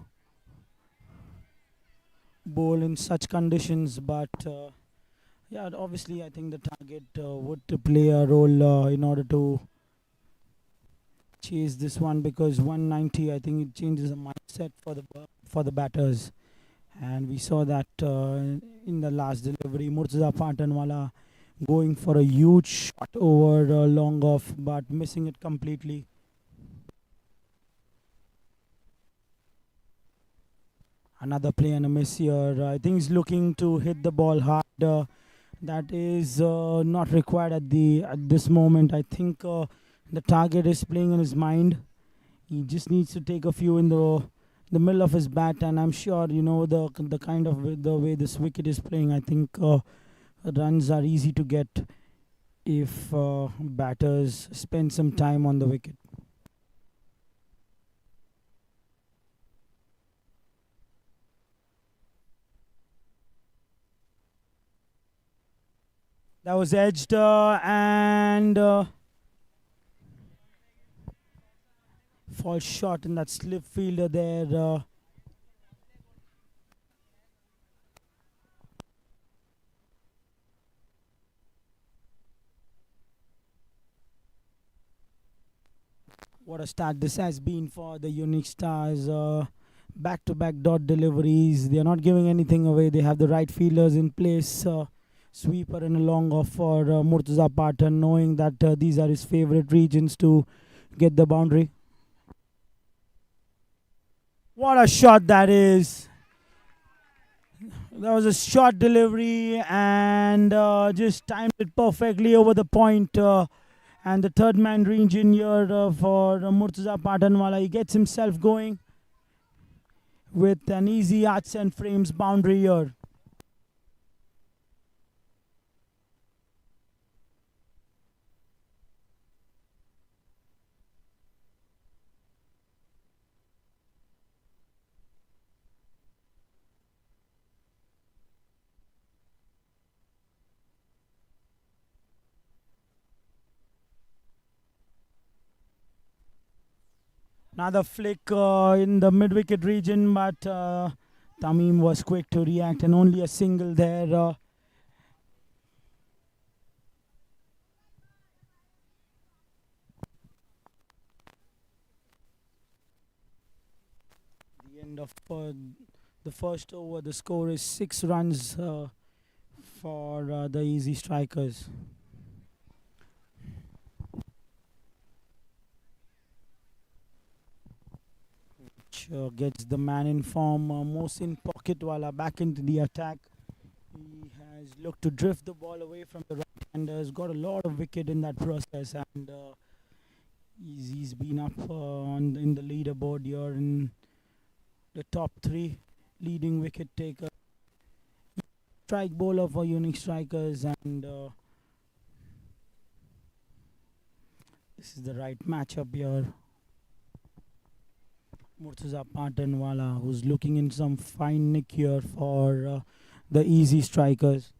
bowl in such conditions, but yeah, obviously I think the target would play a role in order to chase this one, because 190, I think it changes the mindset for the batters, and we saw that in the last delivery. Murtaza Patanwala going for a huge shot over long off, but missing it completely. Another play and a miss here. I think he's looking to hit the ball hard. That is not required at this moment. I think the target is playing in his mind. He just needs to take a few in the middle of his bat, and I'm sure the kind of the way this wicket is playing. I think runs are easy to get if batters spend some time on the wicket. That was edged and falls short in that slip fielder there. What a start this has been for the Unix Stars. Back-to-back dot deliveries. They are not giving anything away. They have the right fielders in place. Sweeper and a long off for Murtaza Patan, knowing that these are his favorite regions to get the boundary. What a shot that is. That was a short delivery and just timed it perfectly over the point. And the third man region here for Murtaza Patanwala. He gets himself going with an easy arts and frames boundary here. Another flick in the mid-wicket region, but Tamim was quick to react and only a single there. The end of the first over, the score is 6 runs for the Easy Strikers. Which gets the man in form, Mohsin Pocketwala, back into the attack. He has looked to drift the ball away from the right-handers, got a lot of wicket in that process, and he's been up in the leaderboard here in the top 3 leading wicket taker. Strike bowler for Unix Strikers, and this is the right matchup here. Murtaza Patanwala, who's looking in some fine nick here for the Easy Strikers.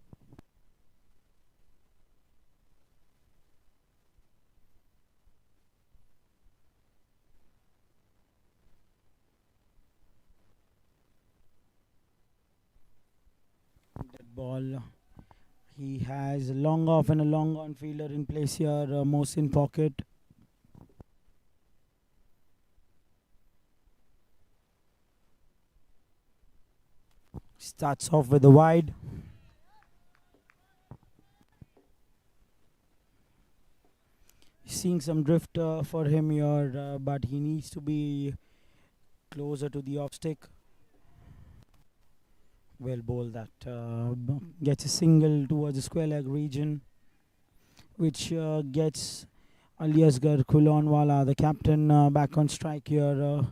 Dead ball. He has a long off and a long on fielder in place here, Mohsin Pocket. Starts off with a wide. Seeing some drift for him here, but he needs to be closer to the off stick. Well bowled that. Gets a single towards the square leg region, which gets Aliasgar Khulonwala, the captain, back on strike here.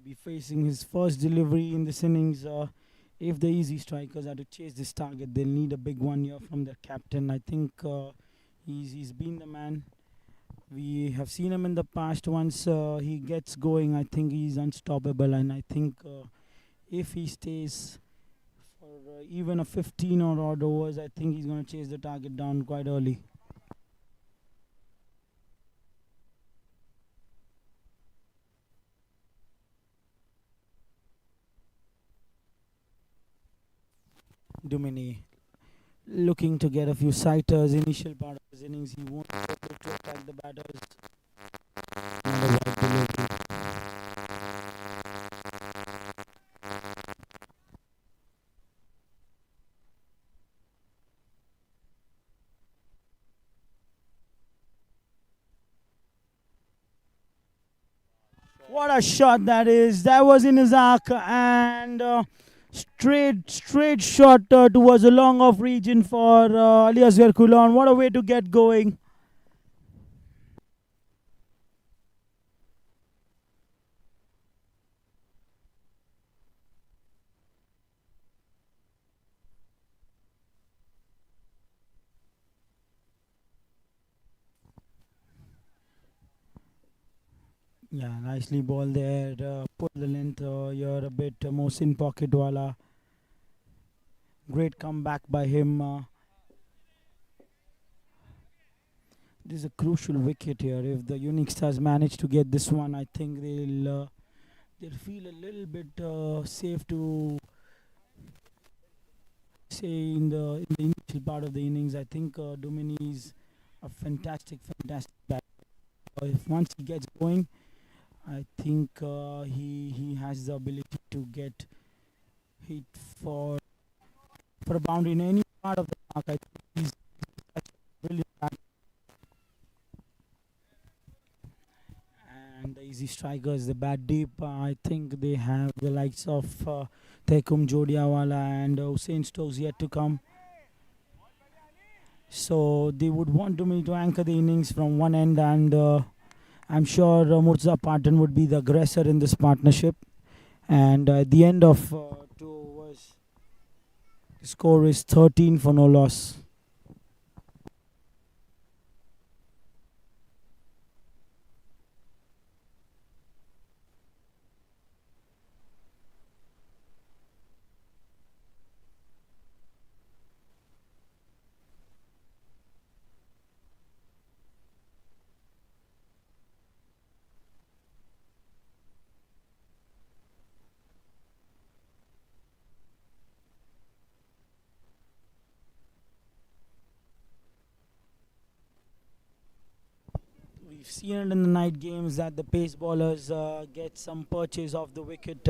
Be facing his first delivery in this innings. If the Easy Strikers are to chase this target, they'll need a big one here from their captain. I think he's been the man. We have seen him in the past. Once he gets going, I think he's unstoppable, and I think if he stays for even a 15 or odd overs, I think he's going to chase the target down quite early. Dumini looking to get a few sighters. Initial part of his innings, he won't be able to attack the batters. Another wide delivery. What a shot that is! That was in his arc, and straight shot towards the long off region for Aliasgar Khulon. What a way to get going. Yeah, nicely bowled there. Pull the length here a bit. Mohsin Pocketwala. Great comeback by him. This is a crucial wicket here. If the Unix Stars manage to get this one, I think they'll feel a little bit safe to say in the initial part of the innings. I think Dumini is a fantastic batter. If once he gets going, I think he has the ability to get hit for a boundary in any part of the park. I think he's brilliant. And the Easy Strikers, the bat deep. I think they have the likes of Tekum Jodiawala and Hussein Stokes yet to come. So they would want me to anchor the innings from one end, and I'm sure Murtaza Patan would be the aggressor in this partnership. And at the end of 2 overs, the score is 13 for no loss. seen it in the night games that the pace bowlers get some purchase of the wicket,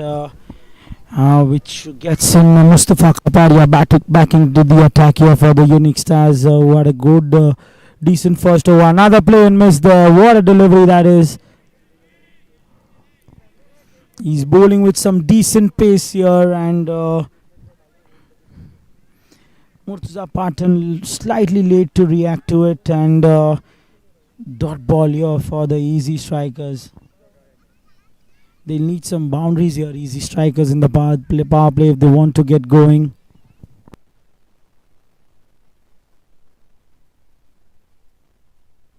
which gets in Mustafa Kapadia back into the attack here for the Unix Stars, who had a good, decent first over. Another play and miss there. What a delivery that is. He's bowling with some decent pace here, and Murtaza Pathan slightly late to react to it, and dot ball here for the Easy Strikers. They need some boundaries here, Easy Strikers, in the power play if they want to get going.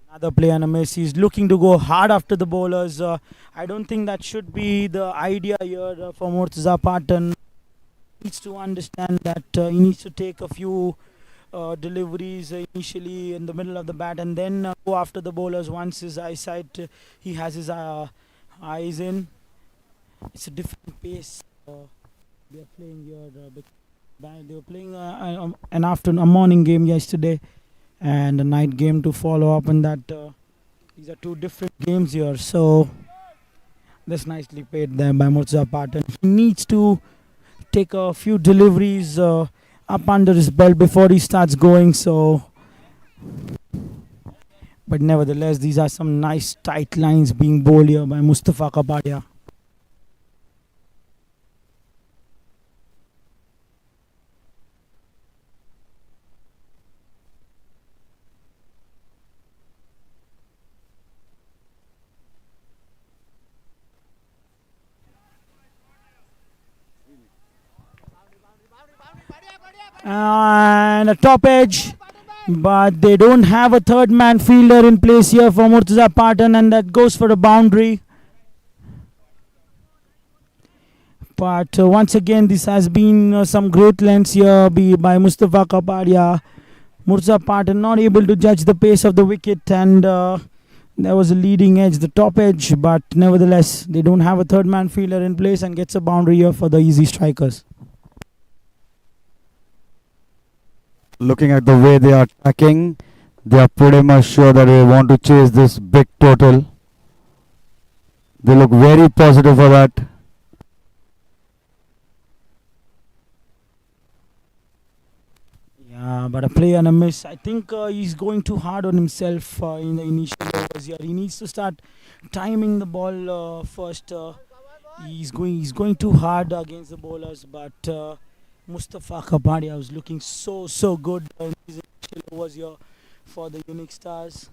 Another play and a miss. He's looking to go hard after the bowlers. I don't think that should be the idea here for Murtaza Pathan. He needs to understand that he needs to take a few deliveries initially in the middle of the bat, and then go after the bowlers once his eyesight, he has his eyes in. It's a different pace they are playing here. They were playing a morning game yesterday and a night game to follow up, and that these are two different games here. So that's nicely played there by Murtaza Pathan. He needs to take a few deliveries up under his belt before he starts going. So, but nevertheless, these are some nice tight lines being bowled here by Mustafa Kapadia. And a top edge, but they don't have a third man fielder in place here for Murtaza Pathan, and that goes for a boundary. But once again, this has been some great lengths here by Mustafa Kapadia. Murtaza Pathan not able to judge the pace of the wicket, and there was a leading edge, the top edge, but nevertheless, they don't have a third man fielder in place and gets a boundary here for the Easy Strikers. Looking at the way they are attacking, they are pretty much sure that they want to chase this big total. They look very positive for that. Yeah, but a play and a miss. I think he's going too hard on himself in the initial overs here. He needs to start timing the ball first. He's going too hard against the bowlers, but Mustafa Kapadia was looking so good in his initial overs here for the Unix Stars.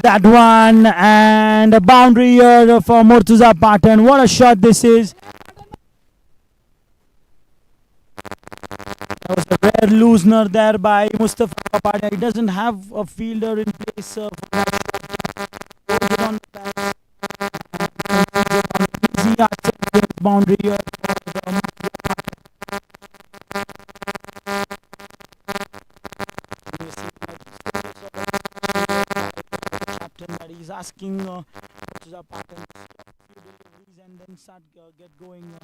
That one, and a boundary here for Murtaza Pathan. What a shot this is. That was a rare loosener there by Mustafa Kapadia. He doesn't have a fielder in place for that shot. On the boundary here for that he's asking Murtaza Pathan to a few deliveries and then start get going.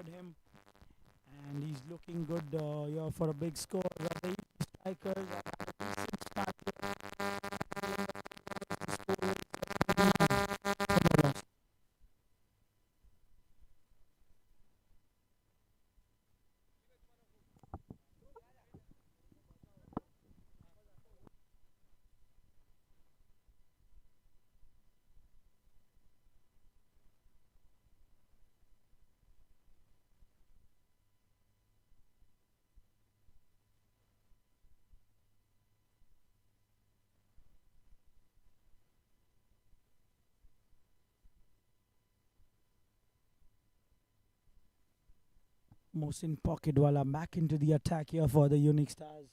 Him, and he's looking good here for a big score. The Strikers Mohsin Pocketwala back into the attack here for the Unix Stars.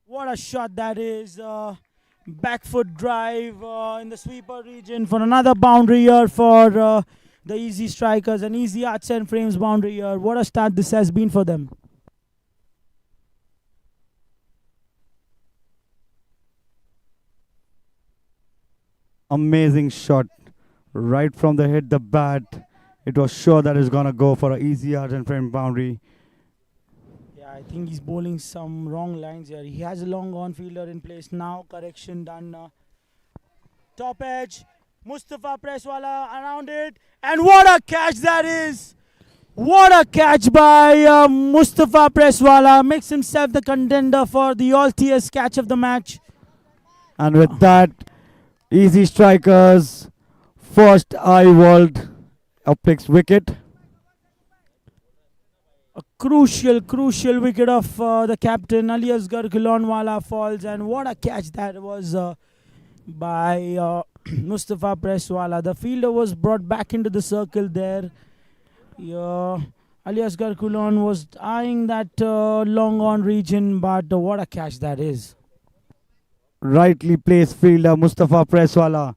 What a shot that is. Back foot drive in the sweeper region for another boundary here for the Easy Strikers. An easy arts and frames boundary here. What a start this has been for them. Amazing shot. Right from the hit the bat. It was sure that it's gonna go for an easy yards and frame boundary. Yeah, I think he's bowling some wrong lines here. He has a long on fielder in place now. Correction done. Top edge. Mustafa Presswala around it. And what a catch that is! What a catch by Mustafa Presswala. Makes himself the contender for the all-TS catch of the match. And with that, Easy Strikers first I World optics wicket. A crucial wicket of the captain Ali Asghar Khilonwala falls, and what a catch that was by Mustafa Presswala. The fielder was brought back into the circle there. Ali Asghar Khilon was eyeing that long on region, but what a catch that is. Rightly placed fielder Mustafa Presswala.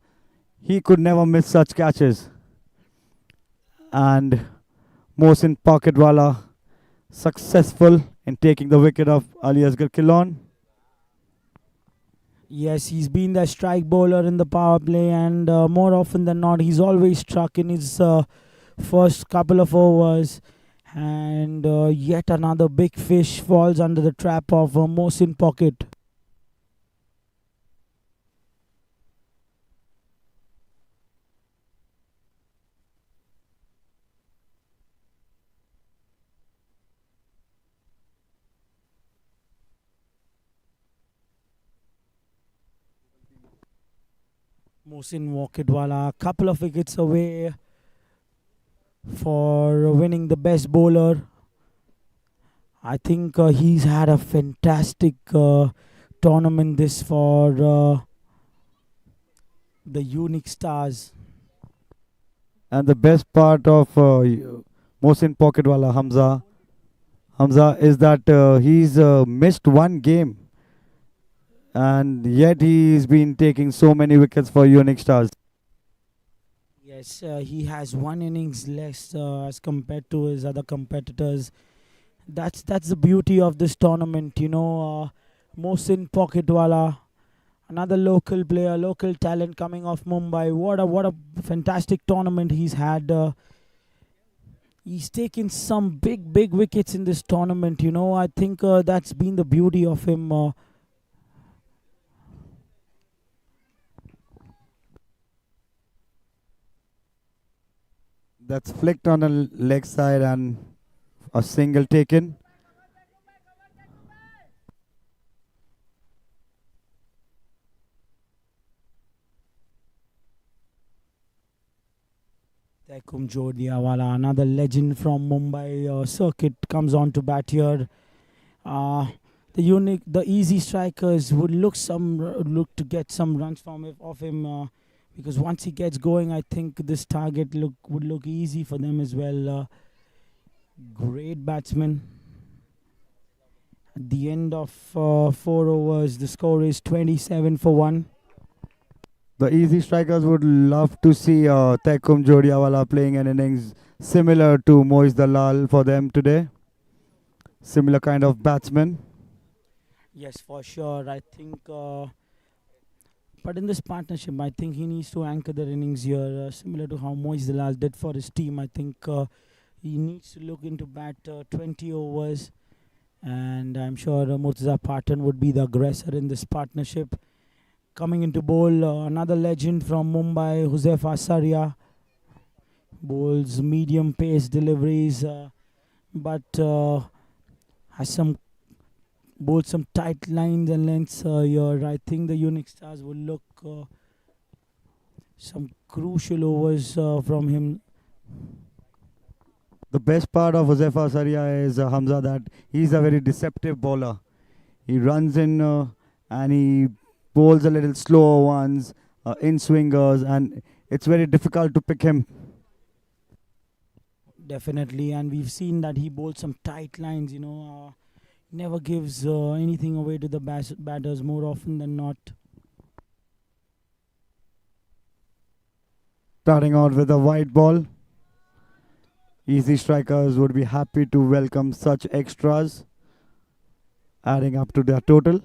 He could never miss such catches. And Mohsin Pocketwala successful in taking the wicket of Ali Asghar Khilon. Yes, he's been the strike bowler in the power play, and more often than not, he's always struck in his first couple of overs. And yet another big fish falls under the trap of Mohsin Pocket. Mohsin Pocketwala, a couple of wickets away for winning the best bowler. I think he's had a fantastic tournament this for the Unix Stars. And the best part of Mohsin Pocketwala, Hamza, is that he's missed one game. And yet he's been taking so many wickets for Unix Stars. Yes, he has one innings less as compared to his other competitors. That's the beauty of this tournament, you know. Mohsin Pocketwala, another local player, local talent coming off Mumbai. What a fantastic tournament he's had. He's taken some big wickets in this tournament, you know. I think that's been the beauty of him. That's flicked on the leg side and a single taken. Taikum Jodiawala, another legend from Mumbai circuit, comes on to bat here. The Easy Strikers would look to get some runs off him. Because once he gets going, I think this target would look easy for them as well. Great batsman. At the end of 4 overs, the score is 27 for 1. The Easy Strikers would love to see Taikum Jodiawala playing an innings similar to Moiz Dalal for them today. Similar kind of batsman. Yes, for sure. I think... but in this partnership, I think he needs to anchor their innings here, similar to how Moiz Dalal did for his team. I think he needs to look into bat 20 overs, and I'm sure Murtaza Pathan would be the aggressor in this partnership. Coming into bowl, another legend from Mumbai, Huzefa Saria, bowls medium pace deliveries, but has bowled some tight lines and lengths here. I think the Unix Stars will look some crucial overs from him. The best part of Huzefa Saria is Hamza, that he's a very deceptive bowler. He runs in and he bowls a little slower ones, in swingers, and it's very difficult to pick him. Definitely, and we've seen that he bowls some tight lines, you know. Never gives anything away to the batters more often than not. Starting out with a white ball. Easy Strikers would be happy to welcome such extras, adding up to their total.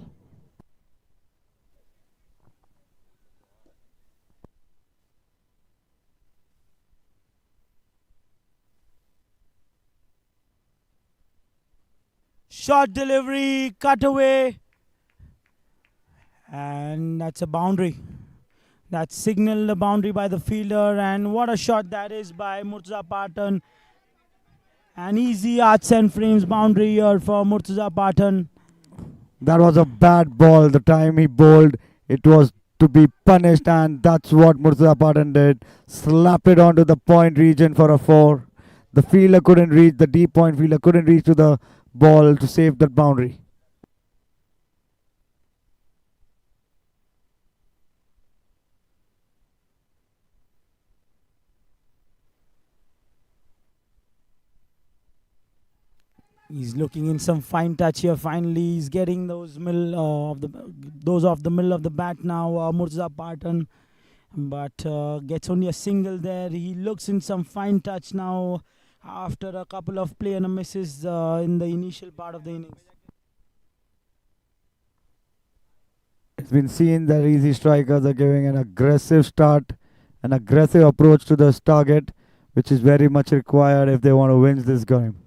Short delivery, cut away. And that's a boundary. That signaled a boundary by the fielder. And what a shot that is by Murtaza Patan. An easy arts and frames boundary here for Murtaza Patan. That was a bad ball. The time he bowled, it was to be punished, and that's what Murtaza Patan did. Slapped it onto the point region for a 4. The fielder couldn't reach, the deep point fielder couldn't reach to the ball to save that boundary. He's looking in some fine touch here. Finally, he's getting those off the middle of the bat now. Murtaza Patan, but gets only a single there. He looks in some fine touch now after a couple of play and misses in the initial part of the innings. It's been seen that Ezzi Strikers are giving an aggressive start, an aggressive approach to this target, which is very much required if they want to win this game.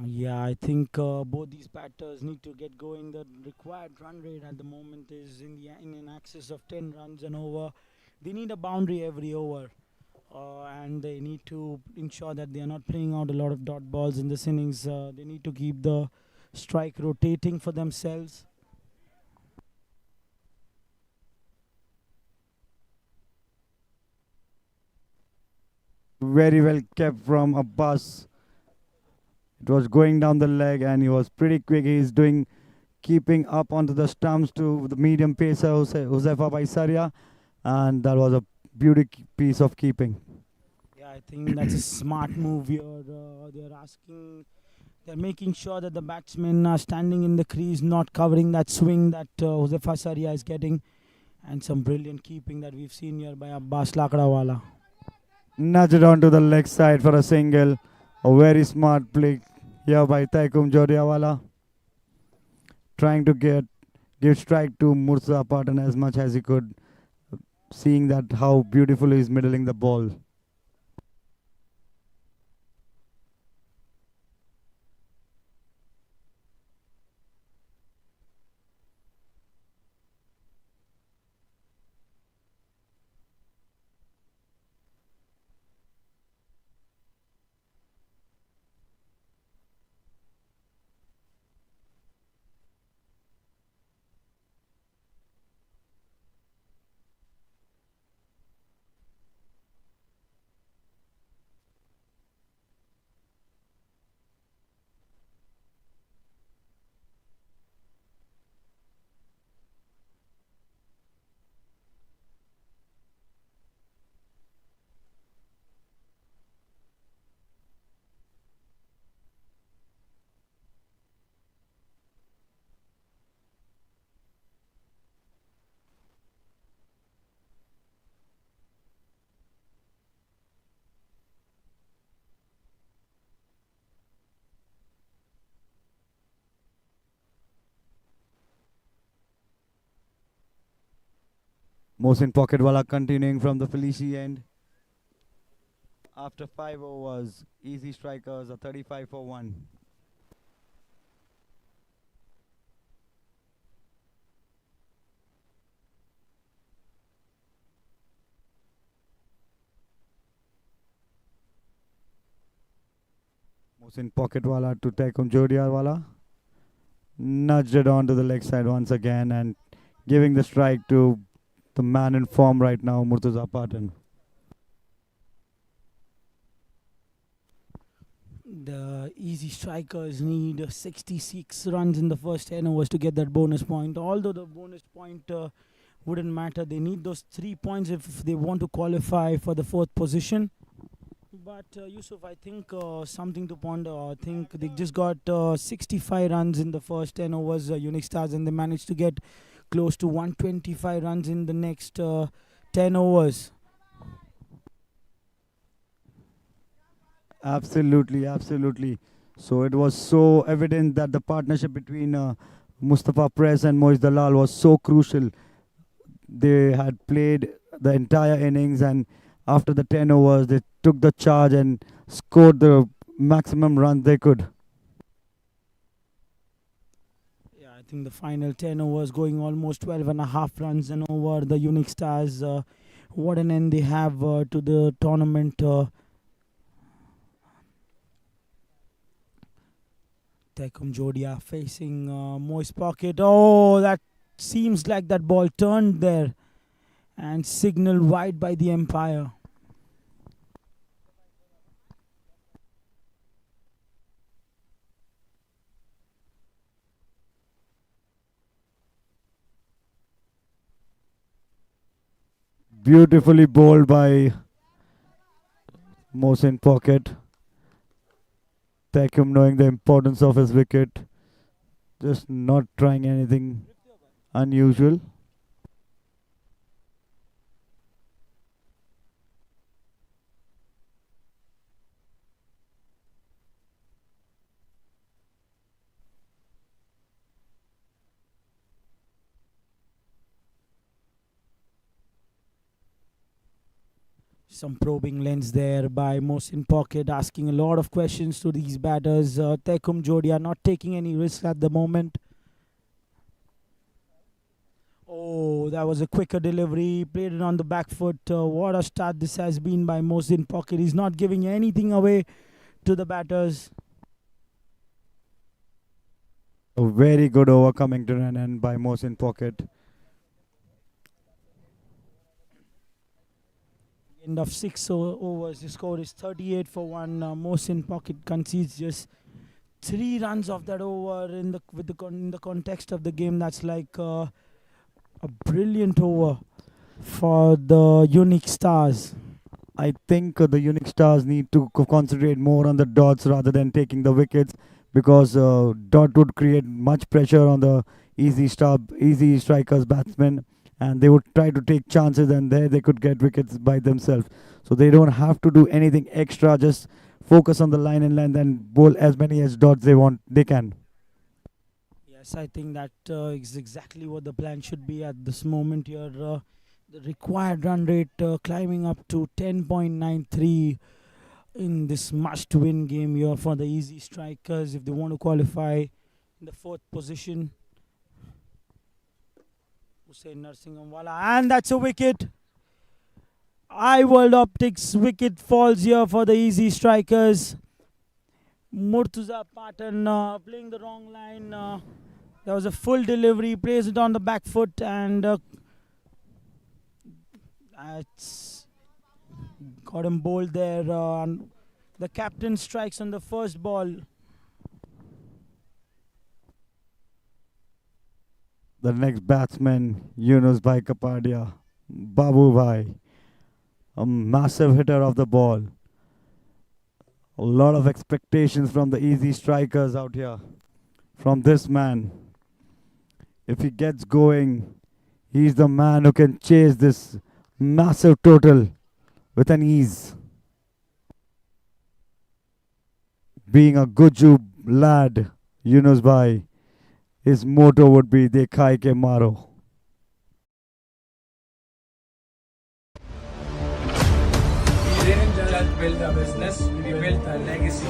Yeah, I think both these batters need to get going. The required run rate at the moment is in an excess of 10 runs and over. They need a boundary every over, and they need to ensure that they are not playing out a lot of dot balls in this innings. They need to keep the strike rotating for themselves. Very well kept from Abbas. It was going down the leg and he was pretty quick. He's keeping up onto the stumps to the medium pacer Josefa Baisaria, and that was a beauty piece of keeping. Yeah, I think that's a smart move here. They're making sure that the batsmen are standing in the crease, not covering that swing that Josefa Saria is getting, and some brilliant keeping that we've seen here by Abbas Lakdawala. Nudge it onto the leg side for a single. A very smart play here by Taikum Jodiawala. Trying to give strike to Murtaza Patan as much as he could. Seeing that how beautifully he's middling the ball. Mohsin Pocketwala continuing from the Felici end. After 5 overs, Ezzi Strikers are 35 for 1. Mohsin Pocketwala to Taikum Jodiawala. Nudged it onto the leg side once again and giving the strike to the man in form right now, Murtaza Patan. The Ezzi Strikers need 66 runs in the first 10 overs to get that bonus point. Although the bonus point wouldn't matter, they need those 3 points if they want to qualify for the 4th position. But Yusuf, I think something to ponder. I think they just got 65 runs in the first 10 overs, Unix Stars, and they managed to get close to 125 runs in the next 10 overs. Absolutely, absolutely. So it was so evident that the partnership between Mustafa Press and Moiz Dalal was so crucial. They had played the entire innings, and After the 10 overs, they took the charge and scored the maximum runs they could. Yeah, I think the final 10 overs going almost 12 and a half runs and over. The Unix Stars, what an end they have to the tournament. Tekum Jodia facing Moist Pocket. Oh, that seems like that ball turned there and signaled wide by the umpire. Beautifully bowled by Mohsin Pocket. Tekum knowing the importance of his wicket, just not trying anything unusual. Some probing lens there by Mohsin Pocket, asking a lot of questions to these batters. Tekum Jodia not taking any risks at the moment. Oh, that was a quicker delivery. Played it on the back foot. What a start this has been by Mohsin Pocket. He's not giving anything away to the batters. A very good over coming to an end by Mohsin Pocket. End of 6 overs, the score is 38 for 1. Mohsin Pocket concedes just 3 runs of that over in the context of the game. That's like a brilliant over for the Unix Stars. I think the Unix Stars need to concentrate more on the dots rather than taking the wickets, because dot would create much pressure on the easy strikers batsmen, and they would try to take chances, and there they could get wickets by themselves. So they don't have to do anything extra, just focus on the line and length and bowl as many as dots they can. Yes, I think that is exactly what the plan should be at this moment here. The required run rate climbing up to 10.93 in this must-win game here for the Easy Strikers if they want to qualify in the 4th position. Hussain Narsinghamwala, and that's a wicket. World Optics wicket falls here for the Easy Strikers. Murtuza Patan playing the wrong line. There was a full delivery, plays it on the back foot, and it's got him bowled there. The captain strikes on the first ball. The next batsman, Yunus Bhai Kapadia, Babu Bhai, a massive hitter of the ball. A lot of expectations from the Easy Strikers out here, from this man. If he gets going, he's the man who can chase this massive total with an ease. Being a Guju lad, Yunus Bhai, his motto would be Dekhai ke maro. We didn't just build a business, we built a legacy.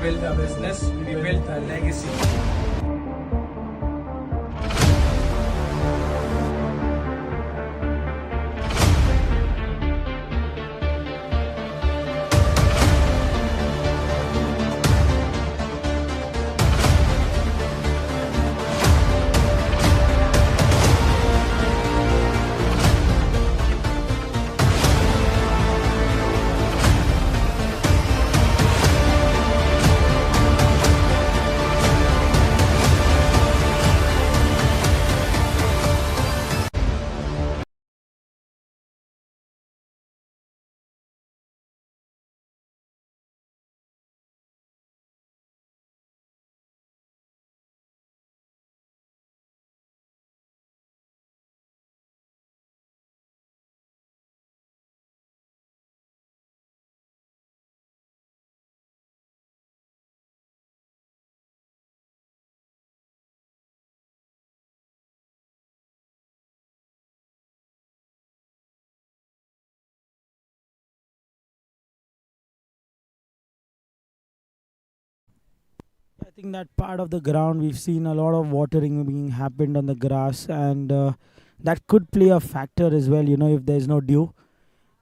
Build a business, we built a legacy. I think that part of the ground we've seen a lot of watering being happened on the grass, and that could play a factor as well. If there's no dew,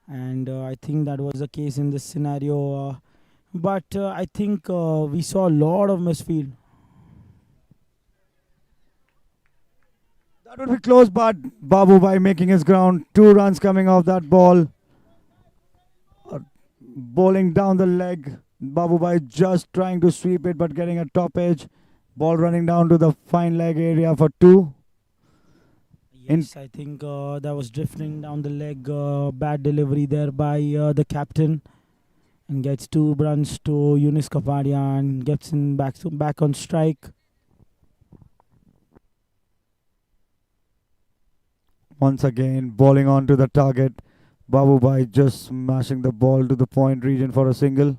and I think that was the case in this scenario. But I think we saw a lot of misfield. That would be close, but Babu by making his ground. 2 runs coming off that ball. Bowling down the leg. Babu Bhai just trying to sweep it but getting a top edge. Ball running down to the fine leg area for 2. Yes, I think that was drifting down the leg. Bad delivery there by the captain, and gets 2 runs to Unix Kapadia and gets in back on strike. Once again, bowling on to the target. Babu Bhai just smashing the ball to the point region for a single.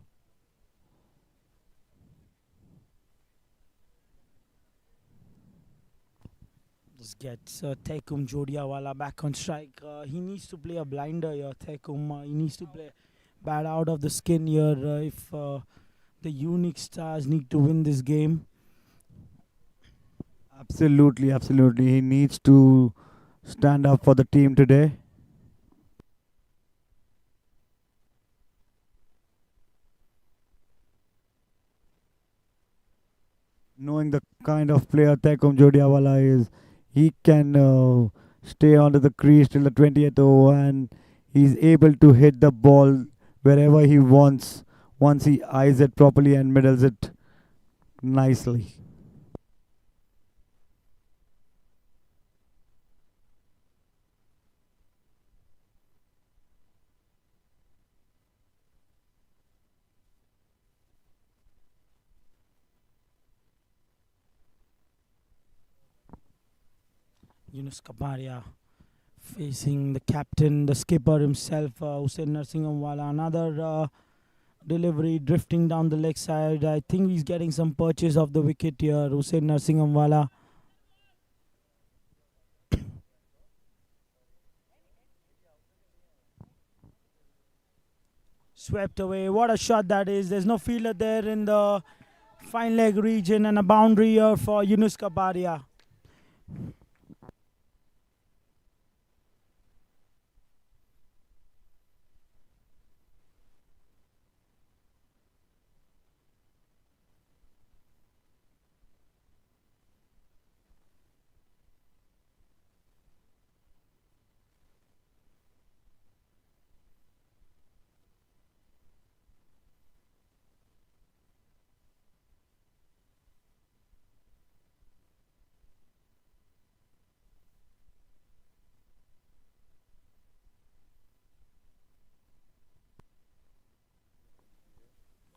This gets Tekum Jodiawala back on strike. He needs to play a blinder here, Tekum. He needs to play bad out of the skin here if the Unix Stars need to win this game. Absolutely, absolutely. He needs to stand up for the team today. Knowing the kind of player Tekum Jodiawala is, he can stay onto the crease till the 20th over and he's able to hit the ball wherever he wants once he eyes it properly and middles it nicely. Yunus Kapadia facing the captain, the skipper himself, Hussein Narsinghamwala. Another delivery drifting down the leg side. I think he's getting some purchase of the wicket here, Hussein Narsinghamwala. Swept away. What a shot that is. There's no fielder there in the fine leg region, and a boundary here for Yunus Kapadia.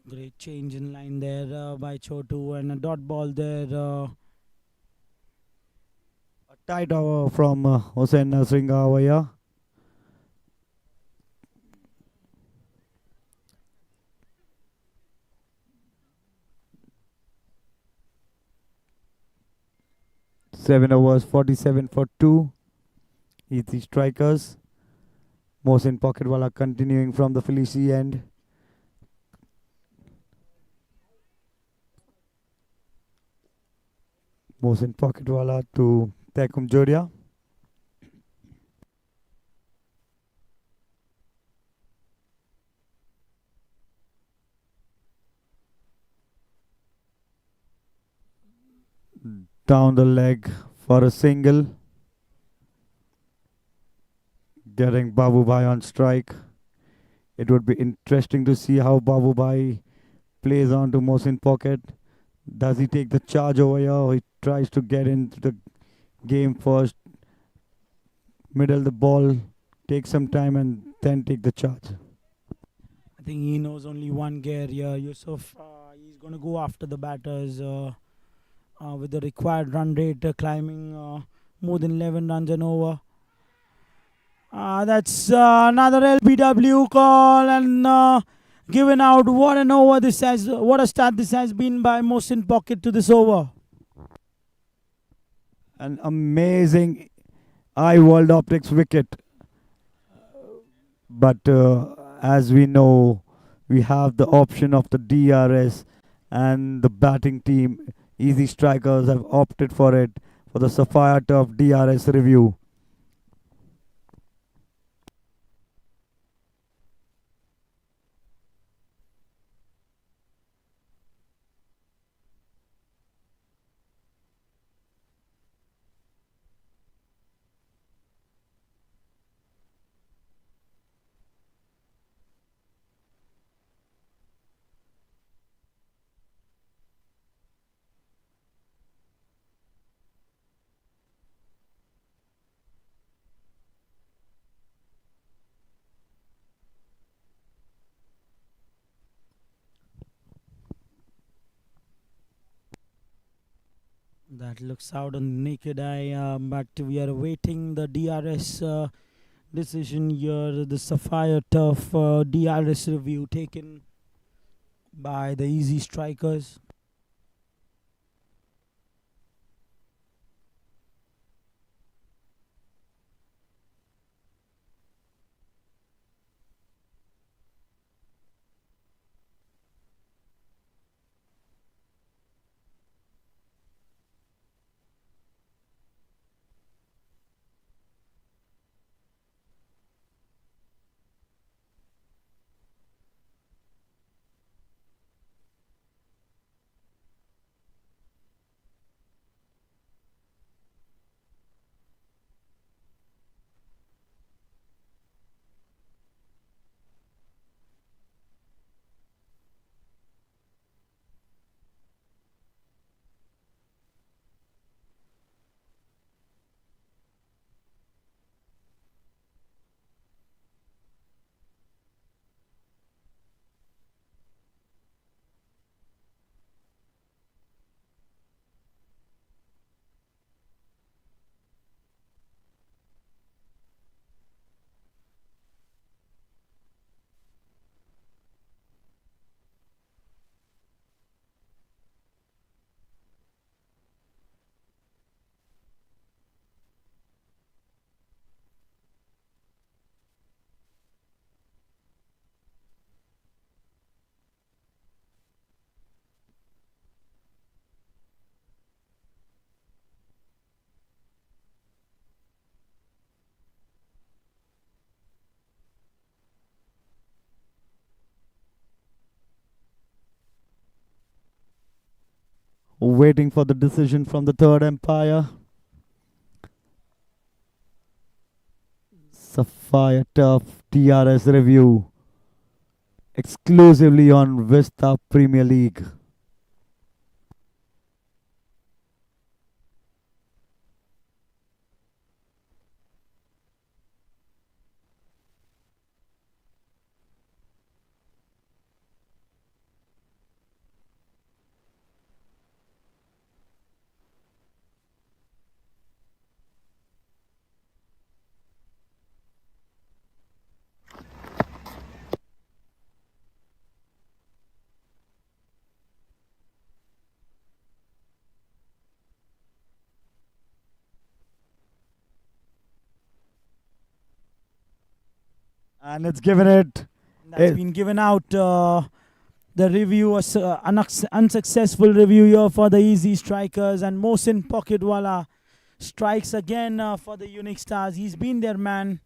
Great change in line there by Chotu, and a dot ball there. A tight over from Hussein Narsinghamwala. Seven overs, 47 for 2. Ezzi Strikers. Mohsin Pocketwala continuing from the Felici end. Mohsin Pocketwala to Tekum Jodia. Down the leg for a single. Getting Babu Bhai on strike. It would be interesting to see how Babu Bhai plays on to Mohsin Pocket. Does he take the charge over here, or he tries to get into the game first, middle the ball, take some time and then take the charge? I think he knows only one gear here. Yusuf, he's going to go after the batters with the required run rate climbing more than 11 runs and over. That's another LBW call, and given out. What an over this has, what a start this has been by Mohsin Pocket to this over. An amazing eye world optics wicket. But as we know, we have the option of the DRS, and the batting team, Easy Strikers, have opted for it for the Sapphire Turf DRS review. That looks out on the naked eye, but we are awaiting the DRS decision here, the Sapphire Turf DRS review taken by the Easy Strikers. Waiting for the decision from the third umpire. Sapphire Turf DRS review exclusively on Vista Premier League. And it's given it. That's been given out. The review was unsuccessful review here for the Easy Strikers, and Mohsin Pocketwala strikes again for the Unix Stars. He's been their man.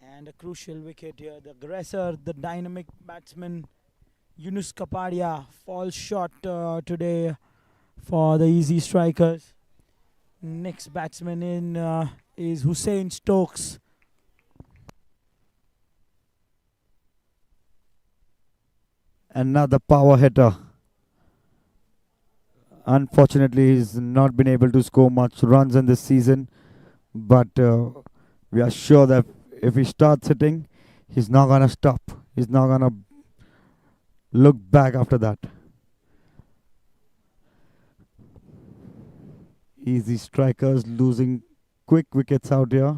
And a crucial wicket here. The aggressor, the dynamic batsman, Yunus Kapadia, falls short today for the Easy Strikers. Next batsman in is Hussein Stokes. Another power hitter. Unfortunately, he's not been able to score much runs in this season, but we are sure that if he starts hitting, he's not gonna stop. He's not gonna look back after that. Easy Strikers losing quick wickets out here.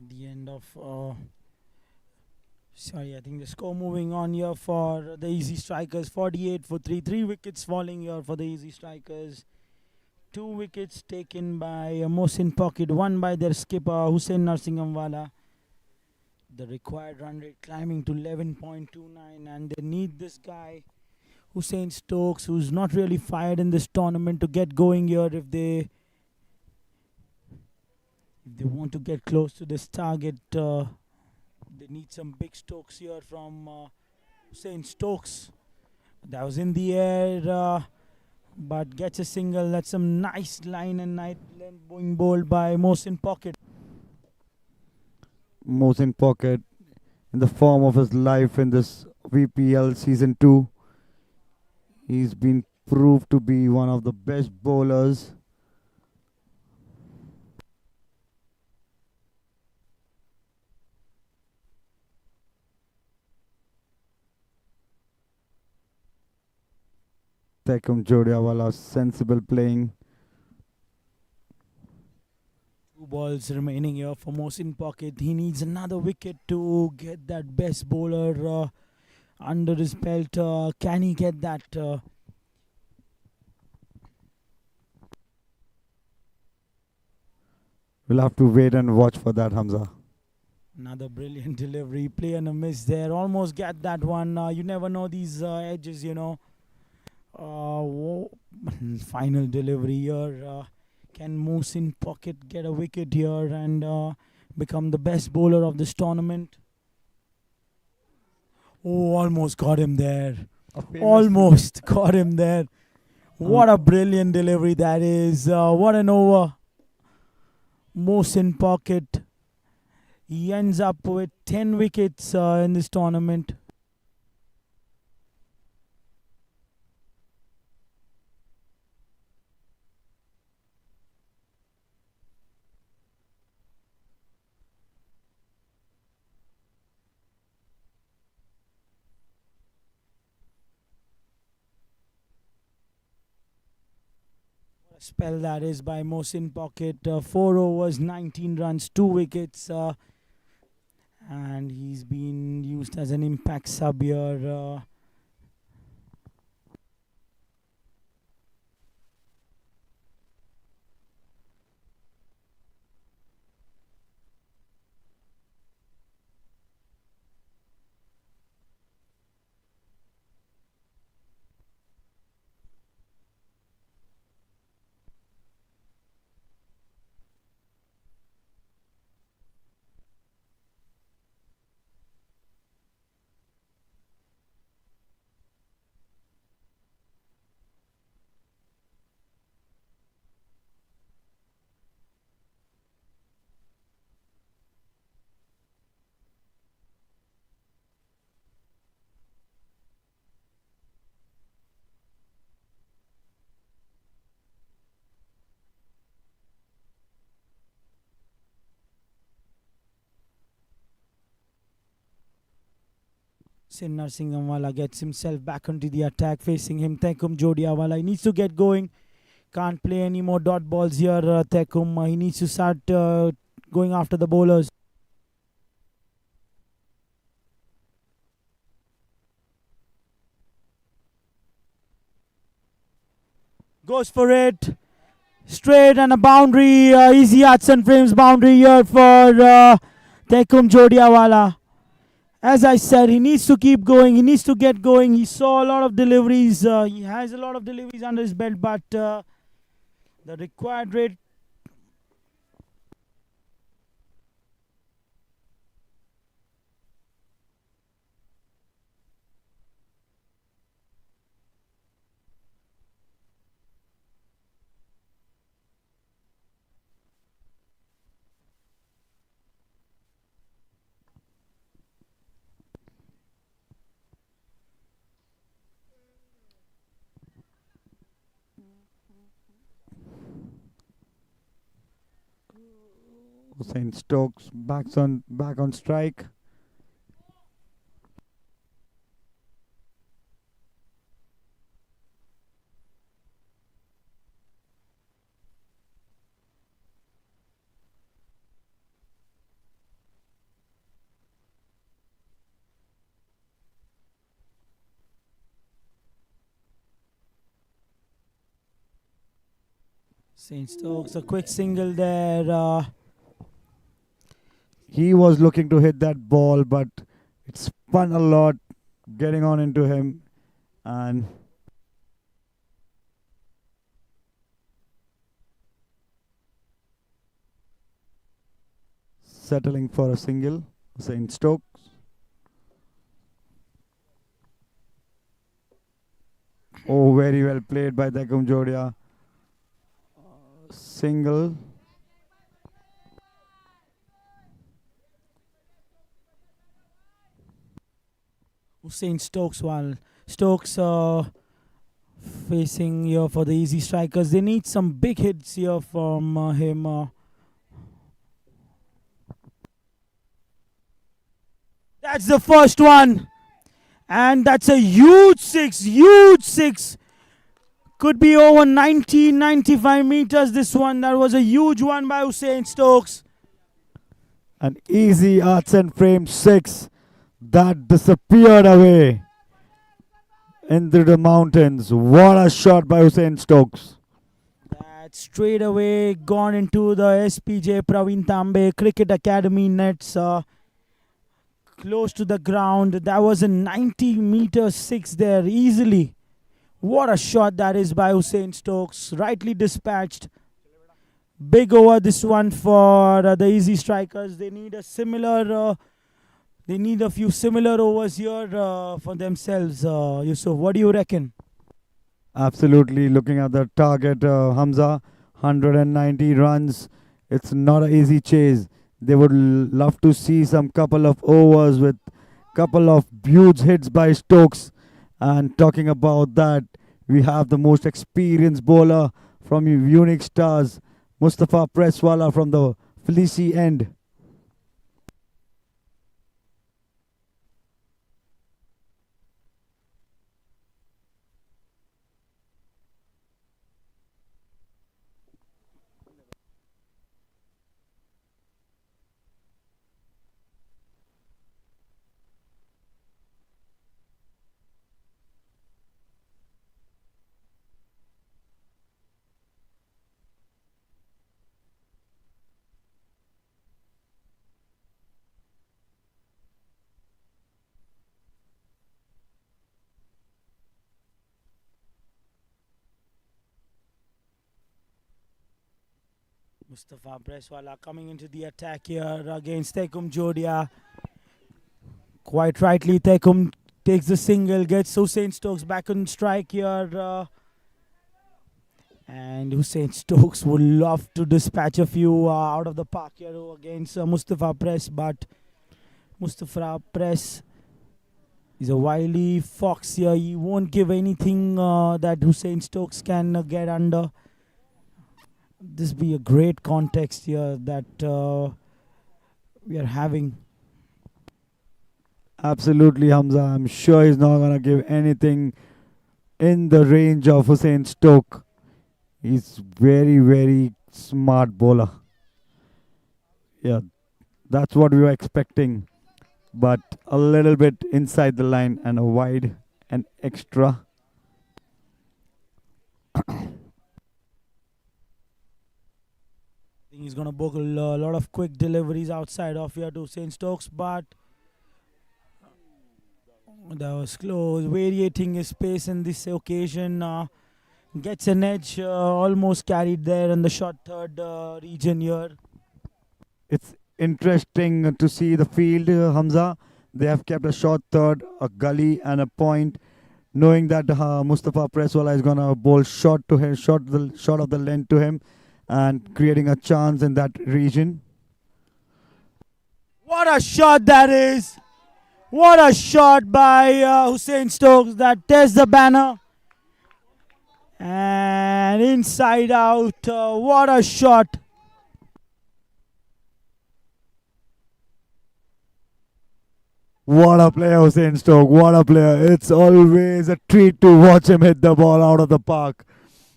The end of Sorry, I think the score moving on here for the Easy Strikers. 48 for 3. 3 wickets falling here for the Easy Strikers. 2 wickets taken by Mohsin Pocket. 1 by their skipper Hussein Narsinghamwala. The required run rate climbing to 11.29, and they need this guy Hussein Stokes, who's not really fired in this tournament, to get going here if they want to get close to this target. They need some big strokes here from Hussein Stokes. That was in the air, but gets a single. That's some nice line and night length being bowled by Mohsin Pocket. Mohsin Pocket in the form of his life in this VPL Season 2. He's been proved to be one of the best bowlers. Tekum Jodiawala, sensible playing. 2 balls remaining here for Mohsin Pocket. He needs another wicket to get that best bowler under his belt. Can he get that? We'll have to wait and watch for that, Hamza. Another brilliant delivery. Play and a miss there. Almost get that one. You never know these edges, you know. Final delivery here. Can Mohsin Pocket get a wicket here and become the best bowler of this tournament? Oh, almost got him there. Almost got him there. What a brilliant delivery that is. What an over. Mohsin Pocket. He ends up with 10 wickets in this tournament. Spell that is by Mohsin Pocket. 4 overs, 19 runs, 2 wickets, and he's been used as an impact sub here. Hussein Narsinghamwala gets himself back onto the attack. Facing him, Tekum Jodiawala. He needs to get going. Can't play any more dot balls here, Tekum. He needs to start going after the bowlers. Goes for it. Straight and a boundary. Easy arts and frames boundary here for Tekum Jodiawala. As I said, he needs to keep going. He needs to get going. He saw a lot of deliveries. He has a lot of deliveries under his belt, but the required rate. Hussein Stokes back on strike. St. Stokes, a quick single there. He was looking to hit that ball, but it spun a lot, getting on into him, and settling for a single. St. Stokes. Oh, very well played by Tekum Jodia. Single. Hussein Stokes, while Stokes facing here for the Easy Strikers. They need some big hits here from him. That's the first one. And that's a huge six. Could be over 90, 95 meters, this one. That was a huge one by Hussein Stokes. An easy arts and frame 6 that disappeared away into the mountains. What a shot by Hussein Stokes. That straight away gone into the SPJ Praveen Tambe Cricket Academy nets. Close to the ground. That was a 90-meter 6 there, easily. What a shot that is by Hussein Stokes. Rightly dispatched. Big over this one for the Easy Strikers. They need a similar. They need a few similar overs here for themselves. Yusuf, what do you reckon? Absolutely. Looking at the target, Hamza, 190 runs. It's not an easy chase. They would love to see some couple of overs with couple of huge hits by Stokes. And talking about that, we have the most experienced bowler from Unix Stars, Mustafa Presswala from the Felici end. Mustafa Presswala coming into the attack here against Tekum Jodia. Quite rightly, Tekum takes the single, gets Hussein Stokes back on strike here. And Hussein Stokes would love to dispatch a few out of the park here against Mustafa Press, but Mustafa Press is a wily fox here. He won't give anything that Hussein Stokes can get under. This be a great context here that we are having. Absolutely, Hamza. I'm sure he's not going to give anything in the range of Hussein Stokes. He's very, very smart bowler. Yeah, that's what we were expecting. But a little bit inside the line and a wide and extra. He's going to book a lot of quick deliveries outside of here to St. Stokes, but that was close. Variating his pace in this occasion. Gets an edge, almost carried there in the short third region here. It's interesting to see the field, Hamza. They have kept a short third, a gully and a point, knowing that Mustafa Presswala is going to bowl short to him, short of the length to him, and creating a chance in that region. What a shot that is! What a shot by Hussein Stokes that tests the banner. And inside out, what a shot. What a player, Hussein Stokes. What a player. It's always a treat to watch him hit the ball out of the park.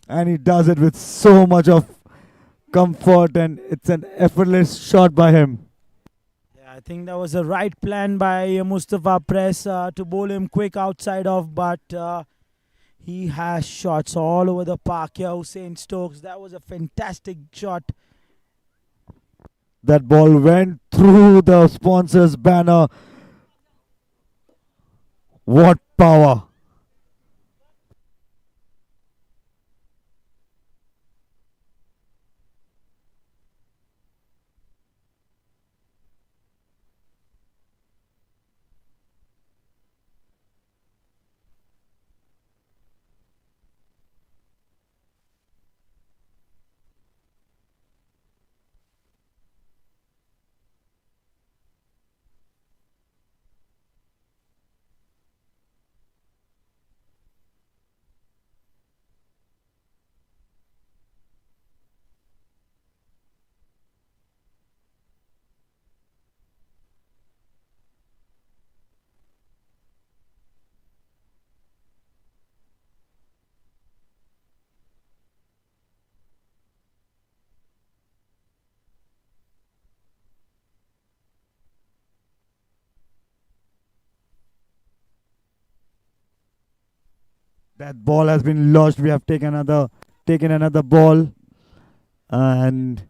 And he does it with so much of comfort, and it's an effortless shot by him. Yeah, I think that was the right plan by Mustafa Press to bowl him quick outside of, but He has shots all over the park here. Hussein Stokes, that was a fantastic shot. That ball went through the sponsor's banner. What power! That ball has been lost. We have taken another ball, and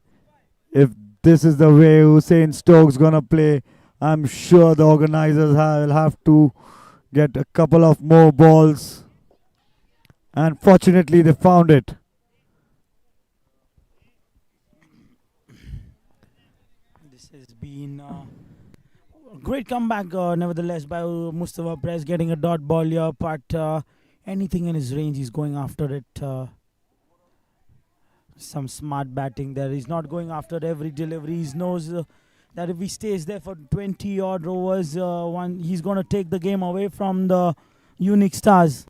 if this is the way Hussein Stokes gonna play, I'm sure the organizers will have to get a couple of more balls. And fortunately, they found it. This has been a great comeback, nevertheless, by Mustafa Press getting a dot ball here, but anything in his range, he's going after it. Some smart batting there. He's not going after every delivery. He knows that if he stays there for 20 odd overs, he's going to take the game away from the Unix Stars.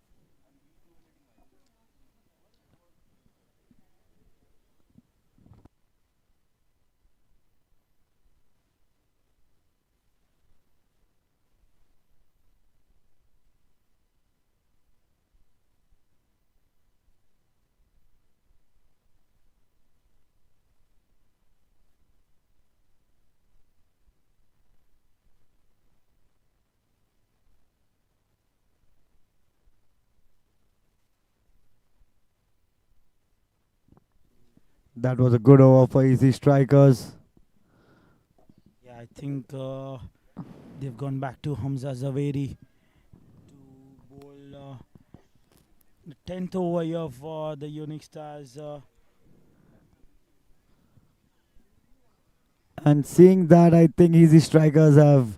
That was a good over for Ezzi Strikers. Yeah, I think they've gone back to Hamza Zaveri to bowl the 10th over here for the Unix Stars. And seeing that, I think Ezzi Strikers have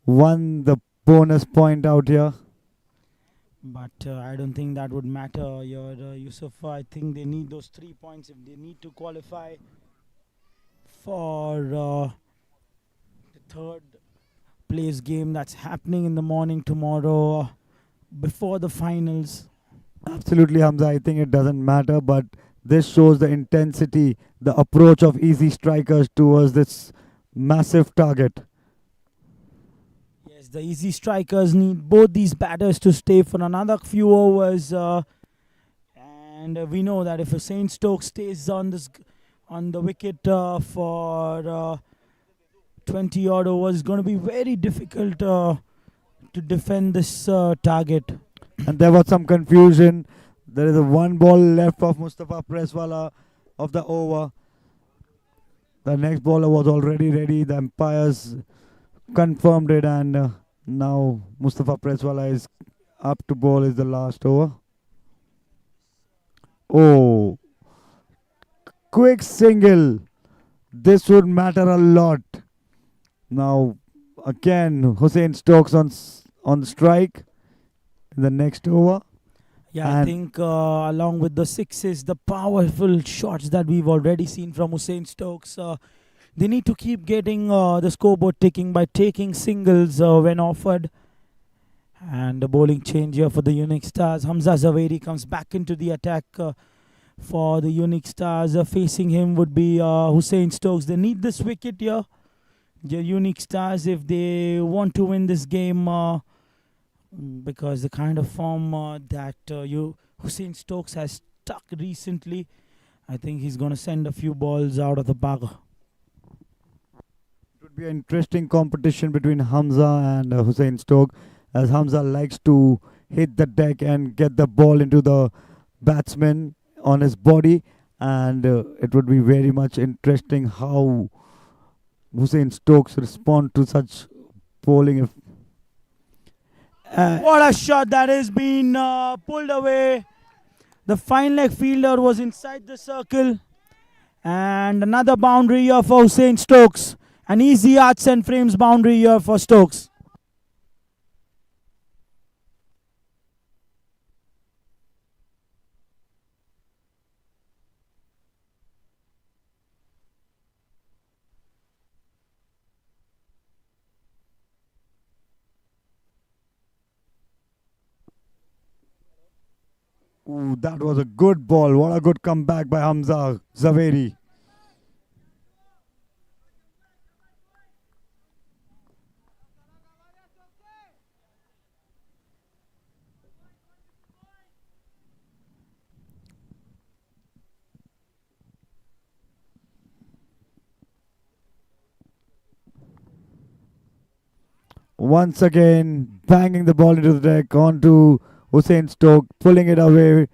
won the bonus point out here. But I don't think that would matter here, Yusuf. I think they need those 3 points if they need to qualify for the third place game that's happening in the morning tomorrow before the finals. Absolutely, Hamza. I think it doesn't matter, but this shows the intensity, the approach of Ezzi Strikers towards this massive target. Yes, the Ezzi Strikers need both these batters to stay for another few overs. And we know that if Hussein Stokes stays on the wicket for 20 odd overs, it's going to be very difficult to defend this target. And there was some confusion. There is a one ball left of Mustafa Preswala of the over. The next bowler was already ready. The umpires confirmed it, and now Mustafa Preswala is up to bowl is the last over. Oh, quick single. This would matter a lot. Now again, Hussein Stokes on strike in the next over. Yeah, I think along with the sixes, the powerful shots that we've already seen from Hussein Stokes, they need to keep getting the scoreboard ticking by taking singles when offered. And the bowling change here for the Unix Stars. Hamza Zaveri comes back into the attack for the Unix Stars. Facing him would be Hussein Stokes. They need this wicket here. The Unix Stars, if they want to win this game, because the kind of form that Hussein Stokes has stuck recently, I think he's going to send a few balls out of the park. It would be an interesting competition between Hamza and Hussein Stokes, as Hamza likes to hit the deck and get the ball into the batsman on his body. And it would be very much interesting how Hussein Stokes respond to such bowling. What a shot that has been pulled away. The fine leg fielder was inside the circle. And another boundary here for Hussein Stokes. An easy arts and frames boundary here for Stokes. Ooh, that was a good ball. What a good comeback by Hamza Zaveri. Once again, banging the ball into the deck onto Hussein Stokes, pulling it away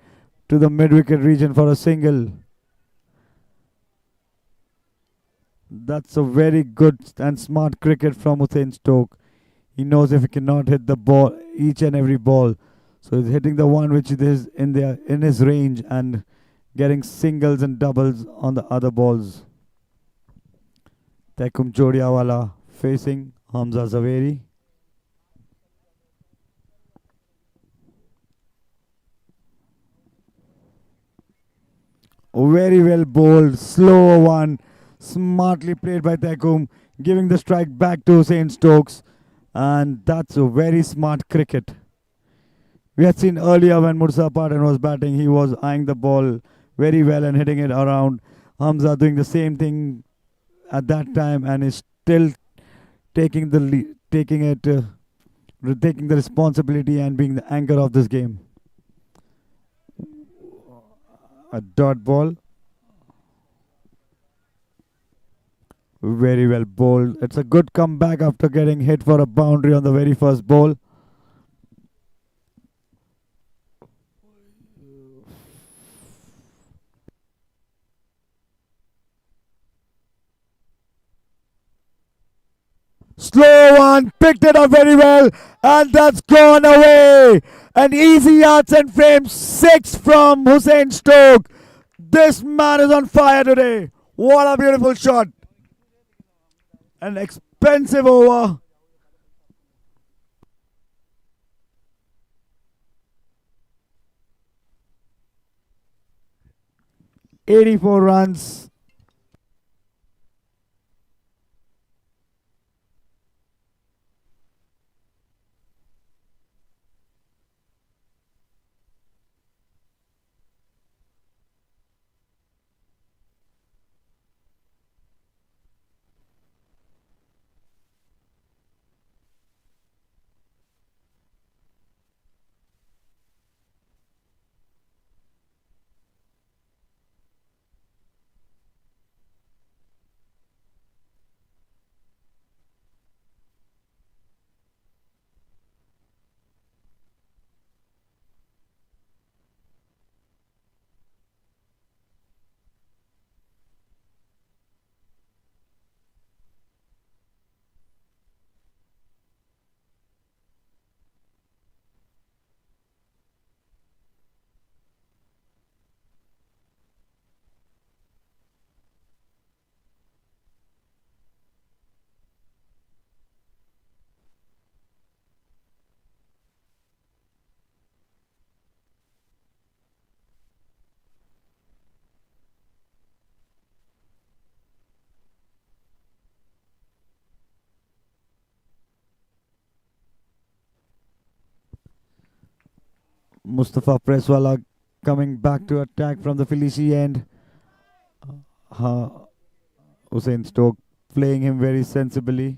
to the mid-wicket region for a single. That's a very good and smart cricket from Hussein Stokes. He knows if he cannot hit the ball, each and every ball, so he's hitting the one which is in his range and getting singles and doubles on the other balls. Tekum Jodiawala facing Hamza Zaveri. Very well bowled, slow one, smartly played by Tekum, giving the strike back to Hussein Stokes, and that's a very smart cricket. We had seen earlier when Mursa Pathan was batting, he was eyeing the ball very well and hitting it around. Hamza doing the same thing at that time and is still taking the taking the responsibility and being the anchor of this game. A dot ball. Very well bowled. It's a good comeback after getting hit for a boundary on the very first ball. Slow one, picked it up very well, and that's gone away. An easy yards and frames, 6 from Hussein Stokes. This man is on fire today. What a beautiful shot. An expensive over. "84 runs. Mustafa Preswala coming back to attack from the Felici end. Hussein Stokes playing him very sensibly.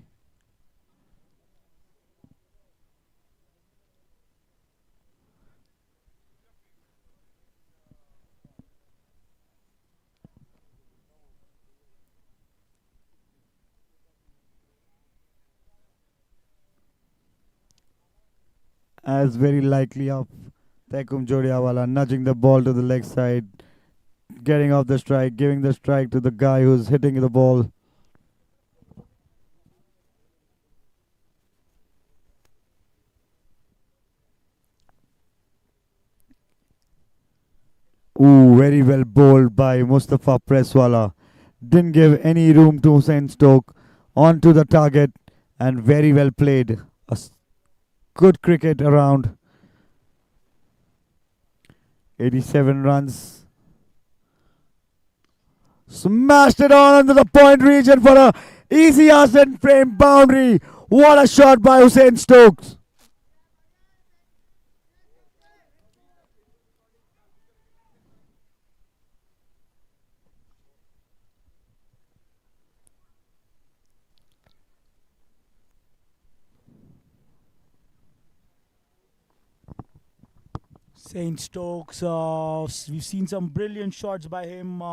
as very likely of Tekum Jodiawala nudging the ball to the leg side, getting off the strike, giving the strike to the guy who's hitting the ball. Ooh, very well bowled by Mustafa Presswala. Didn't give any room to Hussain Stokes. Onto the target and very well played. Good cricket around. 87 runs. Smashed it on into the point region for a easy Arsen frame boundary. What a shot by Hussain Stokes. Saint Stokes, we've seen some brilliant shots by him.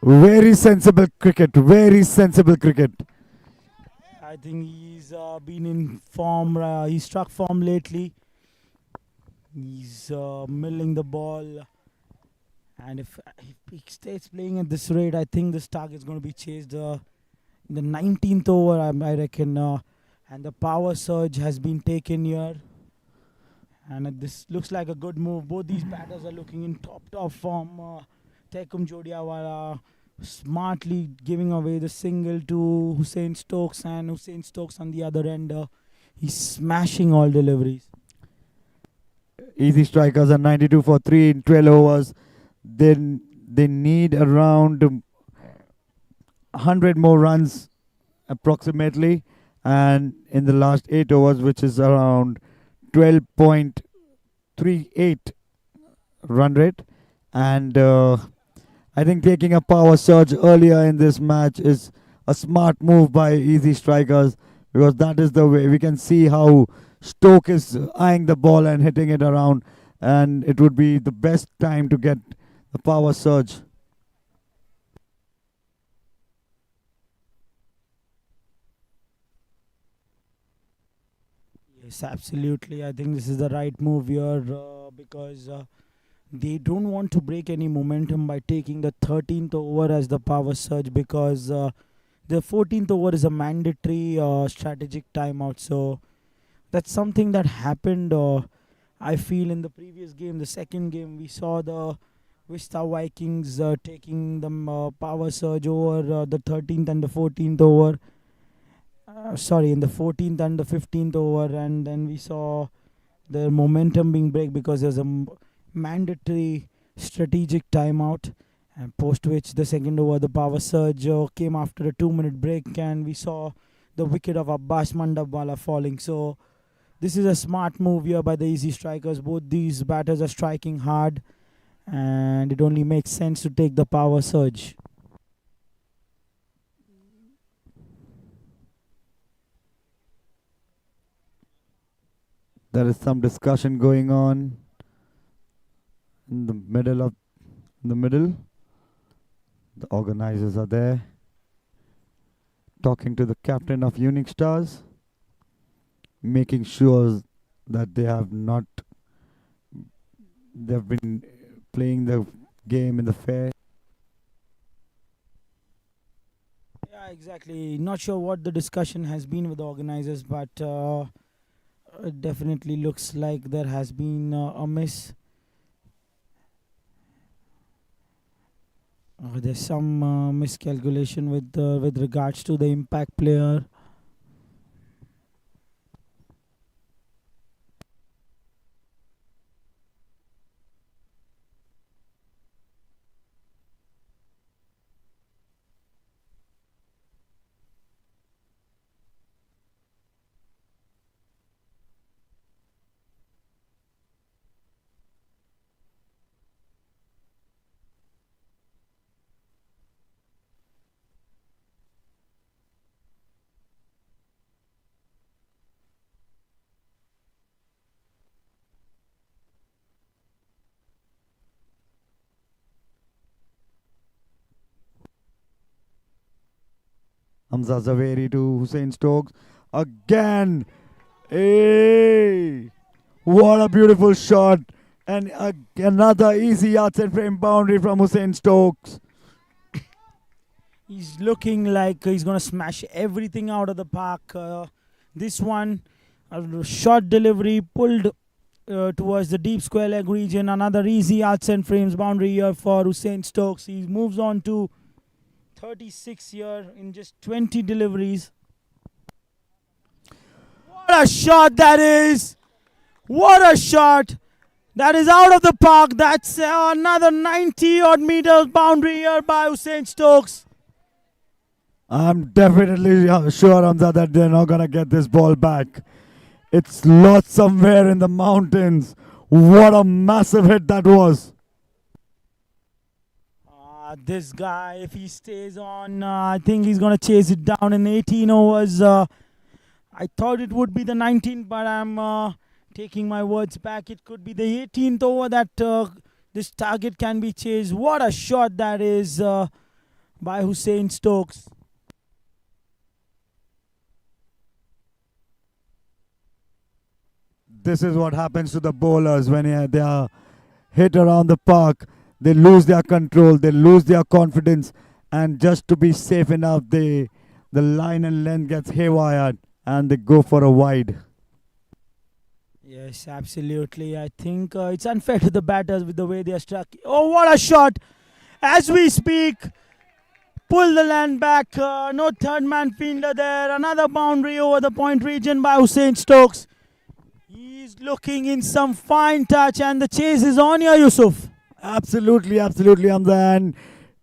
Very sensible cricket. Very sensible cricket. I think he's been in form. He struck form lately. He's milling the ball. And if he stays playing at this rate, I think this target is going to be chased in the 19th over, I reckon. And the power surge has been taken here. And this looks like a good move. Both these batters are looking in top form. Tekum Jodiawala smartly giving away the single to Hussain Stokes, and Hussain Stokes on the other end. He's smashing all deliveries. Easy Strikers are 92 for 3 in 12 overs. Then they need around 100 more runs approximately. And in the last 8 overs, which is around 12.38 run rate. And I think taking a power surge earlier in this match is a smart move by Easy Strikers, because that is the way we can see how Stoke is eyeing the ball and hitting it around, and it would be the best time to get the power surge. Yes, absolutely. I think this is the right move here because they don't want to break any momentum by taking the 13th over as the power surge, because the 14th over is a mandatory strategic timeout. So that's something that happened, I feel, in the previous game. The second game, we saw the Vista Vikings taking the power surge over the 13th and the 14th over. In the 14th and the 15th over, and then we saw the momentum being break because there's a mandatory strategic timeout, and post which the second over the power surge came after a 2-minute break, and we saw the wicket of Abbas Mandabwala falling. So this is a smart move here by the Easy Strikers. Both these batters are striking hard, and it only makes sense to take the power surge. There is some discussion going on in the middle. The organizers are there, talking to the captain of Unix Stars, making sure that they've been playing the game in the fair. Yeah, exactly. Not sure what the discussion has been with the organizers, but it definitely looks like there has been a miss. There's some miscalculation with regards to the impact player. Hamza Zaveri to Hussain Stokes. Again, Hey! What a beautiful shot. And another easy outside frame boundary from Hussein Stokes. He's looking like he's going to smash everything out of the park. This one, a short delivery pulled towards the deep square leg region. Another easy outside frames boundary here for Hussein Stokes. He moves on to 36 here in just 20 deliveries. What a shot that is! What a shot! That is out of the park. That's another 90 odd meters boundary here by Hussein Stokes. I'm definitely sure, Hamza, that they're not going to get this ball back. It's lost somewhere in the mountains. What a massive hit that was. This guy, if he stays on, I think he's going to chase it down in 18 overs. I thought it would be the 19th, but I'm taking my words back. It could be the 18th over that this target can be chased. What a shot that is by Hussein Stokes. This is what happens to the bowlers when they are hit around the park. They lose their control, they lose their confidence, and just to be safe enough, the line and length gets haywired and they go for a wide. Yes, absolutely. I think it's unfair to the batters with the way they are struck. Oh, what a shot! As we speak, pull the land back. No third man fielder there. Another boundary over the point region by Hussein Stokes. He's looking in some fine touch, and the chase is on here, Yusuf. Absolutely, absolutely, Hamza. And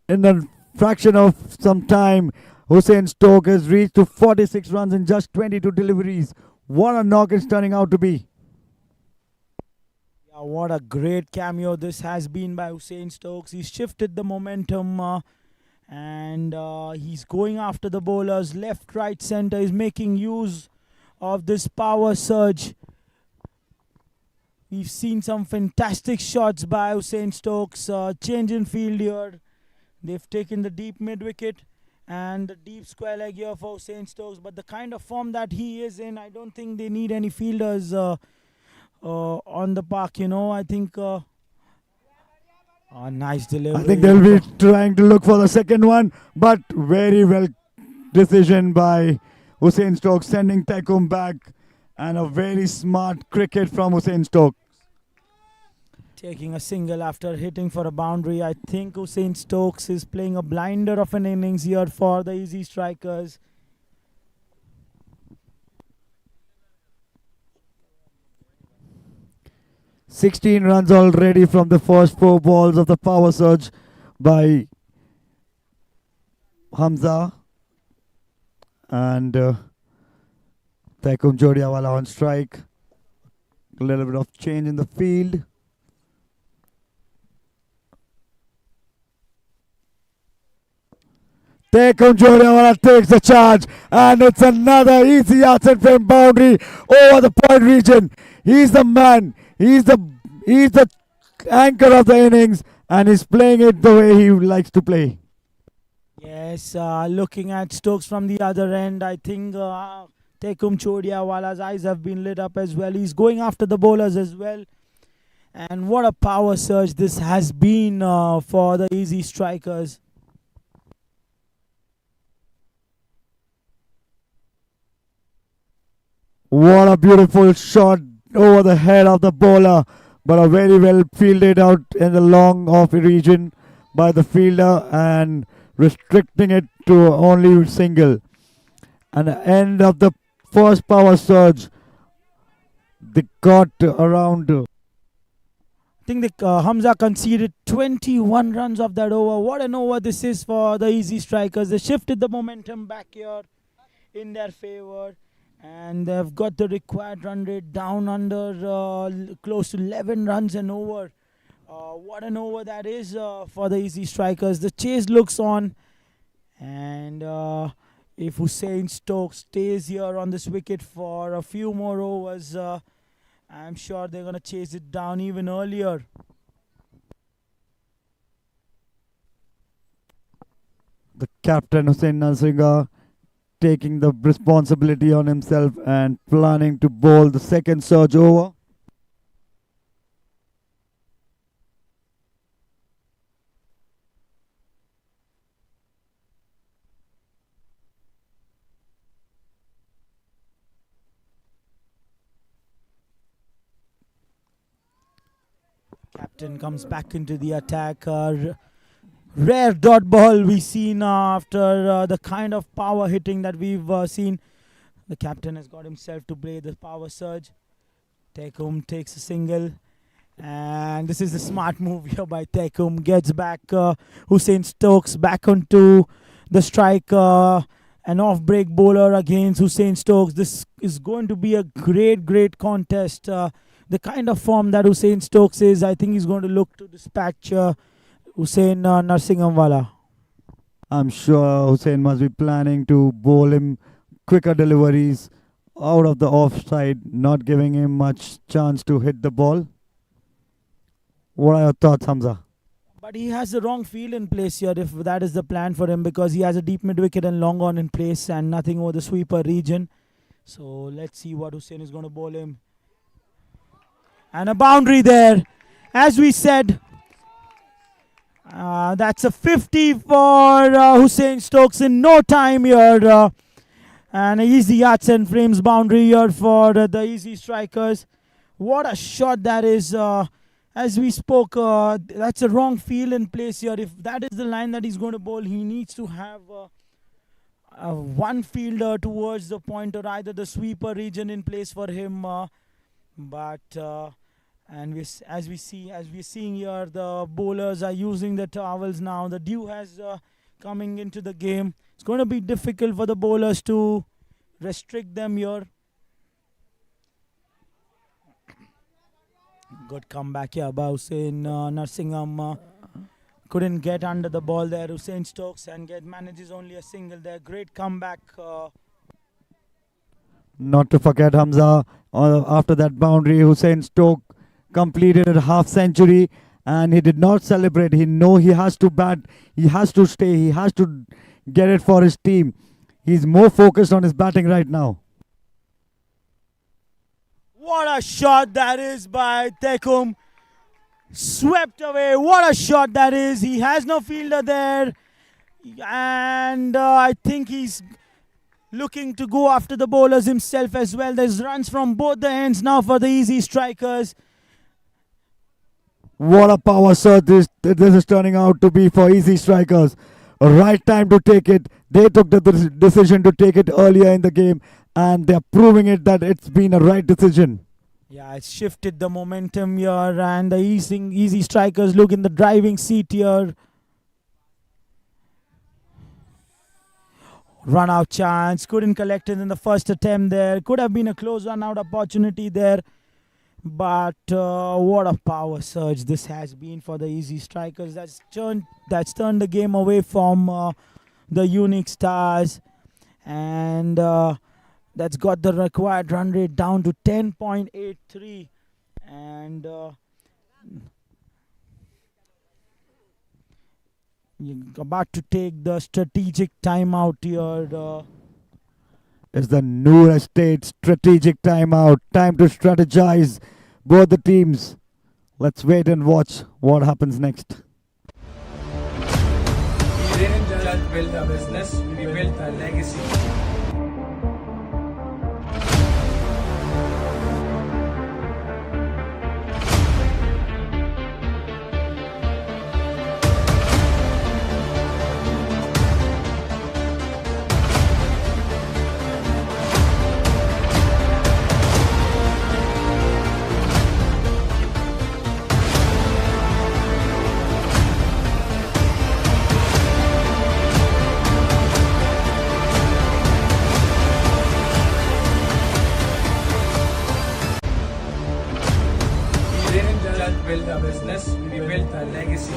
in a fraction of some time, Hussein Stokes has reached to 46 runs in just 22 deliveries. What a knock it's turning out to be. Yeah, what a great cameo this has been by Hussein Stokes. He's shifted the momentum and he's going after the bowlers left, right, center. He's making use of this power surge. We've seen some fantastic shots by Hussein Stokes. Change in field here. They've taken the deep mid wicket and the deep square leg here for Hussein Stokes. But the kind of form that he is in, I don't think they need any fielders on the park. You know, I think nice delivery. I think they'll be trying to look for the second one, but very well decision by Hussein Stokes, sending Taikum back, and a very smart cricket from Hussein Stokes. Taking a single after hitting for a boundary. I think Hussein Stokes is playing a blinder of an innings here for the Ezzi Strikers. "16 runs already from the first 4 balls of the power surge by Hamza. And Taikum Jodiawala on strike. A little bit of change in the field. Taikum Jodiawala takes the charge, and it's another easy outside frame boundary over the point region. He's the man. He's the anchor of the innings, and he's playing it the way he likes to play. Yes, looking at Stokes from the other end, I think Taikum Jodiawala's eyes have been lit up as well. He's going after the bowlers as well. And what a power surge this has been for the Ezzi Strikers. What a beautiful shot over the head of the bowler, but a very well fielded out in the long off region by the fielder and restricting it to only single. And the end of the first power surge, they got around. I think Hamza conceded 21 runs of that over. What an over this is for the Ezzi Strikers. They shifted the momentum back here in their favor. And they've got the required run rate down under close to 11 runs and over. What an over that is for the Ezzi Strikers. The chase looks on. And if Hussein Stokes stays here on this wicket for a few more overs, I'm sure they're going to chase it down even earlier. The captain Hussein Nasriga taking the responsibility on himself and planning to bowl the second surge over. Captain comes back into the attack. Rare dot ball we've seen after the kind of power hitting that we've seen. The captain has got himself to play the power surge. Tekum takes a single. And this is a smart move here by Tekum. Gets back Hussein Stokes back onto the strike. An off-break bowler against Hussein Stokes. This is going to be a great contest. The kind of form that Hussein Stokes is, I think he's going to look to dispatch Hussein Narsinghamwala. I'm sure Hussein must be planning to bowl him quicker deliveries out of the offside, not giving him much chance to hit the ball. What are your thoughts, Hamza? But he has the wrong field in place here if that is the plan for him, because he has a deep mid-wicket and long on in place and nothing over the sweeper region. So let's see what Hussein is going to bowl him. And a boundary there. As we said, that's a 50 for Hussein Stokes in no time here. And an easy yards and frames boundary here for the Easy Strikers. What a shot that is. As we spoke, that's a wrong field in place here. If that is the line that he's going to bowl, he needs to have one fielder towards the point or either the sweeper region in place for him. As we're seeing here, the bowlers are using the towels now. The dew has coming into the game. It's going to be difficult for the bowlers to restrict them here. Good comeback here by Hussein Narsingham. Couldn't get under the ball there. Hussein Stokes and manages only a single there. Great comeback. Not to forget, Hamza, after that boundary, Hussein Stokes completed a half century and he did not celebrate. He has to bat, he has to stay, he has to get it for his team. He's more focused on his batting right now. What a shot that is by Tekum. Swept away. What a shot that is. He has no fielder there. And I think he's looking to go after the bowlers himself as well. There's runs from both the ends now for the Easy Strikers. What a power surge this is turning out to be for Easy Strikers. A right time to take it. They took the decision to take it earlier in the game, and they're proving it that it's been a right decision. Yeah, it's shifted the momentum here, and the Easy Strikers look in the driving seat here. Run out chance, couldn't collect it in the first attempt there. Could have been a close run out opportunity there. But what a power surge this has been for the Easy Strikers. That's turned the game away from the Unix Stars. And that's got the required run rate down to 10.83. And you're about to take the strategic timeout here. It's the Noor Estate strategic timeout. Time to strategize both the teams. Let's wait and watch what happens next. We didn't just build a business, we built a legacy. Build a business, we built a legacy.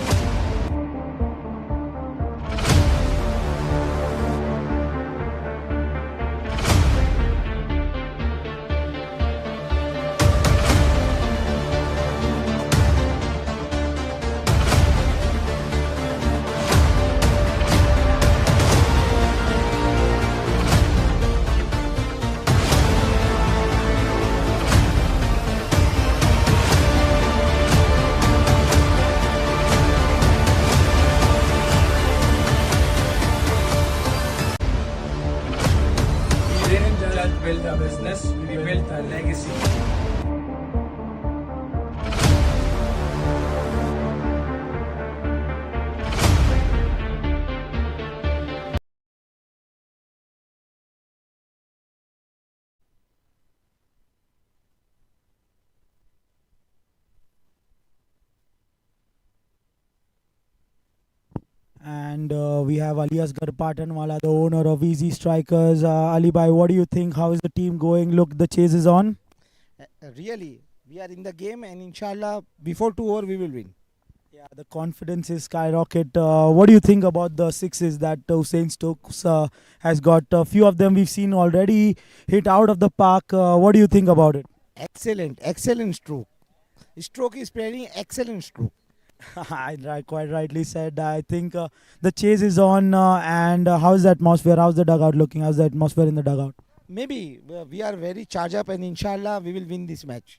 And we have Ali Asghar Patanwala, the owner of Ezzi Strikers. Ali bhai, what do you think? How is the team going? Look, the chase is on. Really, we are in the game, and inshallah, before 2 hours, we will win. Yeah, the confidence is skyrocket. What do you think about the sixes that Hussein Stokes has got? A few of them we've seen already hit out of the park. What do you think about it? Excellent stroke. Stroke is playing excellent stroke. Quite rightly said. I think the chase is on. And how's the atmosphere? How's the dugout looking? How's the atmosphere in the dugout? Maybe we are very charged up, and inshallah, we will win this match.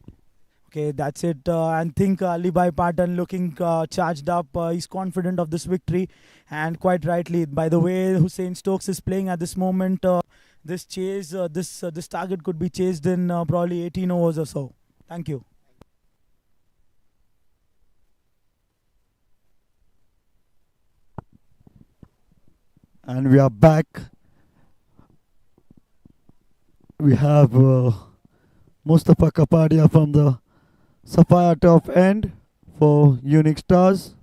Okay, that's it. I think Ali Bhai Patan looking charged up. He's confident of this victory, and quite rightly. By the way, Hussein Stokes is playing at this moment. This chase, this target could be chased in probably 18 overs or so. Thank you. And we are back. We have Mustafa Kapadia from the Sapphire top end for Unix Stars.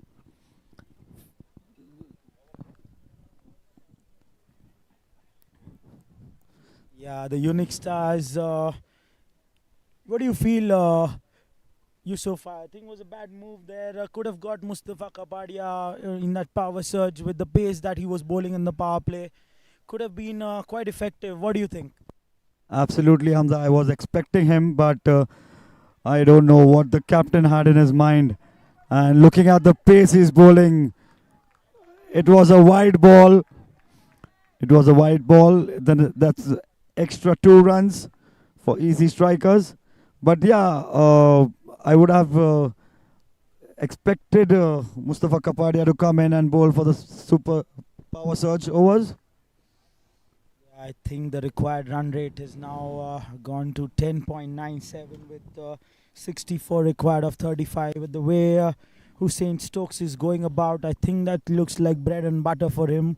Yeah, the Unix Stars. What do you feel, Yusuf? I think it was a bad move there. Could have got Mustafa Kapadia in that power surge with the pace that he was bowling in the power play. Could have been quite effective. What do you think? Absolutely, Hamza. I was expecting him, but I don't know what the captain had in his mind. And looking at the pace he's bowling, it was a wide ball. It was a wide ball. Then that's extra 2 runs for Ezzi Strikers. But yeah, I would have expected Mustafa Kapadia to come in and bowl for the super power surge overs. I think the required run rate is now gone to 10.97 with 64 required of 35. With the way Hussein Stokes is going about, I think that looks like bread and butter for him.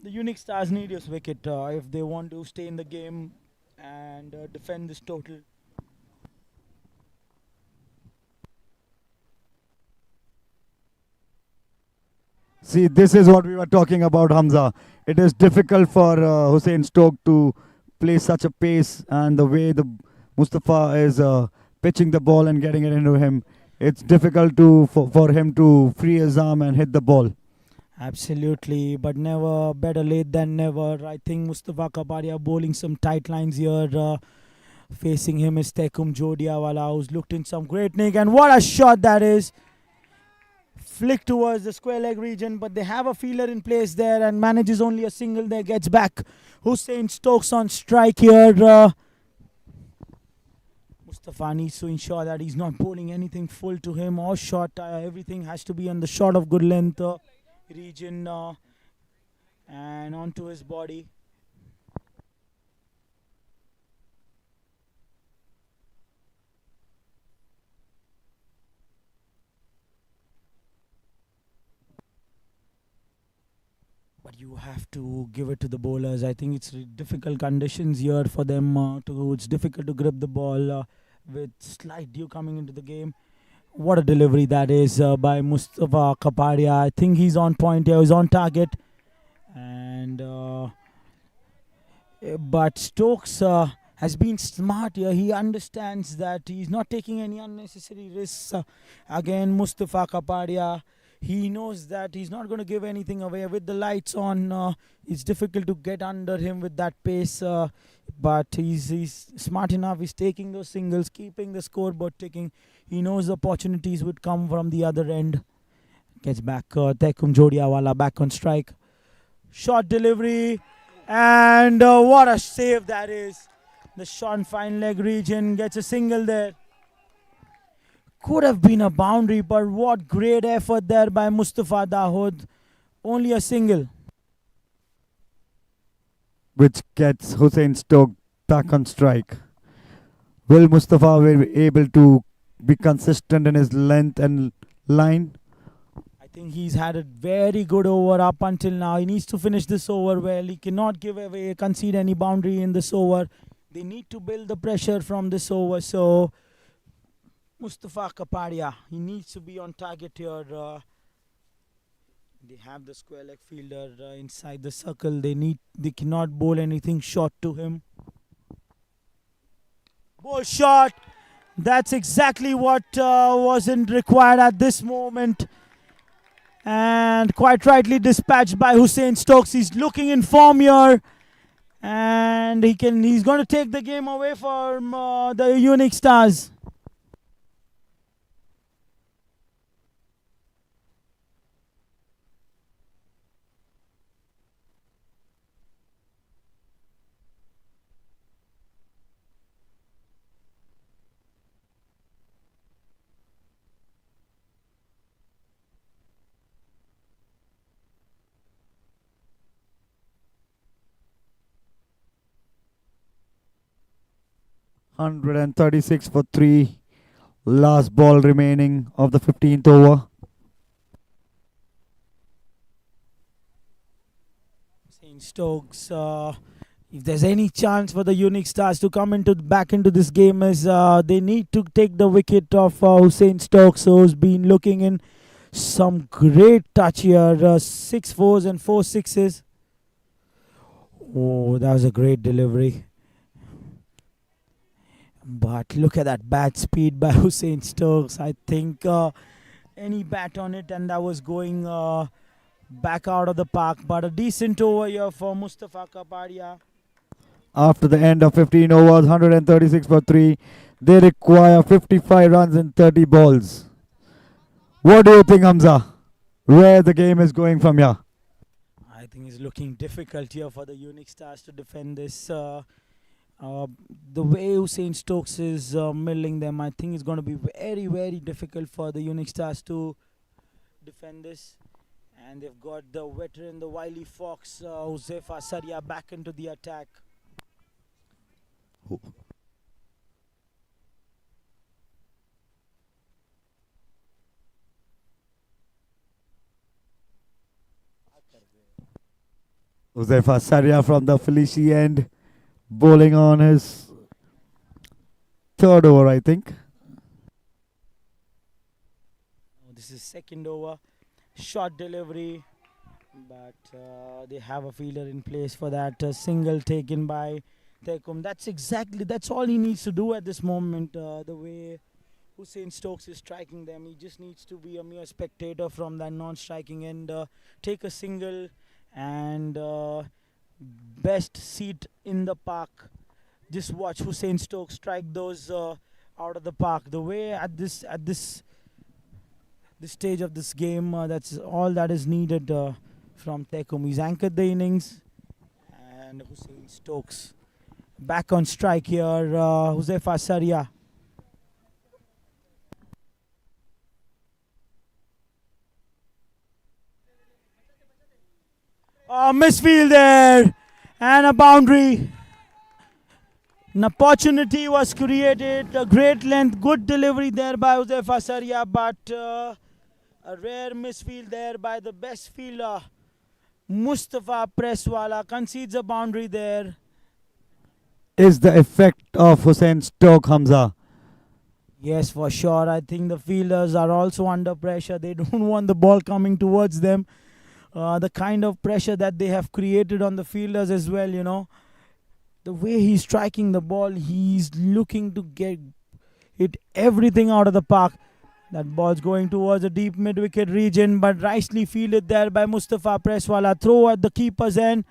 The Unix Stars need his wicket if they want to stay in the game and defend this total. See, this is what we were talking about, Hamza. It is difficult for Hussein Stokes to play such a pace, and the way the Mustafa is pitching the ball and getting it into him, it's difficult for him to free his arm and hit the ball. Absolutely, but never better late than never. I think Mustafa Kapadia bowling some tight lines here. Facing him is Tekum Jodiawala, who's looked in some great nick, and what a shot that is! Flick towards the square leg region, but they have a fielder in place there and manages only a single there. Gets back Hussein Stokes on strike here. Mustafa needs to ensure that he's not bowling anything full to him or short. Everything has to be on the short of good length region and onto his body. But you have to give it to the bowlers. I think it's difficult conditions here for them it's difficult to grip the ball with slight dew coming into the game. What a delivery that is by Mustafa Kapadia. I think he's on point here. He's on target. And but Stokes has been smart here. He understands that he's not taking any unnecessary risks. Again, Mustafa Kapadia. He knows that he's not going to give anything away. With the lights on, it's difficult to get under him with that pace. But he's smart enough. He's taking those singles, keeping the scoreboard ticking. He knows the opportunities would come from the other end. Gets back Tekum Jodiawala back on strike. Short delivery. And what a save that is. The short fine leg region gets a single there. Could have been a boundary, but what great effort there by Mustafa Dahood. Only a single. Which gets Hussein Stokes back on strike. Will Mustafa be able to be consistent in his length and line? I think he's had a very good over up until now. He needs to finish this over well. He cannot concede any boundary in this over. They need to build the pressure from this over. So Mustafa Kapadia, he needs to be on target here. They have the square leg fielder inside the circle. They cannot bowl anything short to him. Ball shot. That's exactly what wasn't required at this moment. And quite rightly dispatched by Hussein Stokes. He's looking in form here. And he's going to take the game away from the Unix Stars. Hundred and 36 for 3. Last ball remaining of the 15th over. Hussein Stokes. If there's any chance for the Unix Stars to come back into this game, is they need to take the wicket of Hussein Stokes, who's been looking in some great touch here. 6 fours and 4 sixes. Oh, that was a great delivery. But look at that bat speed by Hussein Stokes. I think any bat on it, and that was going back out of the park. But a decent over here for Mustafa Kapadia. After the end of 15 overs, 136 for 3. They require 55 runs in 30 balls. What do you think, Hamza? Where the game is going from here? I think it's looking difficult here for the Unix Stars to defend this. The way Hussein Stokes is milling them, I think it's going to be very, very difficult for the Unix Stars to defend this. And they've got the veteran, the wily fox, Huzefa Saria, back into the attack. Huzefa Saria from the Felici end, bowling on his third over, I think. This is second over. Short delivery. But they have a fielder in place for that. Single taken by Tekum. That's all he needs to do at this moment. The way Hussein Stokes is striking them, he just needs to be a mere spectator from that non-striking end. Take a single and best seat in the park. Just watch Hussein Stokes strike those out of the park. The way at this stage of this game, that's all that is needed from Tekum. He's anchored the innings, and Hussein Stokes back on strike here. Huzefa Saria. Misfield there, and a boundary. An opportunity was created. A great length, good delivery there by Huzefa Saria, but a rare misfield there by the best fielder, Mustafa Presswala, concedes a boundary there. Is the effect of Hussein Stokes, Hamza? Yes, for sure. I think the fielders are also under pressure. They don't want the ball coming towards them. The kind of pressure that they have created on the fielders as well, you know. The way he's striking the ball, he's looking to get it everything out of the park. That ball's going towards the deep mid-wicket region, but nicely fielded there by Mustafa Presswala. Throw at the keeper's end.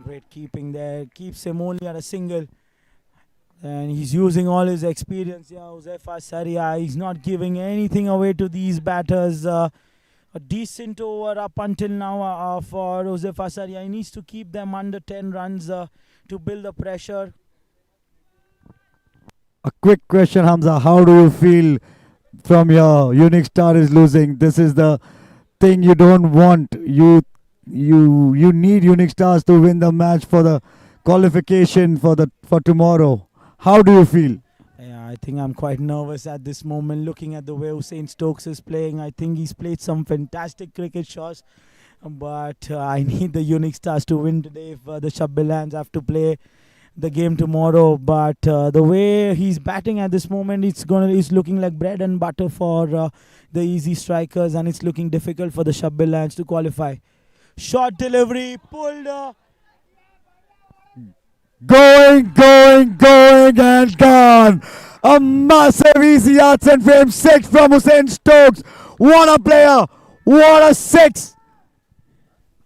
Great keeping there. Keeps him only at a single. And he's using all his experience. Yeah, Huzefa Saria, he's not giving anything away to these batters. A decent over up until now for Huzefa Saria. He needs to keep them under 10 runs to build the pressure. A quick question, Hamza. How do you feel from your Unix Star is losing? This is the thing you don't want. You need Unix Stars to win the match for the qualification for tomorrow. How do you feel? Yeah, I think I'm quite nervous at this moment looking at the way Hussein Stokes is playing. I think he's played some fantastic cricket shots, but I need the Unix Stars to win today if the Shabbilans have to play the game tomorrow. But the way he's batting at this moment, it's looking like bread and butter for the Ezzi Strikers, and it's looking difficult for the Shabbil Lions to qualify. Short delivery, pulled. Going, and gone. A massive easy arts and frame 6 from Hussein Stokes. What a player. What a 6.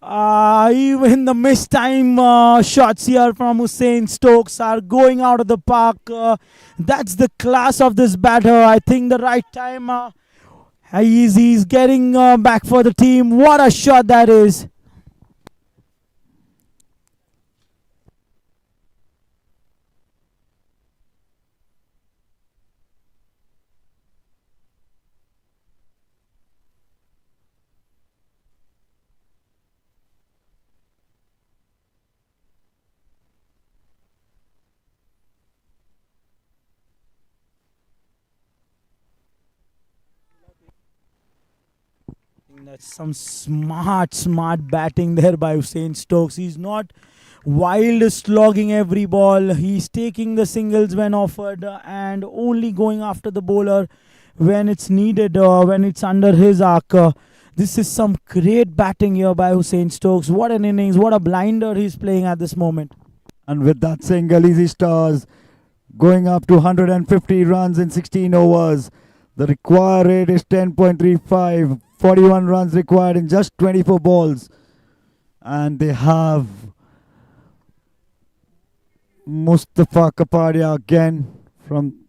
Even the missed time shots here from Hussein Stokes are going out of the park. That's the class of this batter. I think the right time he's getting back for the team. What a shot that is. That's some smart batting there by Hussein Stokes. He's not wild slogging every ball. He's taking the singles when offered and only going after the bowler when it's needed, when it's under his arc. This is some great batting here by Hussein Stokes. What an innings, what a blinder he's playing at this moment. And with that single, Ezzi Stars going up to 150 runs in 16 overs. The required rate is 10.35. 41 runs required in just 24 balls. And they have Mustafa Kapadia again from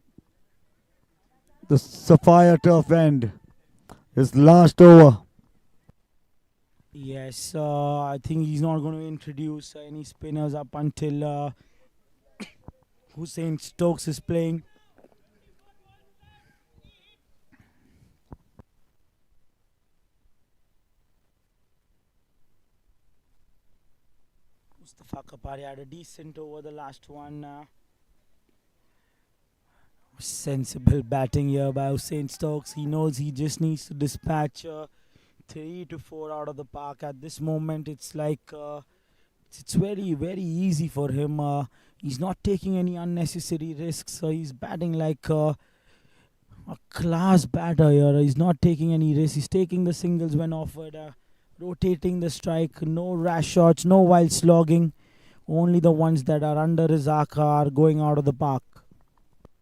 the Sapphire Turf end. His last over. Yes, I think he's not going to introduce any spinners up until Hussein Stokes is playing. Mustafa Kapadia had a decent over the last one. Sensible batting here by Hussein Stokes. He knows he just needs to dispatch 3 to 4 out of the park. At this moment, it's like it's very easy for him. He's not taking any unnecessary risks. He's batting like a class batter here. He's not taking any risks. He's taking the singles when offered. Rotating the strike, no rash shots, no wild slogging. Only the ones that are under his arc are going out of the park.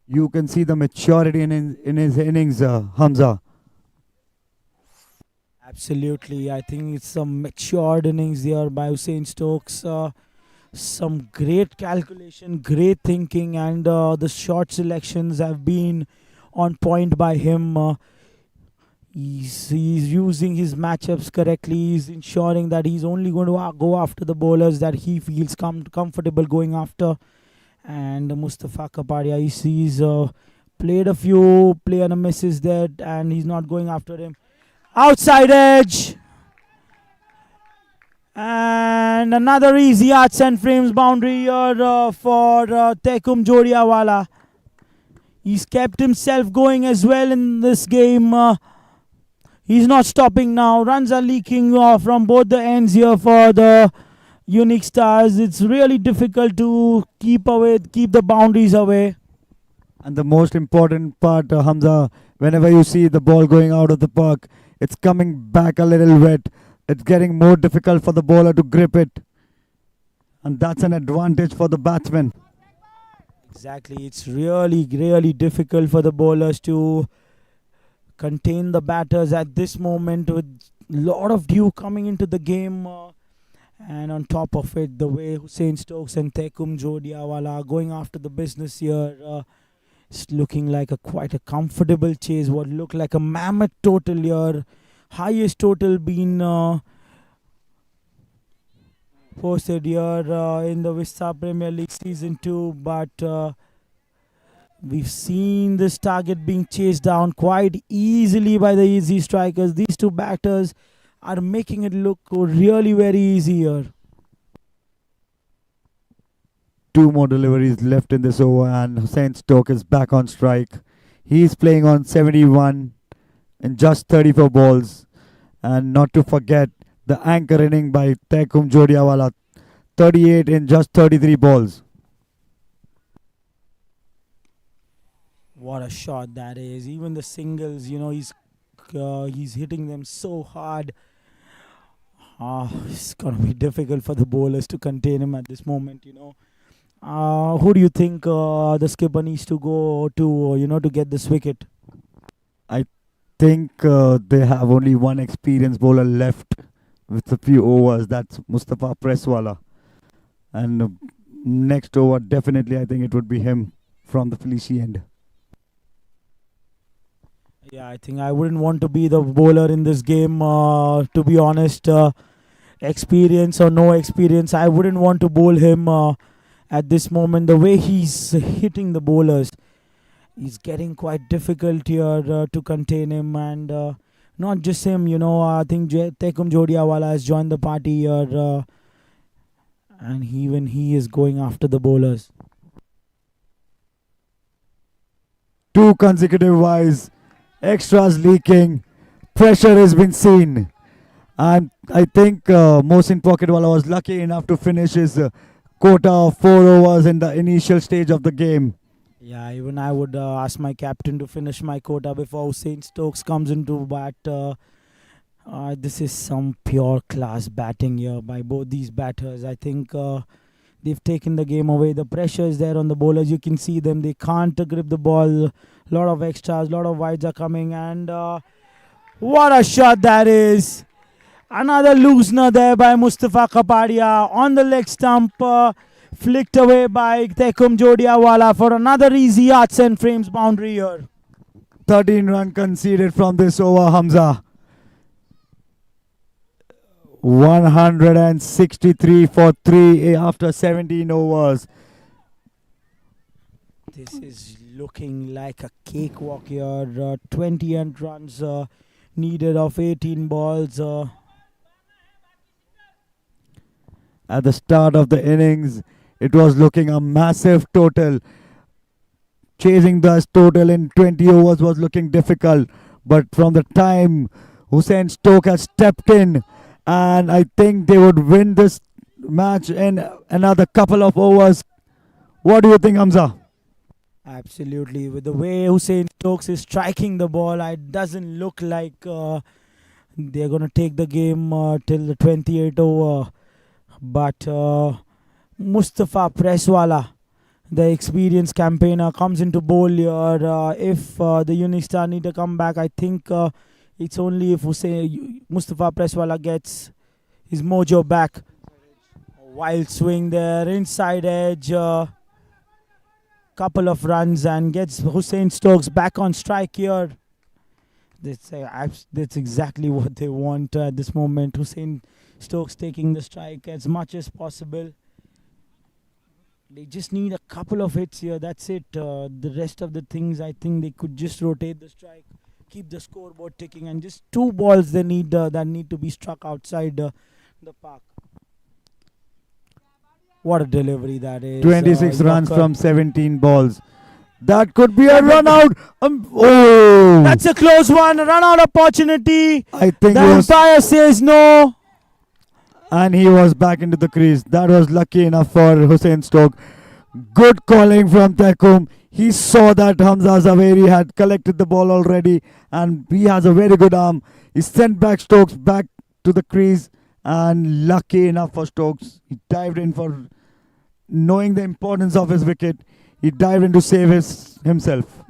You can see the maturity in his innings, Hamza. Absolutely. I think it's some matured innings here by Hussein Stokes. Some great calculation, great thinking, and the shot selections have been on point by him. He's using his matchups correctly. He's ensuring that he's only going to go after the bowlers that he feels comfortable going after. And Mustafa Kapadia, he's played a few play and misses there, and he's not going after him. Outside edge. And another easy arts and frames boundary here for Tekum Jodiawala. He's kept himself going as well in this game. He's not stopping now. Runs are leaking from both the ends here for the Unix Stars. It's really difficult to keep the boundaries away. And the most important part, Hamza, whenever you see the ball going out of the park, it's coming back a little wet. It's getting more difficult for the bowler to grip it. And that's an advantage for the batsman. Exactly. It's really difficult for the bowlers to contain the batters at this moment with a lot of dew coming into the game. And on top of it, the way Hussein Stokes and Tekum Jodiawala are going after the business here, it's looking like quite a comfortable chase. What looked like a mammoth total here. Highest total been posted here in the Vista Premier League Season 2. But we've seen this target being chased down quite easily by the Ezzi Strikers. These two batters are making it look really very easy here. 2 more deliveries left in this over, and Hussein Stokes is back on strike. He's playing on 71 in just 34 balls. And not to forget the anchor inning by Tekum Jodiawala, 38 in just 33 balls. What a shot that is. Even the singles, he's hitting them so hard. It's gonna be difficult for the bowlers to contain him at this moment. Who do you think the skipper needs to go to get this wicket? I think they have only one experienced bowler left with a few overs. That's Mustafa Presswala. And next over, definitely, I think it would be him from the Felici end. Yeah, I think I wouldn't want to be the bowler in this game, to be honest. Experience or no experience, I wouldn't want to bowl him at this moment. The way he's hitting the bowlers, it's getting quite difficult here to contain him. And not just him, I think Tekum Jodiawala has joined the party here. And even he is going after the bowlers. 2 consecutive wides, extras leaking, pressure has been seen. And I think Mohsin Pocketwala was lucky enough to finish his quota of 4 overs in the initial stage of the game. Yeah, even I would ask my captain to finish my quota before Hussein Stokes comes into bat. This is some pure class batting here by both these batters. I think they've taken the game away. The pressure is there on the bowlers. You can see them. They can't grip the ball. A lot of extras, a lot of wides are coming. And what a shot that is. Another loosener there by Mustafa Kapadia on the leg stump. Flicked away by Tekum Jodiawala for another easy arts and frames boundary here. 13 run conceded from this over, Hamza. 163 for 3 after 17 overs. This is looking like a cakewalk here. 28 runs needed of 18 balls. At the start of the innings, it was looking a massive total. Chasing the total in 20 overs was looking difficult. But from the time Hussein Stokes has stepped in, and I think they would win this match in another couple of overs. What do you think, Hamza? Absolutely. With the way Hussein Stokes is striking the ball, it doesn't look like they're going to take the game till the 28th over. But Mustafa Presswala, the experienced campaigner, comes into bowl here. If the Unix Stars need to come back, I think it's only if Mustafa Presswala gets his mojo back. Wild swing there, inside edge. Couple of runs and gets Hussein Stokes back on strike here. That's exactly what they want at this moment. Hussein Stokes taking the strike as much as possible. They just need a couple of hits here. That's it. The rest of the things, I think they could just rotate the strike, keep the scoreboard ticking, and just 2 balls they need that need to be struck outside the park. What a delivery that is. 26 runs from 17 balls. That could be a run out. Oh! That's a close one. A run out opportunity. I think the umpire says no. And he was back into the crease. That was lucky enough for Hussein Stokes. Good calling from Tekum. He saw that Hamza Zaveri had collected the ball already, and he has a very good arm. He sent back Stokes back to the crease, and lucky enough for Stokes, he dived in for knowing the importance of his wicket. He dived in to save himself.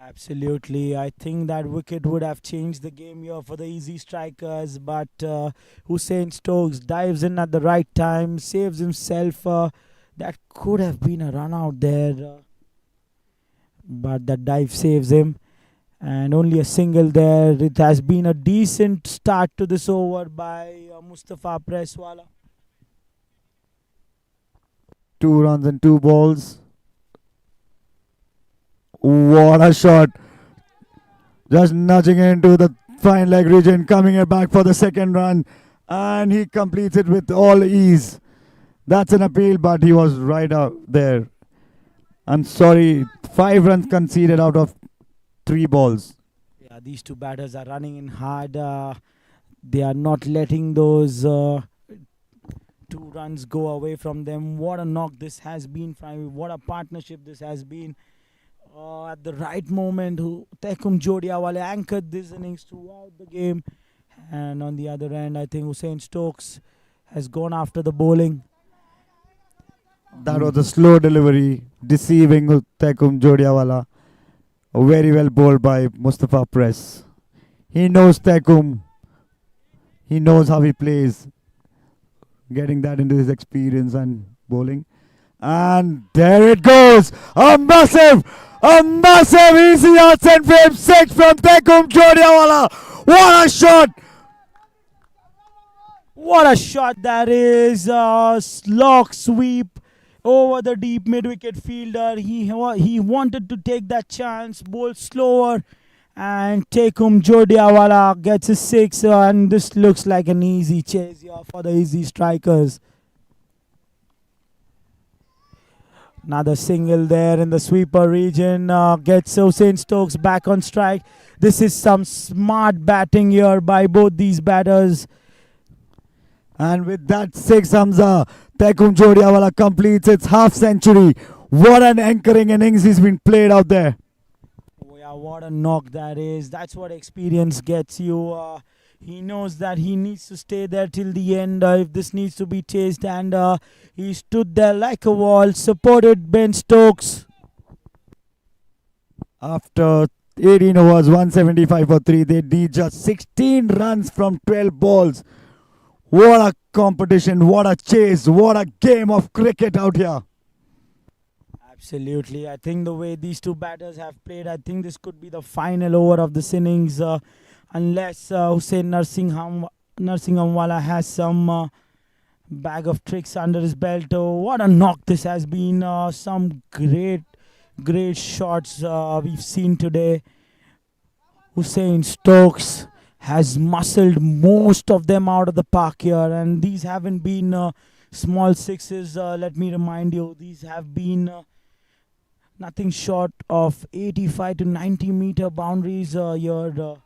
Absolutely. I think that wicket would have changed the game here for the Ezzi Strikers, but Hussein Stokes dives in at the right time, saves himself. That could have been a run out there, but that dive saves him. And only a single there. It has been a decent start to this over by Mustafa Presswala. 2 runs and 2 balls. What a shot. Just nudging into the fine leg region, coming back for the second run. And he completes it with all ease. That's an appeal, but he was right out there. I'm sorry, 5 runs conceded out of 3 balls. Yeah, these 2 batters are running in hard. They are not letting those 2 runs go away from them. What a knock this has been. What a partnership this has been. at the right moment. Who Tekum Jodiawala anchored this innings throughout the game, and on the other end, I think Hussein Stokes has gone after the bowling. That was a slow delivery, deceiving Tekum Jodiawala. Very well bowled by Mustafa Press. He knows Tekum. He knows how he plays. Getting that into his experience and bowling. And there it goes. A massive easy outside frame 6 from Tekum Jodiawala. What a shot! What a shot that is! Slog sweep over the deep mid-wicket fielder. He wanted to take that chance, bowl slower, and Tekum Jodiawala gets a 6, and this looks like an easy chase here for the Ezzi Strikers. Another single there in the sweeper region gets Hussein Stokes back on strike. This is some smart batting here by both these batters. And with that 6, Hamza, Tekum Jodiawala completes its half century. What an anchoring innings he's been played out there. Oh yeah, what a knock that is. That's what experience gets you. He knows that he needs to stay there till the end if this needs to be chased, and he stood there like a wall, supported Ben Stokes. After 18 overs, 175 for 3, they need just 16 runs from 12 balls. What a competition, what a chase, what a game of cricket out here. Absolutely. I think the way these two batters have played, I think this could be the final over of this innings, unless Hussein Narsinghamwala has some bag of tricks under his belt. Oh, what a knock this has been. Some great shots we've seen today. Hussein Stokes has muscled most of them out of the park here, and these haven't been small sixes. Let me remind you, these have been nothing short of 85 to 90 meter boundaries here.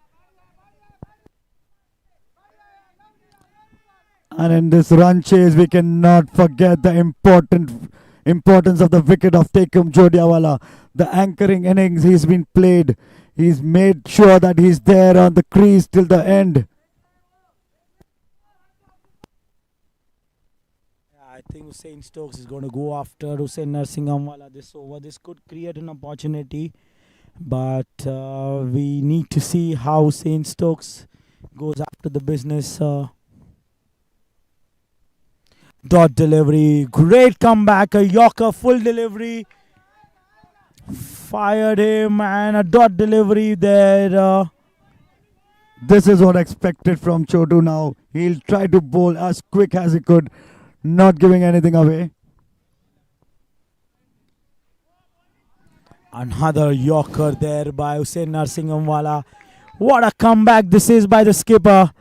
And in this run chase, we cannot forget the importance of the wicket of Tekum Jodiawala. The anchoring innings he's been played. He's made sure that he's there on the crease till the end. I think Hussein Stokes is going to go after Hussein Narsinghamwala this over. This could create an opportunity, but we need to see how Hussein Stokes goes after the business. Dot delivery, great comeback, a Yorker full delivery. Fired him, and a dot delivery there. This is what expected from Chotu now. He'll try to bowl as quick as he could, not giving anything away. Another Yorker there by Hussein Narsinghamwala. What a comeback this is by the skipper.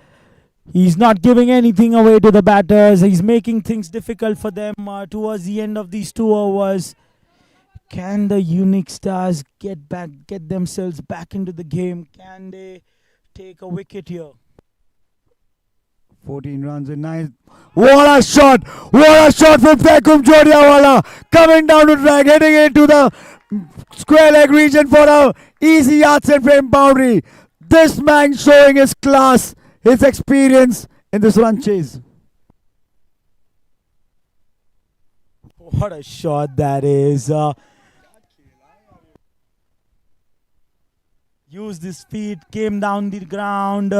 He's not giving anything away to the batters. He's making things difficult for them towards the end of these 2 overs. Can the Unix Stars get themselves back into the game? Can they take a wicket here? 14 runs in 9. What a shot! What a shot from Tekum Jodiawala! Coming down to drag, heading into the square leg region for a easy yards and frame boundary. This man showing his class, his experience in this run chase. What a shot that is. Used his feet, came down the ground,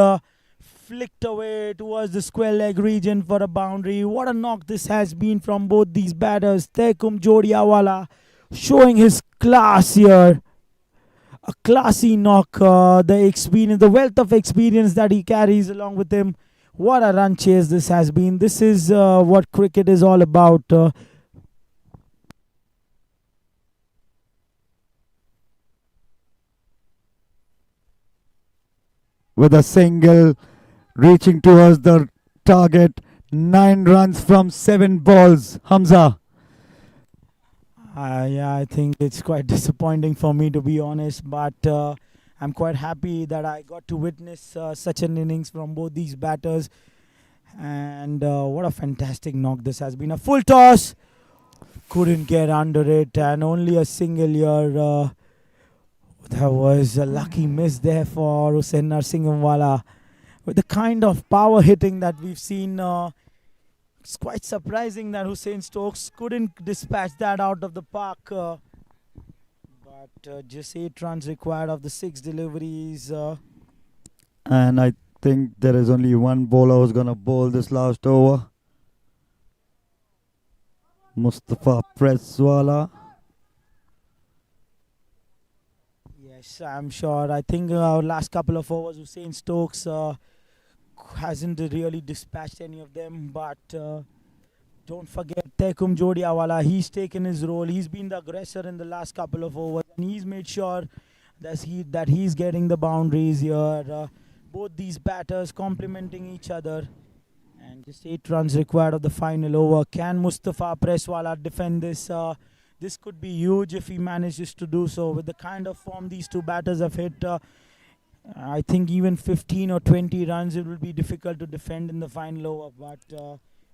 flicked away towards the square leg region for a boundary. What a knock this has been from both these batters. Tekum Jodiawala showing his class here. A classy knock, the experience, the wealth of experience that he carries along with him. What a run chase this has been. This is what cricket is all about. With a single reaching towards the target, 9 runs from 7 balls. Hamza. Yeah, I think it's quite disappointing for me, to be honest, but I'm quite happy that I got to witness such an innings from both these batters. And what a fantastic knock this has been. A full toss, couldn't get under it, and only a single here That was a lucky miss there for Hussain Narsingham. With the kind of power hitting that we've seen, it's quite surprising that Hussain Stokes couldn't dispatch that out of the park. But just 8 runs required of the 6 deliveries. And I think there is only one bowler who's going to bowl this last over. Mustafa Presswala. Yes, I'm sure. I think last couple of overs, Hussain Stokes hasn't really dispatched any of them. But don't forget Tekum Jodiawala. He's taken his role. He's been the aggressor in the last couple of overs, and he's made sure that he's getting the boundaries here. Both these batters complementing each other. And just 8 runs required of the final over. Can Mustafa Presswala defend this? This could be huge if he manages to do so. With the kind of form these two batters have hit, I think even 15 or 20 runs, it will be difficult to defend in the final over. But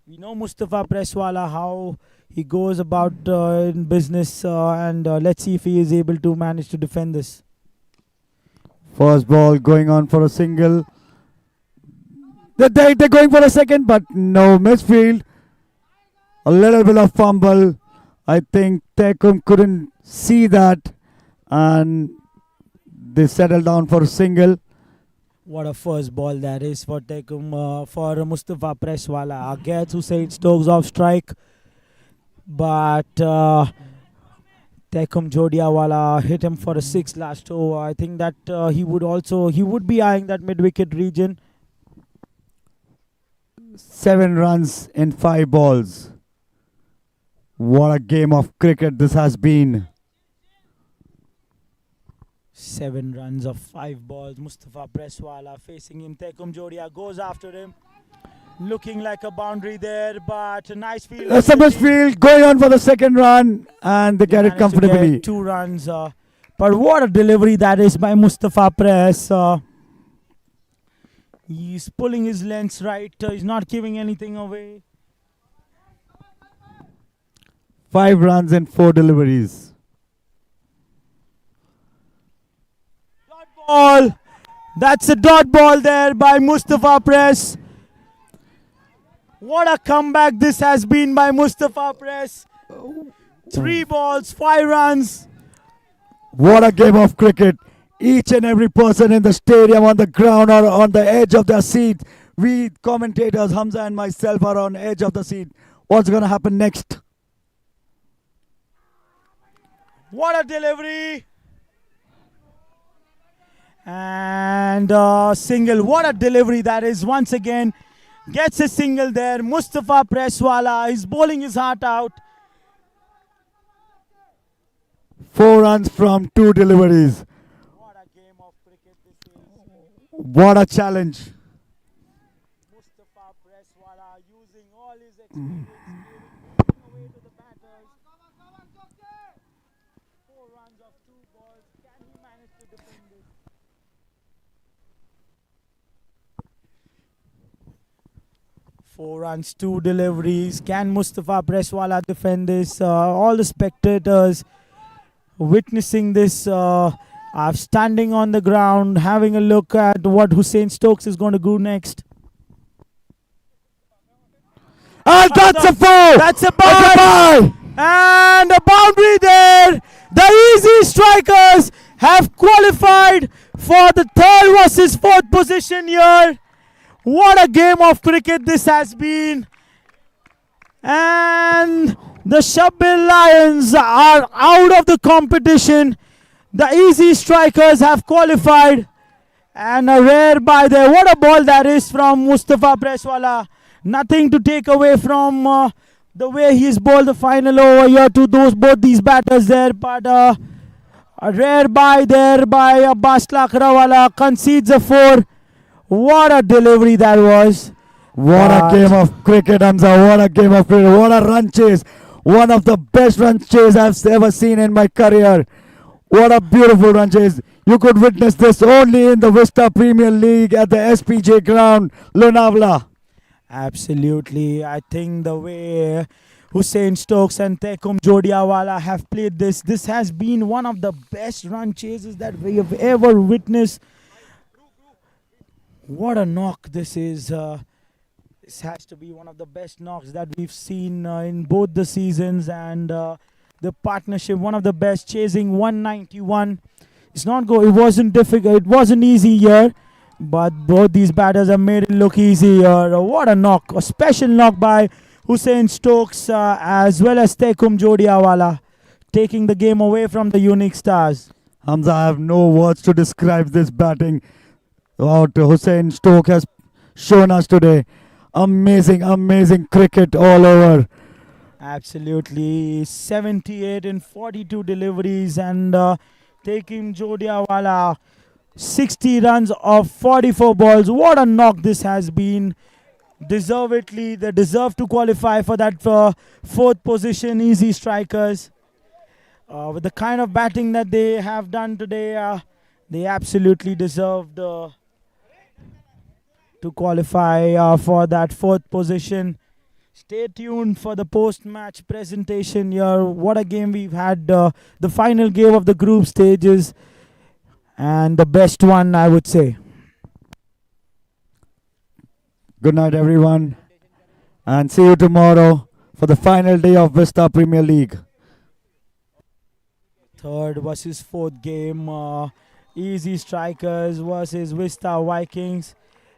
we know Mustafa Presswala, how he goes about in business. And let's see if he is able to manage to defend this. First ball going on for a single. They're going for a second, but no, misfield. A little bit of fumble. I think Tekum couldn't see that, and they settled down for a single. What a first ball that is for Tekum, for Mustafa Presswala. Gets Hussain Stokes off strike, but Tekum Jodiawala hit him for a 6 last over. I think that he would be eyeing that mid-wicket region. 7 runs in 5 balls. What a game of cricket this has been. 7 runs of 5 balls. Mustafa Presswala facing him. Tekum Jodia goes after him. Looking like a boundary there, but a nice field. Summersfield going on for the second run, and they get it Managed to comfortably. get 2 runs. But what a delivery that is by Mustafa Press. He's pulling his lengths right. He's not giving anything away. 5 runs and 4 deliveries. Dot ball. That's a dot ball there by Mustafa Press. What a comeback this has been by Mustafa Press. 3 balls, 5 runs. What a game of cricket. Each and every person in the stadium, on the ground or on the edge of their seat. We commentators, Hamza and myself, are on edge of the seat. What's going to happen next? What a delivery. And single. What a delivery that is. Once again, gets a single there. Mustafa Presswala is bowling his heart out. 4 runs from 2 deliveries. What a game of cricket this is. What a challenge. Mustafa Presswala using all his experience, giving away to the batters. 4 runs of 2 balls. Can he manage to defend this? 4 runs, 2 deliveries. Can Mustafa Presswala defend this? All the spectators witnessing this are standing on the ground, having a look at what Hussain Stokes is going to do next. And that's a 4! That's a bye! And a boundary there. The Ezzi Strikers have qualified for the 3rd versus 4th position here. What a game of cricket this has been. And the Shabbil Lions are out of the competition. The Ezzi Strikers have qualified. And a rare bye there. What a ball that is from Mustafa Presswala. Nothing to take away from the way he's bowled the final over here to both these batters there. But a rare bye there by Abbas Lakrawala. Concedes a 4. What a delivery that was. What a game of cricket, Hamza. What a game of cricket. What a run chase. One of the best run chase I've ever seen in my career. What a beautiful run chase. You could witness this only in the Vista Premier League at the SPJ ground, Lonavala. Absolutely. I think the way Hussein Stokes and Tekum Jodiawala have played this. This has been one of the best run chases that we have ever witnessed. What a knock this is. This has to be one of the best knocks that we've seen in both the seasons, and the partnership, one of the best, chasing 191. It's not go. It wasn't difficult. It wasn't easy here, but both these batters have made it look easy here. What a knock! A special knock by Hussein Stokes as well as Tekum Jodiawala, taking the game away from the Unix Stars. Hamza, I have no words to describe this batting what Hussein Stokes has shown us today. Amazing, amazing cricket all over. Absolutely, 78 in 42 deliveries, and taking Jodiawala 60 runs of 44 balls. What a knock this has been. Deservedly, they deserve to qualify for that fourth position. Easy Strikers, with the kind of batting that they have done today, they absolutely deserved to qualify for that fourth position. Stay tuned for the post-match presentation here. What a game we've had. The final game of the group stages, and the best one, I would say. Good night, everyone, and see you tomorrow for the final day of Vista Premier League. Third versus fourth game. Easy Strikers versus Vista Vikings.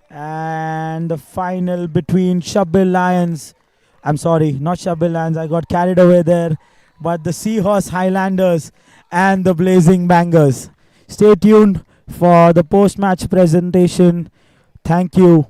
And the final between Shabil Lions. I'm sorry, not Shabil Lions. I got carried away there. But the Seahorse Highlanders and the Blazing Bangers. Stay tuned for the post-match presentation. Thank you.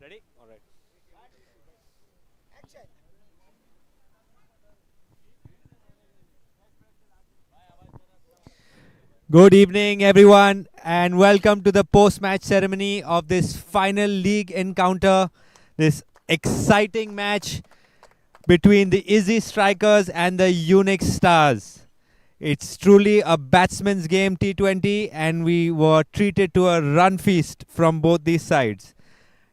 Ready? All right. Good evening, everyone, and welcome to the post-match ceremony of this final league encounter. This exciting match between the Ezzi Strikers and the Unix Stars. It's truly a batsman's game T20, and we were treated to a run feast from both these sides.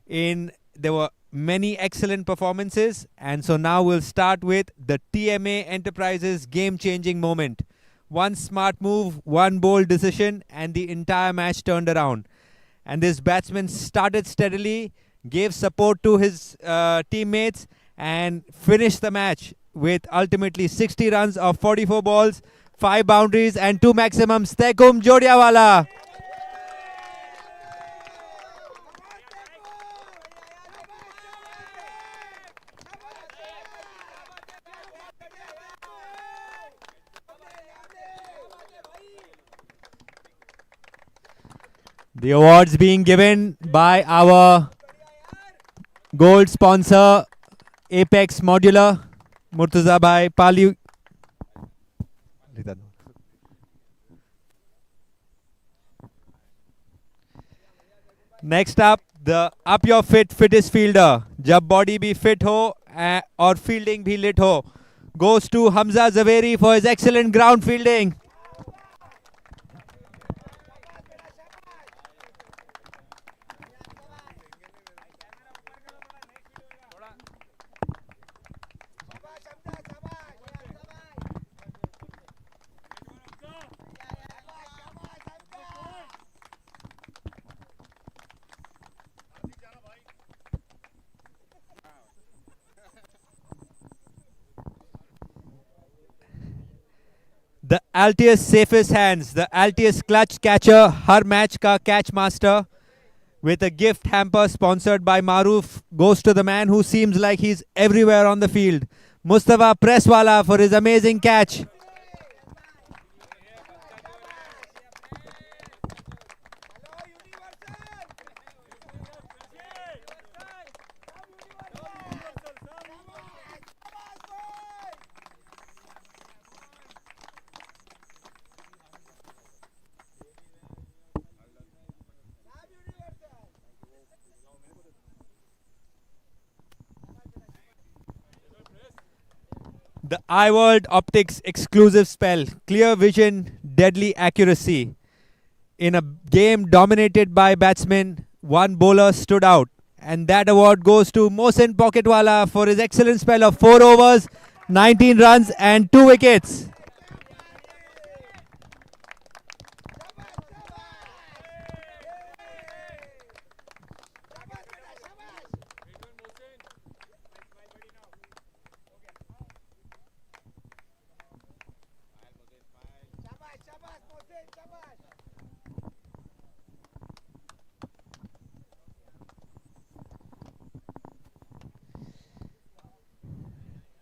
There were many excellent performances, and so now we'll start with the TMA Enterprises game-changing moment. One smart move, one bold decision, and the entire match turned around. And this batsman started steadily, gave support to his teammates, and finished the match with ultimately 60 runs of 44 balls, 5 boundaries, and 2 maximums. Tekum Jodiawala. The awards being given by our gold sponsor, Apex Modular, Murtaza Bhai Pali. Next up, the Up Your Fittest Fielder. Jab body bhi fit ho or fielding bhi lit ho, goes to Hamza Zaveri for his excellent ground fielding. The Altius safest hands, the Altius clutch catcher, har match ka catch master, with a gift hamper sponsored by Maroof, goes to the man who seems like he's everywhere on the field, Mustafa Presswala, for his amazing catch. The iWorld Optics exclusive spell, clear vision, deadly accuracy. In a game dominated by batsmen, one bowler stood out. And that award goes to Mohsin Pocketwala for his excellent spell of 4 overs, 19 runs and 2 wickets.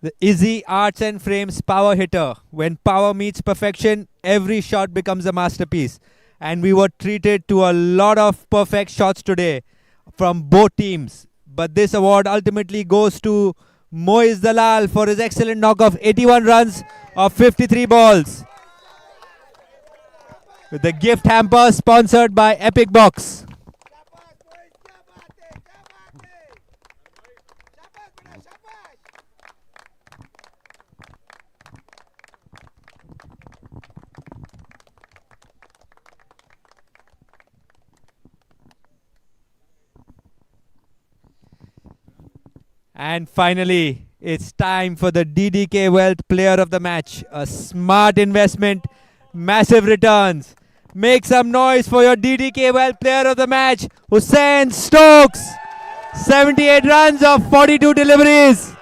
The Ezzi Arts and Frames power hitter. When power meets perfection, every shot becomes a masterpiece. And we were treated to a lot of perfect shots today from both teams. But this award ultimately goes to Moiz Dalal for his excellent knock of 81 runs of 53 balls. With the gift hamper sponsored by Epic Box. And finally, it's time for the DDK Wealth Player of the Match. A smart investment, massive returns. Make some noise for your DDK Wealth Player of the Match, Hussain Stokes. 78 runs of 42 deliveries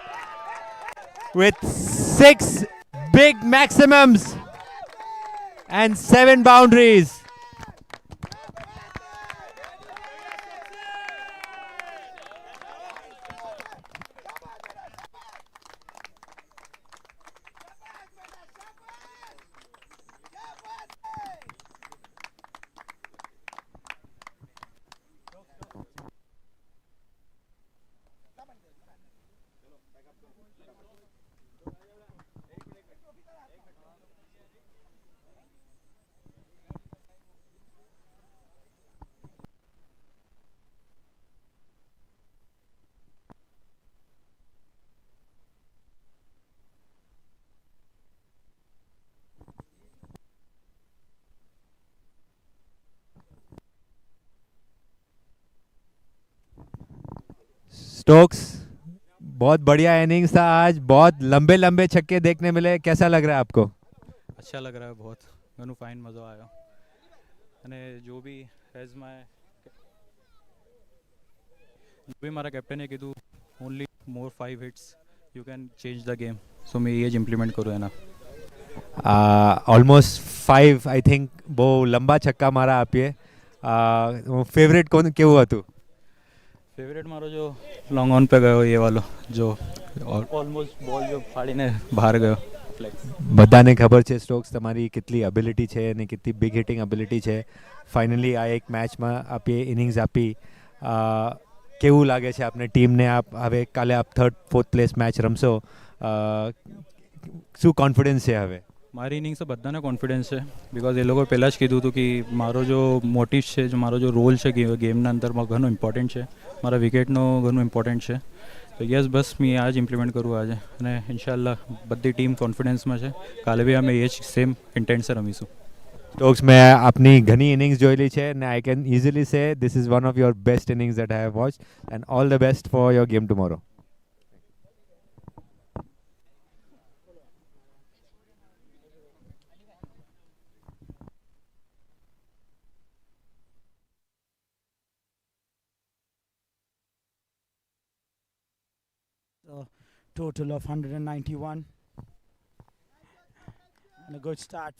with 6 big maximums and 7 boundaries. Stokes, बहुत बढ़िया innings था आज, बहुत लंबे लंबे छक्के देखने मिले, कैसा लग रहा है आपको? अच्छा लग रहा है बहुत, ઘણું ફાઇન મજા આવ્યો અને जो भी મારા કેપ્ટને કીધું only more 5 hits you can change the game, so मैं ये જ ઇમ્પ્લિમેન્ટ કરું એના. ऑलमोस्ट 5 आई थिंक બહુ લંબા છક્કા મારા આપીએ. ફેવરેટ કોણ કેવું હતું? ફેવરેટ મારો જો લોંગ ઓન पे ગયો ये वालो जो ઓલમોસ્ટ બોલ જો ફાડીને બહાર ગયો. બધાને ખબર છે સ્ટોક્સ તમારી કેટલી એબિલિટી છે અને કેટલી બિગ હિટિંગ એબિલિટી છે. ફાઇનલી આ એક મેચમાં આપી ઇનિંગ્સ આપી. કેવું લાગે છે આપને ટીમને? આપ હવે કાલે આપ 3rd 4th પ્લેસ મેચ રમશો, શું કોન્ફિડન્સ છે હવે? મારી ઇનિંગ્સ બધાને કોન્ફિડન્સ છે, બિકોઝ એ લોકો પહેલાં જ કીધું હતું કે મારો જો મોટિવ છે, જો મારો જો રોલ છે ગેમના અંદરમાં ઘણો ઇમ્પોર્ટન્ટ છે, મારા વિકેટનો ઘણું ઇમ્પોર્ટન્ટ છે. તો યસ બસ મેં આ જ ઇમ્પ્લિમેન્ટ કરું આજે અને ઇન્શાલ્લાહ બધી ટીમ કોન્ફિડન્સમાં છે. કાલે બી અમે એ જ સેમ ઇન્ટેન્ટથી રમીશું. સ્ટોક્સ, મેં આપની ઘણી ઇનિંગ્સ જોયેલી છે અને I can easily say this is one of your best innings that I have watched and all the best for your game tomorrow. Total of 191 and a good start.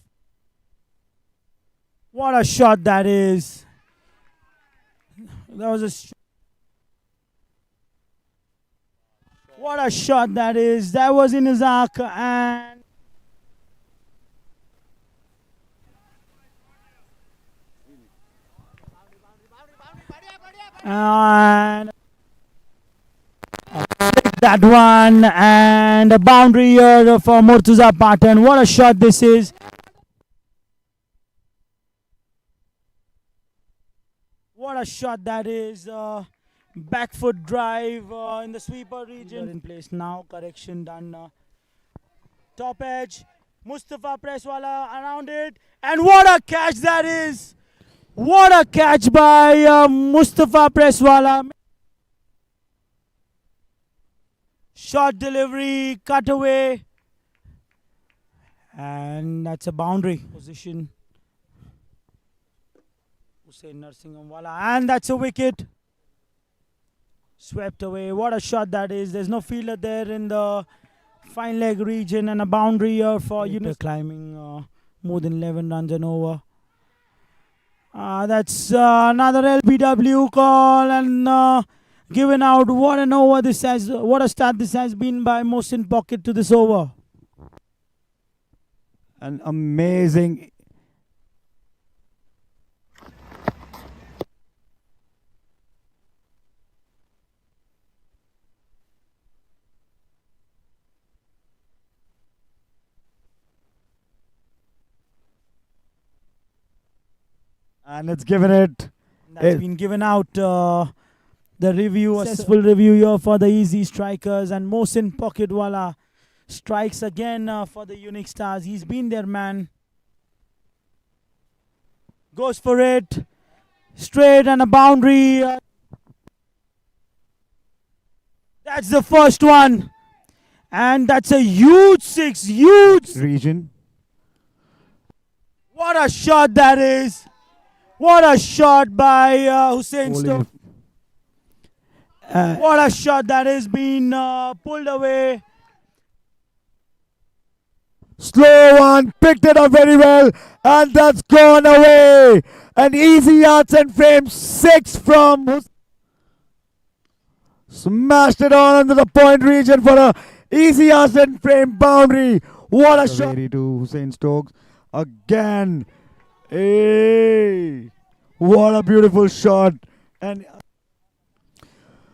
What a shot that is! That was what a shot that is! That was in his arc and that one, and a boundary here for Murtuza Patan. What a shot this is! What a shot that is! Back foot drive in the sweeper region. In place now, correction done. Top edge, Mustafa Presswala around it, and what a catch that is! What a catch by Mustafa Presswala. Short delivery, cut away, and that's a boundary position. Hussain Narsingham-wala, and that's a wicket. Swept away. What a shot that is. There's no fielder there in the fine leg region, and a boundary here for Unix. Climbing more than 11 runs and over. That's another LBW call and given out. What an over this has, what a start this has been by Mohsin Pocket to this over. An amazing. And it's given it. That's been given out. The review, a successful review here for the Ezzi Strikers, and Mohsin Pocketwala strikes again for the Unix Stars. He's been their man. Goes for it. Straight and a boundary. That's the first one. And that's a huge six. Huge Region. What a shot that is. What a shot by Hussain Stokes. What a shot that has been pulled away. Slow one, picked it up very well, and that's gone away. An easy yards and frame 6 from smashed it on into the point region for a easy yards and frame boundary. What a shot to Hussain Stokes again. Hey, what a beautiful shot. And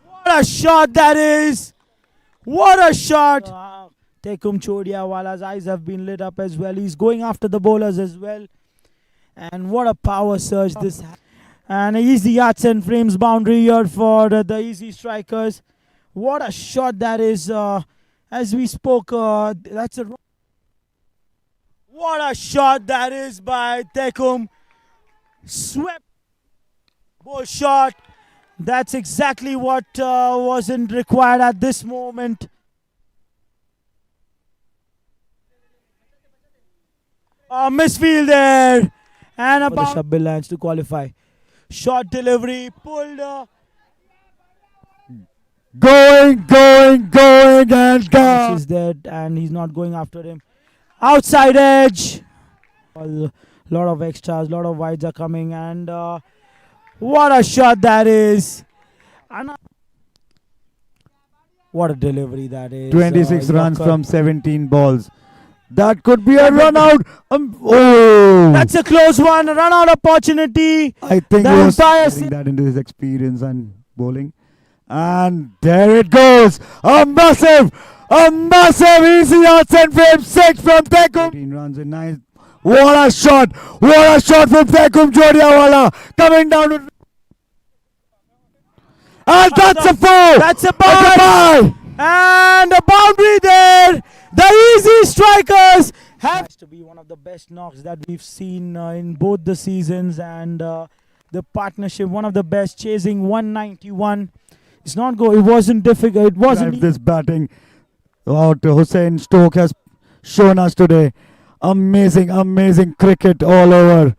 what a shot that is! What a shot! Tekum Chodiawala's eyes have been lit up as well. He's going after the bowlers as well. And what a power surge this has. And an easy yards and frames boundary here for the Ezzi Strikers. What a shot that is. As we spoke, that's a... What a shot that is by Tekum. Swept. Ball shot. That's exactly what wasn't required at this moment. Misfield there. And about the Shabbil Lance to qualify. Short delivery, pulled. Going, and gone. Is dead, and he's not going after him. Outside edge. A lot of extras, lot of wides are coming, and what a shot that is. And what a delivery that is. 26 runs Yorker. from 17 balls. That could be a run out. Oh! That's a close one. A run out opportunity. I think The he was umpire putting that into his experience and bowling. And there it goes. A massive easy outs and frame 6 from Tekum. 18 runs in 9. What a shot from Tekum Jodiawala coming down to. And that's a 4. That's a bye. And a boundary there. The Easy Strikers has to be one of the best knocks that we've seen in both the seasons, and the partnership, one of the best, chasing 191. It's not it wasn't difficult. It wasn't. This batting what Hussain Stokes has shown us today. Amazing cricket all over.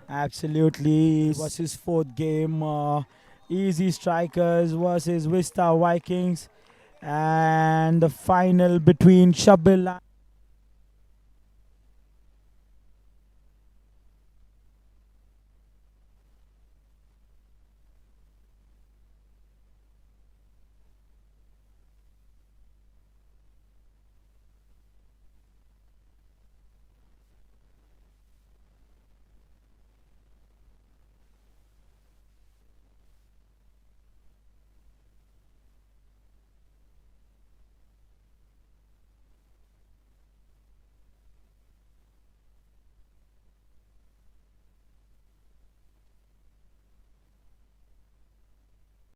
Absolutely. It was his 4th game. Easy Strikers versus Vista Vikings. And the final between Shabbil